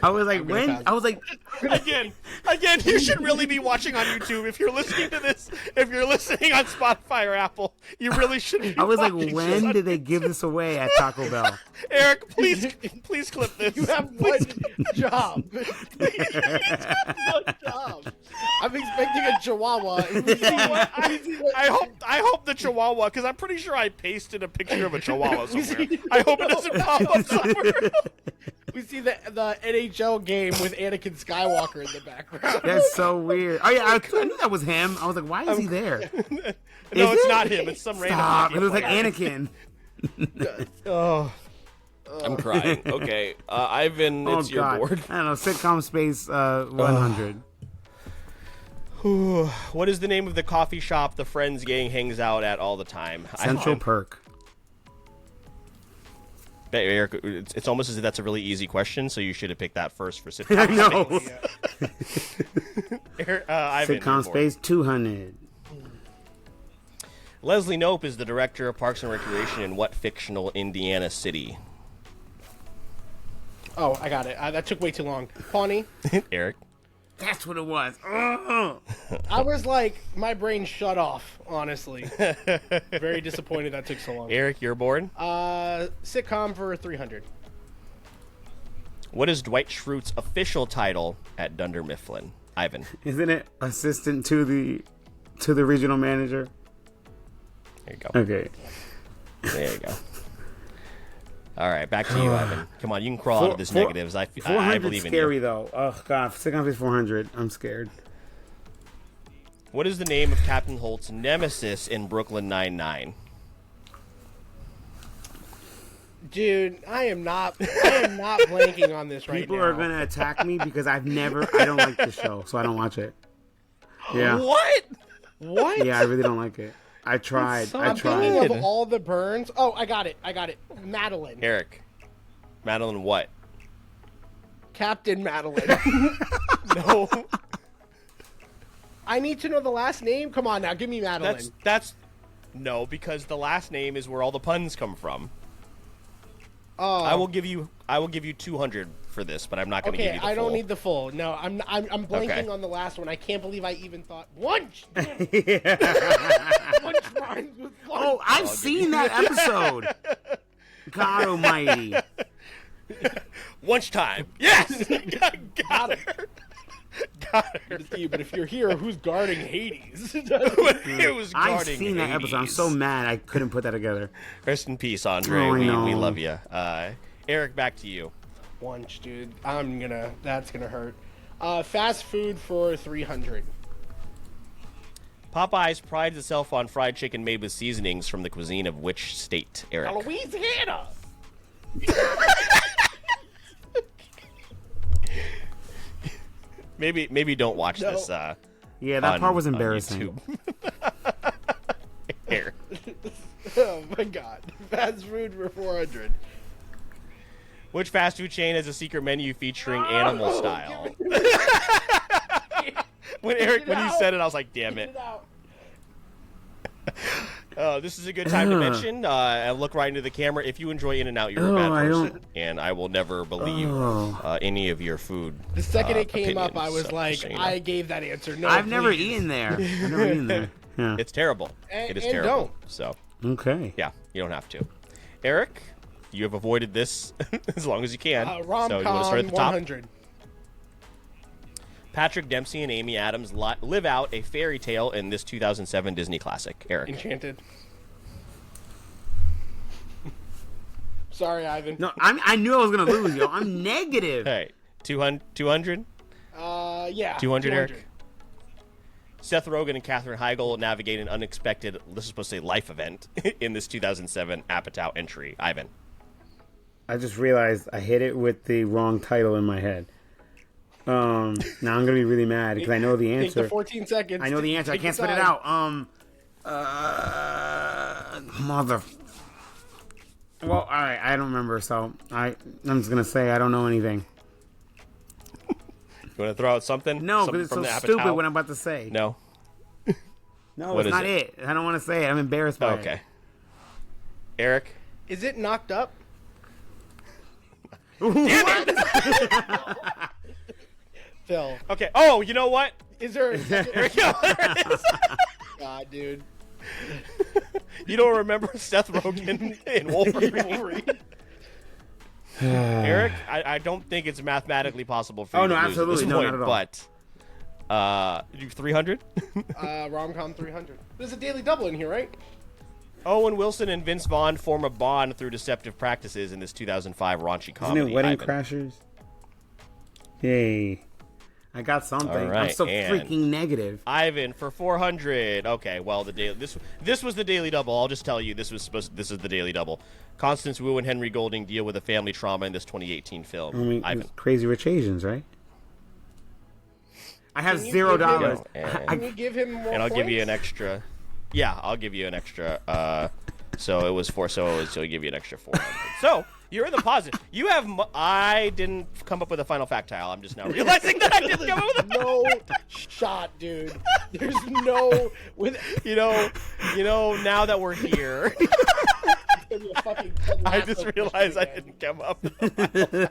I was like, when? I was like, Again, you should really be watching on YouTube. If you're listening to this, if you're listening on Spotify or Apple, you really should be I was like, watching when this on- did they give this away at Taco Bell? Eric, please clip this. You have one job. One job. I'm expecting a chihuahua. I hope the chihuahua, because I'm pretty sure I pasted a picture of a chihuahua somewhere. I hope it doesn't pop up somewhere. We see the NHL game with Anakin Skywalker in the background. That's so weird. Oh yeah, I knew that was him. I was like, why is he there? No, it's not him. It's some random. Stop. It was like Anakin. Oh. I'm crying. Okay, Ivan, it's your board. I don't know. Sitcom space 100. What is the name of the coffee shop the Friends gang hangs out at all the time? Central Perk. Eric, it's almost as if that's a really easy question, so you should have picked that first for sitcom. I know. Ivan, Sitcom space 200. Leslie Knope is the director of Parks and Recreation in what fictional Indiana city? Oh, I got it. That took way too long. Pawnee? Eric? That's what it was. I was like, my brain shut off, honestly. Very disappointed that took so long. Eric, you're bored? Sitcom for 300. What is Dwight Schrute's official title at Dunder Mifflin? Ivan. Isn't it assistant to the regional manager? There you go. Okay. There you go. All right, back to you, Ivan. Come on, you can crawl out of this negatives. I believe in scary you. though. Oh god, sitcom space 400. I'm scared. What is the name of Captain Holt's nemesis in Brooklyn Nine-Nine? Dude, I am not blanking on this right People now. are gonna attack me because I don't like the show, so I don't watch it. Yeah. What? Yeah, I really don't like it. I tried. I'm thinking of all the burns. Oh, I got it. Madeline. Eric. Madeline what? Captain Madeline. No. I need to know the last name. Come on now, give me Madeline. No, because the last name is where all the puns come from. I will give you 200 for this, but I'm not going to give you the full. I don't need the full. No, I'm blanking on the last one. I can't believe I even thought Lunch. Lunch rhymes with lunch. Oh, I've seen that episode. God Almighty. Lunchtime. Yes. Got her. Got her. But if you're here, who's guarding Hades? It was guarding I've seen that episode. I'm Hades. so mad I couldn't put that together. Rest in peace, Andre. Oh, we no. love you. Eric, back to you. Lunch, dude. That's gonna hurt. Fast food for 300. Popeyes prides itself on fried chicken made with seasonings from the cuisine of which state, Eric? Louisiana. Maybe don't watch No. this. Yeah, that part was on embarrassing. YouTube. Eric. Oh my god. Fast food for 400. Which fast food chain has a secret menu featuring animal style? When you said it, I was like, damn it. This is a good time to mention. Look right into the camera. If you enjoy In-N-Out, you're a bad person, and I will never believe any of your food. The second it came up, I opinions, was so like, just so you know. I gave that answer. No, I've never please. eaten there. Yeah. It's terrible. It is and terrible. don't. So Okay. yeah, you don't have to. Eric, you have avoided this as long as you can. So you want to Rom-com start at the top? 100. Patrick Dempsey and Amy Adams live out a fairy tale in this 2007 Disney classic. Eric. Enchanted. Sorry, Ivan. No, I knew I was gonna lose, yo. I'm negative. Hey, 200? Yeah. 200, Eric? Seth Rogen and Katherine Heigl navigate an unexpected, this is supposed to say life event, in this 2007 Apatow entry. Ivan. I just realized I hit it with the wrong title in my head. Now I'm gonna be really mad because I know the Take answer. the 14 seconds. I know the answer. I Take can't your spit it time. out. Mother. Well, all right. I don't remember, so I'm just gonna say I don't know anything. You want to throw out something? No, Something because it's so from the stupid Apatow? what I'm about to say. No. No, What it's is not it? it. I don't want to say it. I'm embarrassed by it. Okay. Eric? Is it knocked up? Phil. Okay. Oh, you know what? Is there a second? There it is. God, dude. You don't remember Seth Rogen in Wolverine? Eric, I don't think it's mathematically possible for you Oh, no, to lose at absolutely. this No, point, not at all. but 300. Rom-com 300. There's a daily double in here, right? Owen Wilson and Vince Vaughn form a bond through deceptive practices in this 2005 raunchy comedy. Isn't it Wedding Ivan. Crashers? Yay. I got something. All right, I'm so and freaking negative. Ivan for 400. Okay, well this was the daily double. I'll just tell you this is the daily double. Constance Wu and Henry Golding deal with a family trauma in this 2018 film. I mean, Ivan. it's Crazy Rich Asians, right? I have Can you $0. Can you give him more And I'll give you an points? extra. Yeah, I'll give you an extra. So it was 4. So I'll give you an extra 400. So you're in the positive. You have. I didn't come up with a final factile. I'm just now realizing that I didn't come up with a. No shot, dude. There's no with. You know. Now that we're here, I just realized I didn't come up.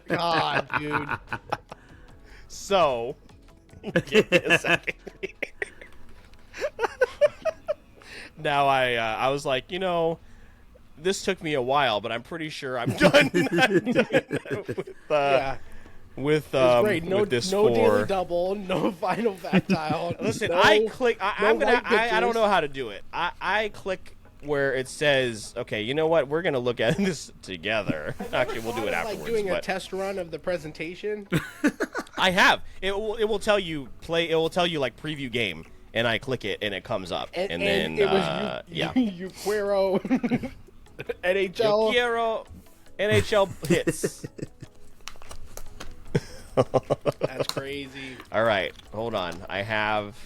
God, dude. So, give me a second. Now I was like, this took me a while, but I'm pretty sure I'm done. With Great. No, with this no four. daily double, no final factile. Listen, no, I click. I'm no gonna. white I don't pictures. know how to do it. I click where it says, okay, you know what? We're gonna look at this together. Actually, we'll do it afterwards. Like doing a but test run of the presentation. I have. It will tell you play. It will tell you like preview game, and I click it, and it comes up, and then it was Uquero NHL. Yo quiero NHL hits. That's crazy. All right, hold on. I have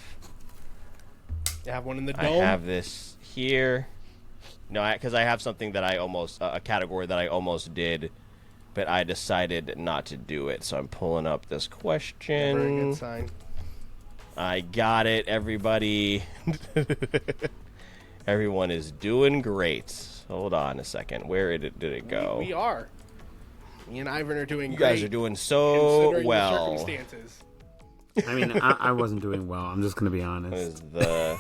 You have one in the dome. I have this here. No, because I have something that I almost a category that I almost did, but I decided not to do it. So I'm pulling up this question. Very good sign. I got it, everybody. Everyone is doing great. Hold on a second. Where did it go? We are. Me and Ivan are doing You great. guys are doing so considering the well. circumstances. I mean, I wasn't doing well. I'm just going to be honest. Is the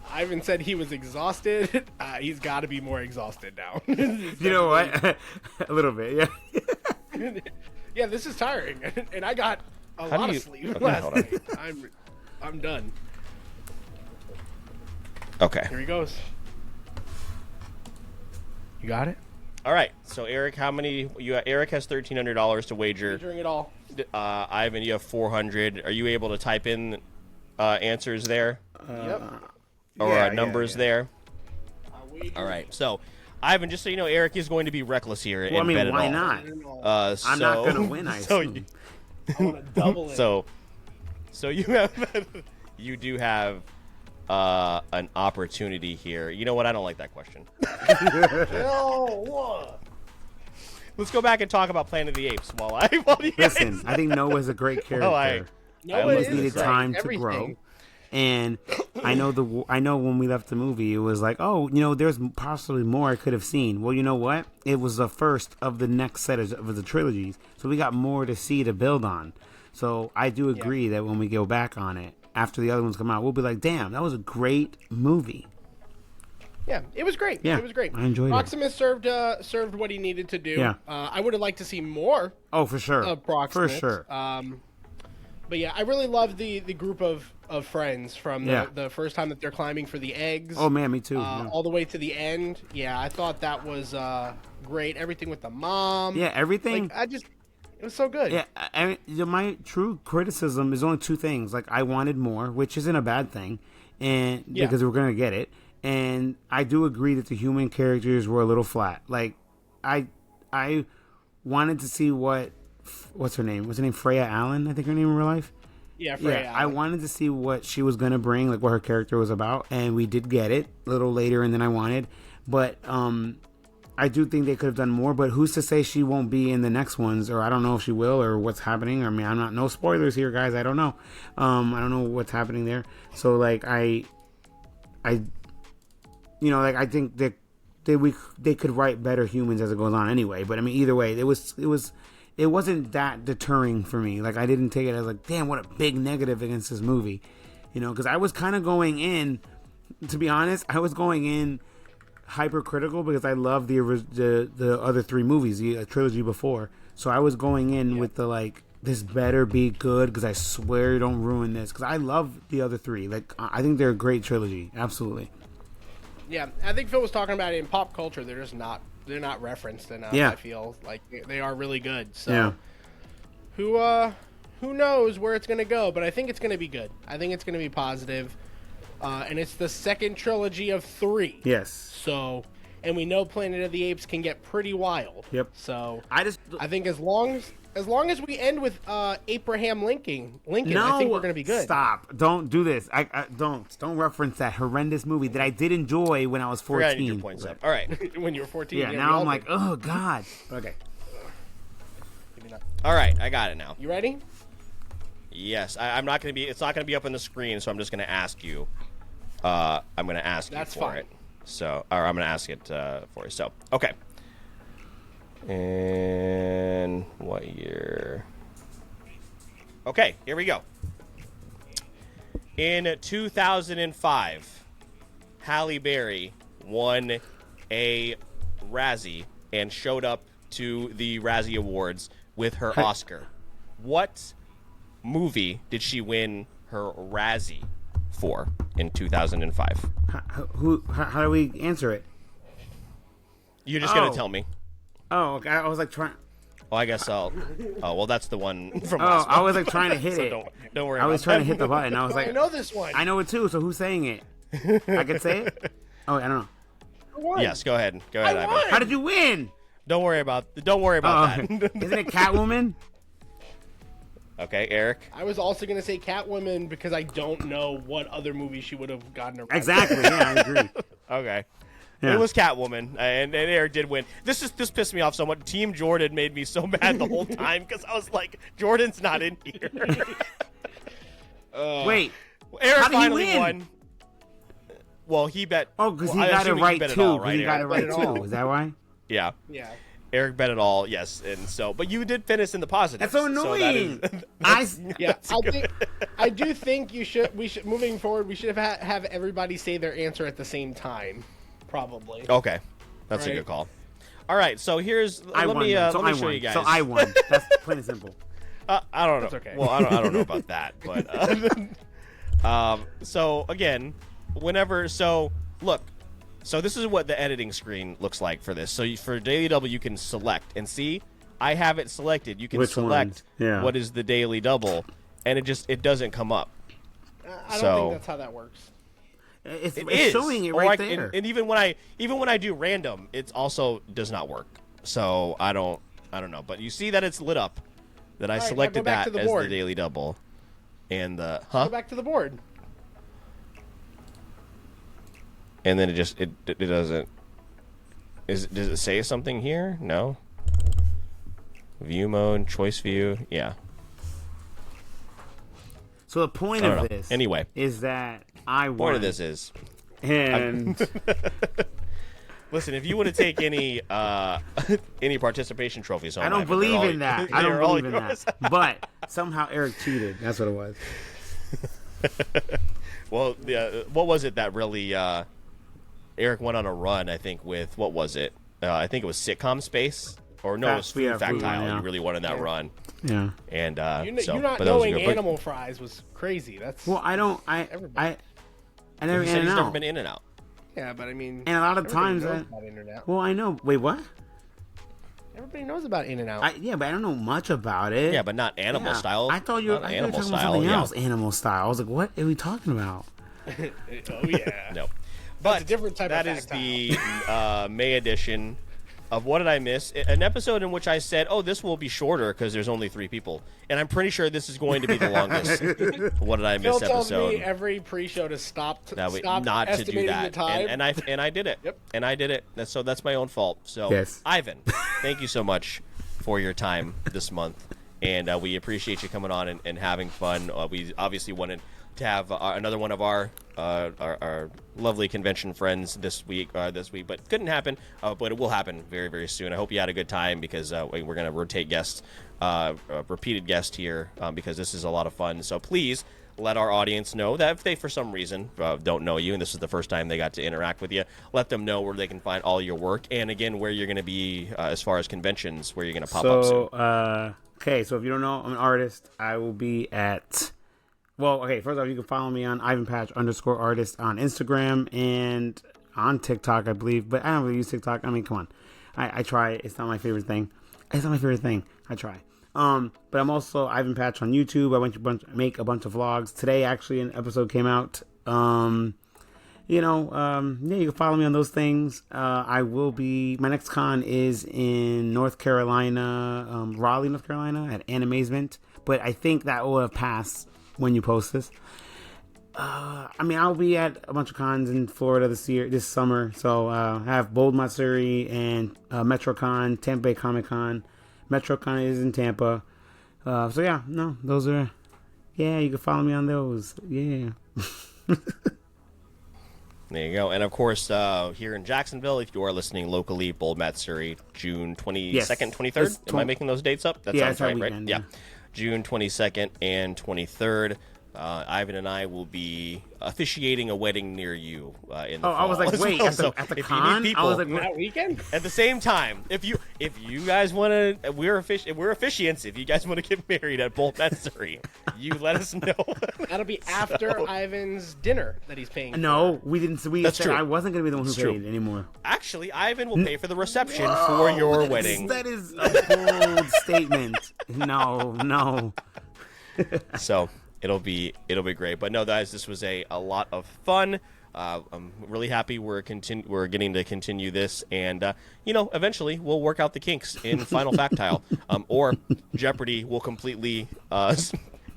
Ivan said he was exhausted. He's got to be more exhausted now. You know what? A little bit, yeah. Yeah, this is tiring, and I got a How lot do of you- sleep okay, last hold on. night. I'm done. Okay. Here he goes. You got it? All right. So Eric, how many? Eric has $1,300 to wager. Wagering it all. Ivan, you have 400. Are you able to type in answers there Yep. or yeah, numbers yeah. there? I wagered All right. So, Ivan, just so you know, Eric is going to be reckless here. Well, I and mean, bet it why all. not? it all. I'm not going to win, I so assume. I want to double it. So you have you do have an opportunity here. You know what? I don't like that question. No. Let's go back and talk about Planet of the Apes while you guys- Listen, I think Noah's a great character. I No, almost it Just is needed great. time to Everything. grow. And I know when we left the movie, it was like, oh, there's possibly more I could have seen. Well, you know what? It was the first of the next set of the trilogies, so we got more to see to build on. So I do agree that when we go back on it after the other ones come out, we'll be like, damn, that was a great movie. Yeah, it was great. Yeah, It was great. I enjoyed it. Proximus served what he needed to do. Yeah. I would have liked to see more Oh, for sure. of Proximus. For sure. But yeah, I really love the group of friends from Yeah. the first time that they're climbing for the eggs. Oh, man, me too. Yeah. All the way to the end. Yeah, I thought that was great. Everything with the mom. Yeah, everything. Like, it was so good. Yeah, my true criticism is only two things. Like, I wanted more, which isn't a bad thing, and Yeah. because we're gonna get it. And I do agree that the human characters were a little flat. Like, I wanted to see what's her name? What's her name? Freya Allen, I think her name in real life. Yeah, Freya. Yeah, I wanted to see what she was gonna bring, like what her character was about, and we did get it a little later than I wanted. But I do think they could have done more. But who's to say she won't be in the next ones, or I don't know if she will, or what's happening. I mean, I'm not no spoilers here, guys. I don't know. I don't know what's happening there. So like I think that they could write better humans as it goes on anyway. But I mean, either way, it wasn't that deterring for me. Like, I didn't take it as like, damn, what a big negative against this movie, because I was kind of going in, to be honest, I was going in hypercritical because I love the other three movies, the trilogy before. So I was going in with the like this better be good because I swear you don't ruin this because I love the other three. Like I think they're a great trilogy. Absolutely. Yeah, I think Phil was talking about it in pop culture. They're not referenced enough. Yeah. I feel like they are really good. So who knows where it's gonna go? But I think it's gonna be good. I think it's gonna be positive. And it's the second trilogy of 3. Yes. So, and we know Planet of the Apes can get pretty wild. Yep. So I think as long as we end with Abraham Lincoln, no, I think we're gonna be good. Stop! Don't do this. I don't reference that horrendous movie that I did enjoy when I was 14. Forgot your points up. All right. When you were 14. Yeah. we Now all I'm like, did. oh god. Okay. Maybe not. All right, I got it now. You ready? Yes, I'm not gonna be. It's not gonna be up on the screen, so I'm just gonna ask you. I'm gonna ask you That's for fine. it. So, or I'm gonna ask it for you. So, okay. And what year? Okay, here we go. In 2005, Halle Berry won a Razzie and showed up to the Razzie Awards with her Oscar. What movie did she win her Razzie for in 2005? How do we answer it? You're just going Oh. to tell me. Oh, okay. I was like trying. Well, I guess I'll... Oh, well, that's the one from Oh, last I month. was like trying to hit So it. don't worry I was about trying that. to hit the button. I was I like, know this one. I know it too. So who's saying it? I can say it. Oh, I don't know. Who won? Yes, go ahead. Go ahead, I Ivan. won. How did you win? Don't worry about Oh, that. isn't it Catwoman? Okay, Eric. I was also gonna say Catwoman because I don't know what other movie she would have gotten a Razzie. Exactly. Yeah, I agree. Okay. Yeah. It was Catwoman, and Eric did win. This pissed me off so much. Team Jordan made me so mad the whole time because I was like, Jordan's not in here. Wait. Eric How did he finally win? won. Well, he bet. Oh, because he well, I got it assume right bet too. all, 'Cause right, he got it Eric? right Bet it all. too. Is that why? Yeah. Yeah. Eric bet it all. Yes, and so, but you did finish in the positive. That's so annoying. Yeah, I do think we should moving forward. We should have everybody say their answer at the same time, probably. Okay, that's a Right. good call. All right, so here's I let won. me then. So let me I show won. you guys. So I won. That's plain and simple. I don't know. That's okay. Well, I don't know about that, but so again, look. So this is what the editing screen looks like for this. So for Daily Double, you can select and see. I have it selected. You can Which select ones? Yeah. what is the Daily Double, and it doesn't come up. I don't So- think that's how that works. It's Is. showing it Or right I- there. And even when I do random, it also does not work. So I don't know. But you see that it's lit up. That I All right, now go selected back that to the as the board. Daily Double, and the Go back to the board. and then it doesn't. Does it say something here? No. View mode, choice view, yeah. So the point I don't of know. this, Anyway. is that I won. Point of this is, and listen, if you want to take any any participation trophies home, I don't Ivan, they're believe all- in that. I they're don't all believe in yours. that. But somehow Eric cheated. That's what it was. Well, what was it that really Eric went on a run? I think with what was it? I think it was Sitcom Space, or no, it was Food Yeah, Food Factile. One, yeah. You really went on that run, Yeah. and You not but that was knowing good. But animal fries was crazy. That's Well, I don't. I never he in said and he's never out. been in and out. yeah, but I mean, And a lot of everybody times, knows about In and Out. well, I know. Wait, what? Everybody knows about In and Out. Yeah, but I don't know much about it. Yeah, but not animal Yeah. style. I thought you were Not talking animal about style. something Yeah. else. Animal style. I was like, what are we talking about? Oh yeah. No, but a different type of that is tactile. the May edition of What Did I Miss? An episode in which I said, "Oh, this will be shorter because there's only 3 people," and I'm pretty sure this is going to be the longest What Did I Phil Miss tells episode. me every pre-show to stop Not to estimating do that, the time. and I did it. Yep. And I did it. That's my own fault. So, Yes. Ivan, thank you so much for your time this month, and we appreciate you coming on and having fun. We obviously wanted to have another one of our lovely convention friends this week, but couldn't happen. But it will happen very, very soon. I hope you had a good time because we're going to rotate guests, repeated guest here because this is a lot of fun. So please let our audience know that if they, for some reason, don't know you and this is the first time they got to interact with you, let them know where they can find all your work and, again, where you're going to be as far as conventions, where you're going to pop up soon. So, Okay, so if you don't know, I'm an artist. I will be at... Well, okay, first off, you can follow me on IvanPatch_artist on Instagram and on TikTok, I believe. But I don't really use TikTok. I mean, come on. I try. It's not my favorite thing. I try. But I'm also Ivan Patch on YouTube. I make a bunch of vlogs. Today, actually, an episode came out. You can follow me on those things. I will be... My next con is in North Carolina, Raleigh, North Carolina, at Animazement. But I think that will have passed when you post this. I'll be at a bunch of cons in Florida this summer. So I have Bold Matsuri and MetroCon, Tampa Bay Comic Con. MetroCon is in Tampa. Those are... Yeah, you can follow me on those. Yeah. There you go. And of course, here in Jacksonville, if you are listening locally, Bold Matsuri, June 22nd, Yes. 23rd. Am I making those dates up? That sounds right, weekend, right? Yeah. June 22nd and 23rd. Ivan and I will be officiating a wedding near you in the fall. I was like, wait, at the if con? you need people, I was like, That weekend? at the same time, if you guys want to, we're officiants. If you guys want to get married at Bold Matsuri, you let us know. That'll be after Ivan's dinner that he's paying. no, we didn't. We That's said true. I wasn't going to be the one who That's true. paid anymore. Actually, Ivan will pay for the reception for your wedding. That is a bold statement. No. So it'll be great. But no, guys, this was a lot of fun. I'm really happy we're getting to continue this, and eventually we'll work out the kinks in Final Factile, or Jeopardy will completely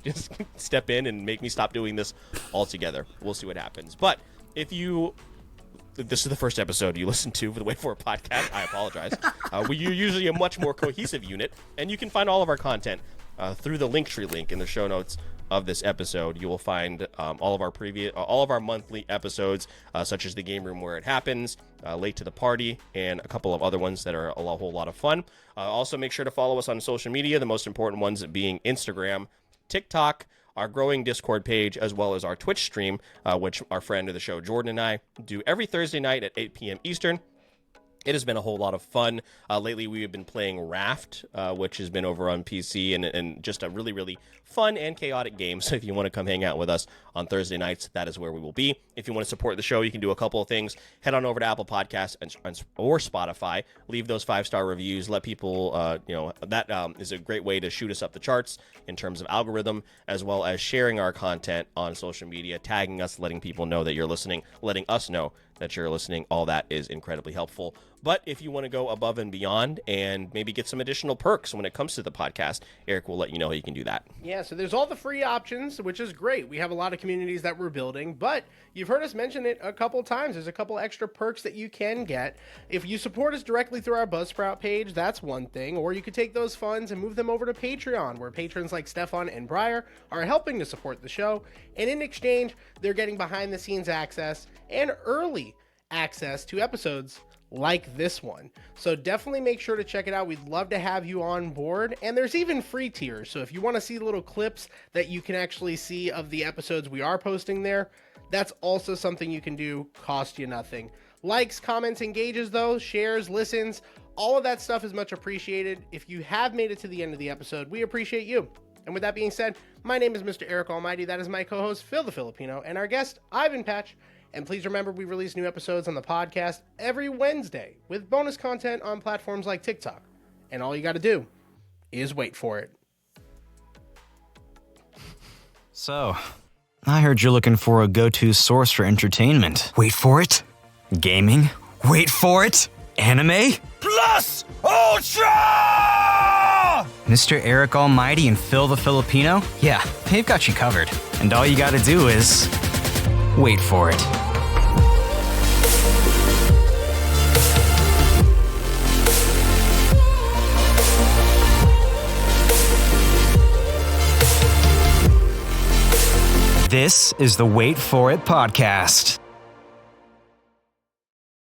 just step in and make me stop doing this altogether. We'll see what happens. But if this is the first episode you listen to for the Wait For It podcast, I apologize. We're usually a much more cohesive unit, and you can find all of our content through the Linktree link in the show notes of this episode. You will find all of our monthly episodes, such as the Game Room Where It Happens, Late to the Party, and a couple of other ones that are a whole lot of fun. Also, make sure to follow us on social media, the most important ones being Instagram, TikTok, our growing Discord page, as well as our Twitch stream, which our friend of the show, Jordan, and I do every Thursday night at 8 p.m. Eastern. It has been a whole lot of fun. Lately, we have been playing Raft, which has been over on PC, and just a really, really fun and chaotic game. So if you want to come hang out with us on Thursday nights, that is where we will be. If you want to support the show, you can do a couple of things. Head on over to Apple Podcasts or Spotify. Leave those 5-star reviews. Let people, that is a great way to shoot us up the charts in terms of algorithm, as well as sharing our content on social media, tagging us, letting people know that you're listening, letting us know that you're listening. All that is incredibly helpful. But if you want to go above and beyond and maybe get some additional perks when it comes to the podcast, Eric will let you know how you can do that. Yeah, so there's all the free options, which is great. We have a lot of communities that we're building, but you've heard us mention it a couple times. There's a couple extra perks that you can get. If you support us directly through our Buzzsprout page, that's one thing. Or you could take those funds and move them over to Patreon, where patrons like Stefan and Briar are helping to support the show. And in exchange, they're getting behind-the-scenes access and early access to episodes like this one. So definitely make sure to check it out. We'd love to have you on board. And there's even free tiers. So if you want to see little clips that you can actually see of the episodes we are posting there, that's also something you can do. Cost you nothing. Likes, comments, engages though, shares, listens, all of that stuff is much appreciated. If you have made it to the end of the episode, we appreciate you. And with that being said, my name is Mr. Eric Almighty. That is my co-host, Phil the Filipino, and our guest, Ivan Patch. And please remember, we release new episodes on the podcast every Wednesday with bonus content on platforms like TikTok. And all you got to do is wait for it. So, I heard you're looking for a go-to source for entertainment. Wait for it. Gaming? Wait for it. Anime? Plus Ultra! Mr. Eric Almighty and Phil the Filipino? Yeah, they've got you covered. And all you gotta do is... wait for it. This is the Wait For It podcast.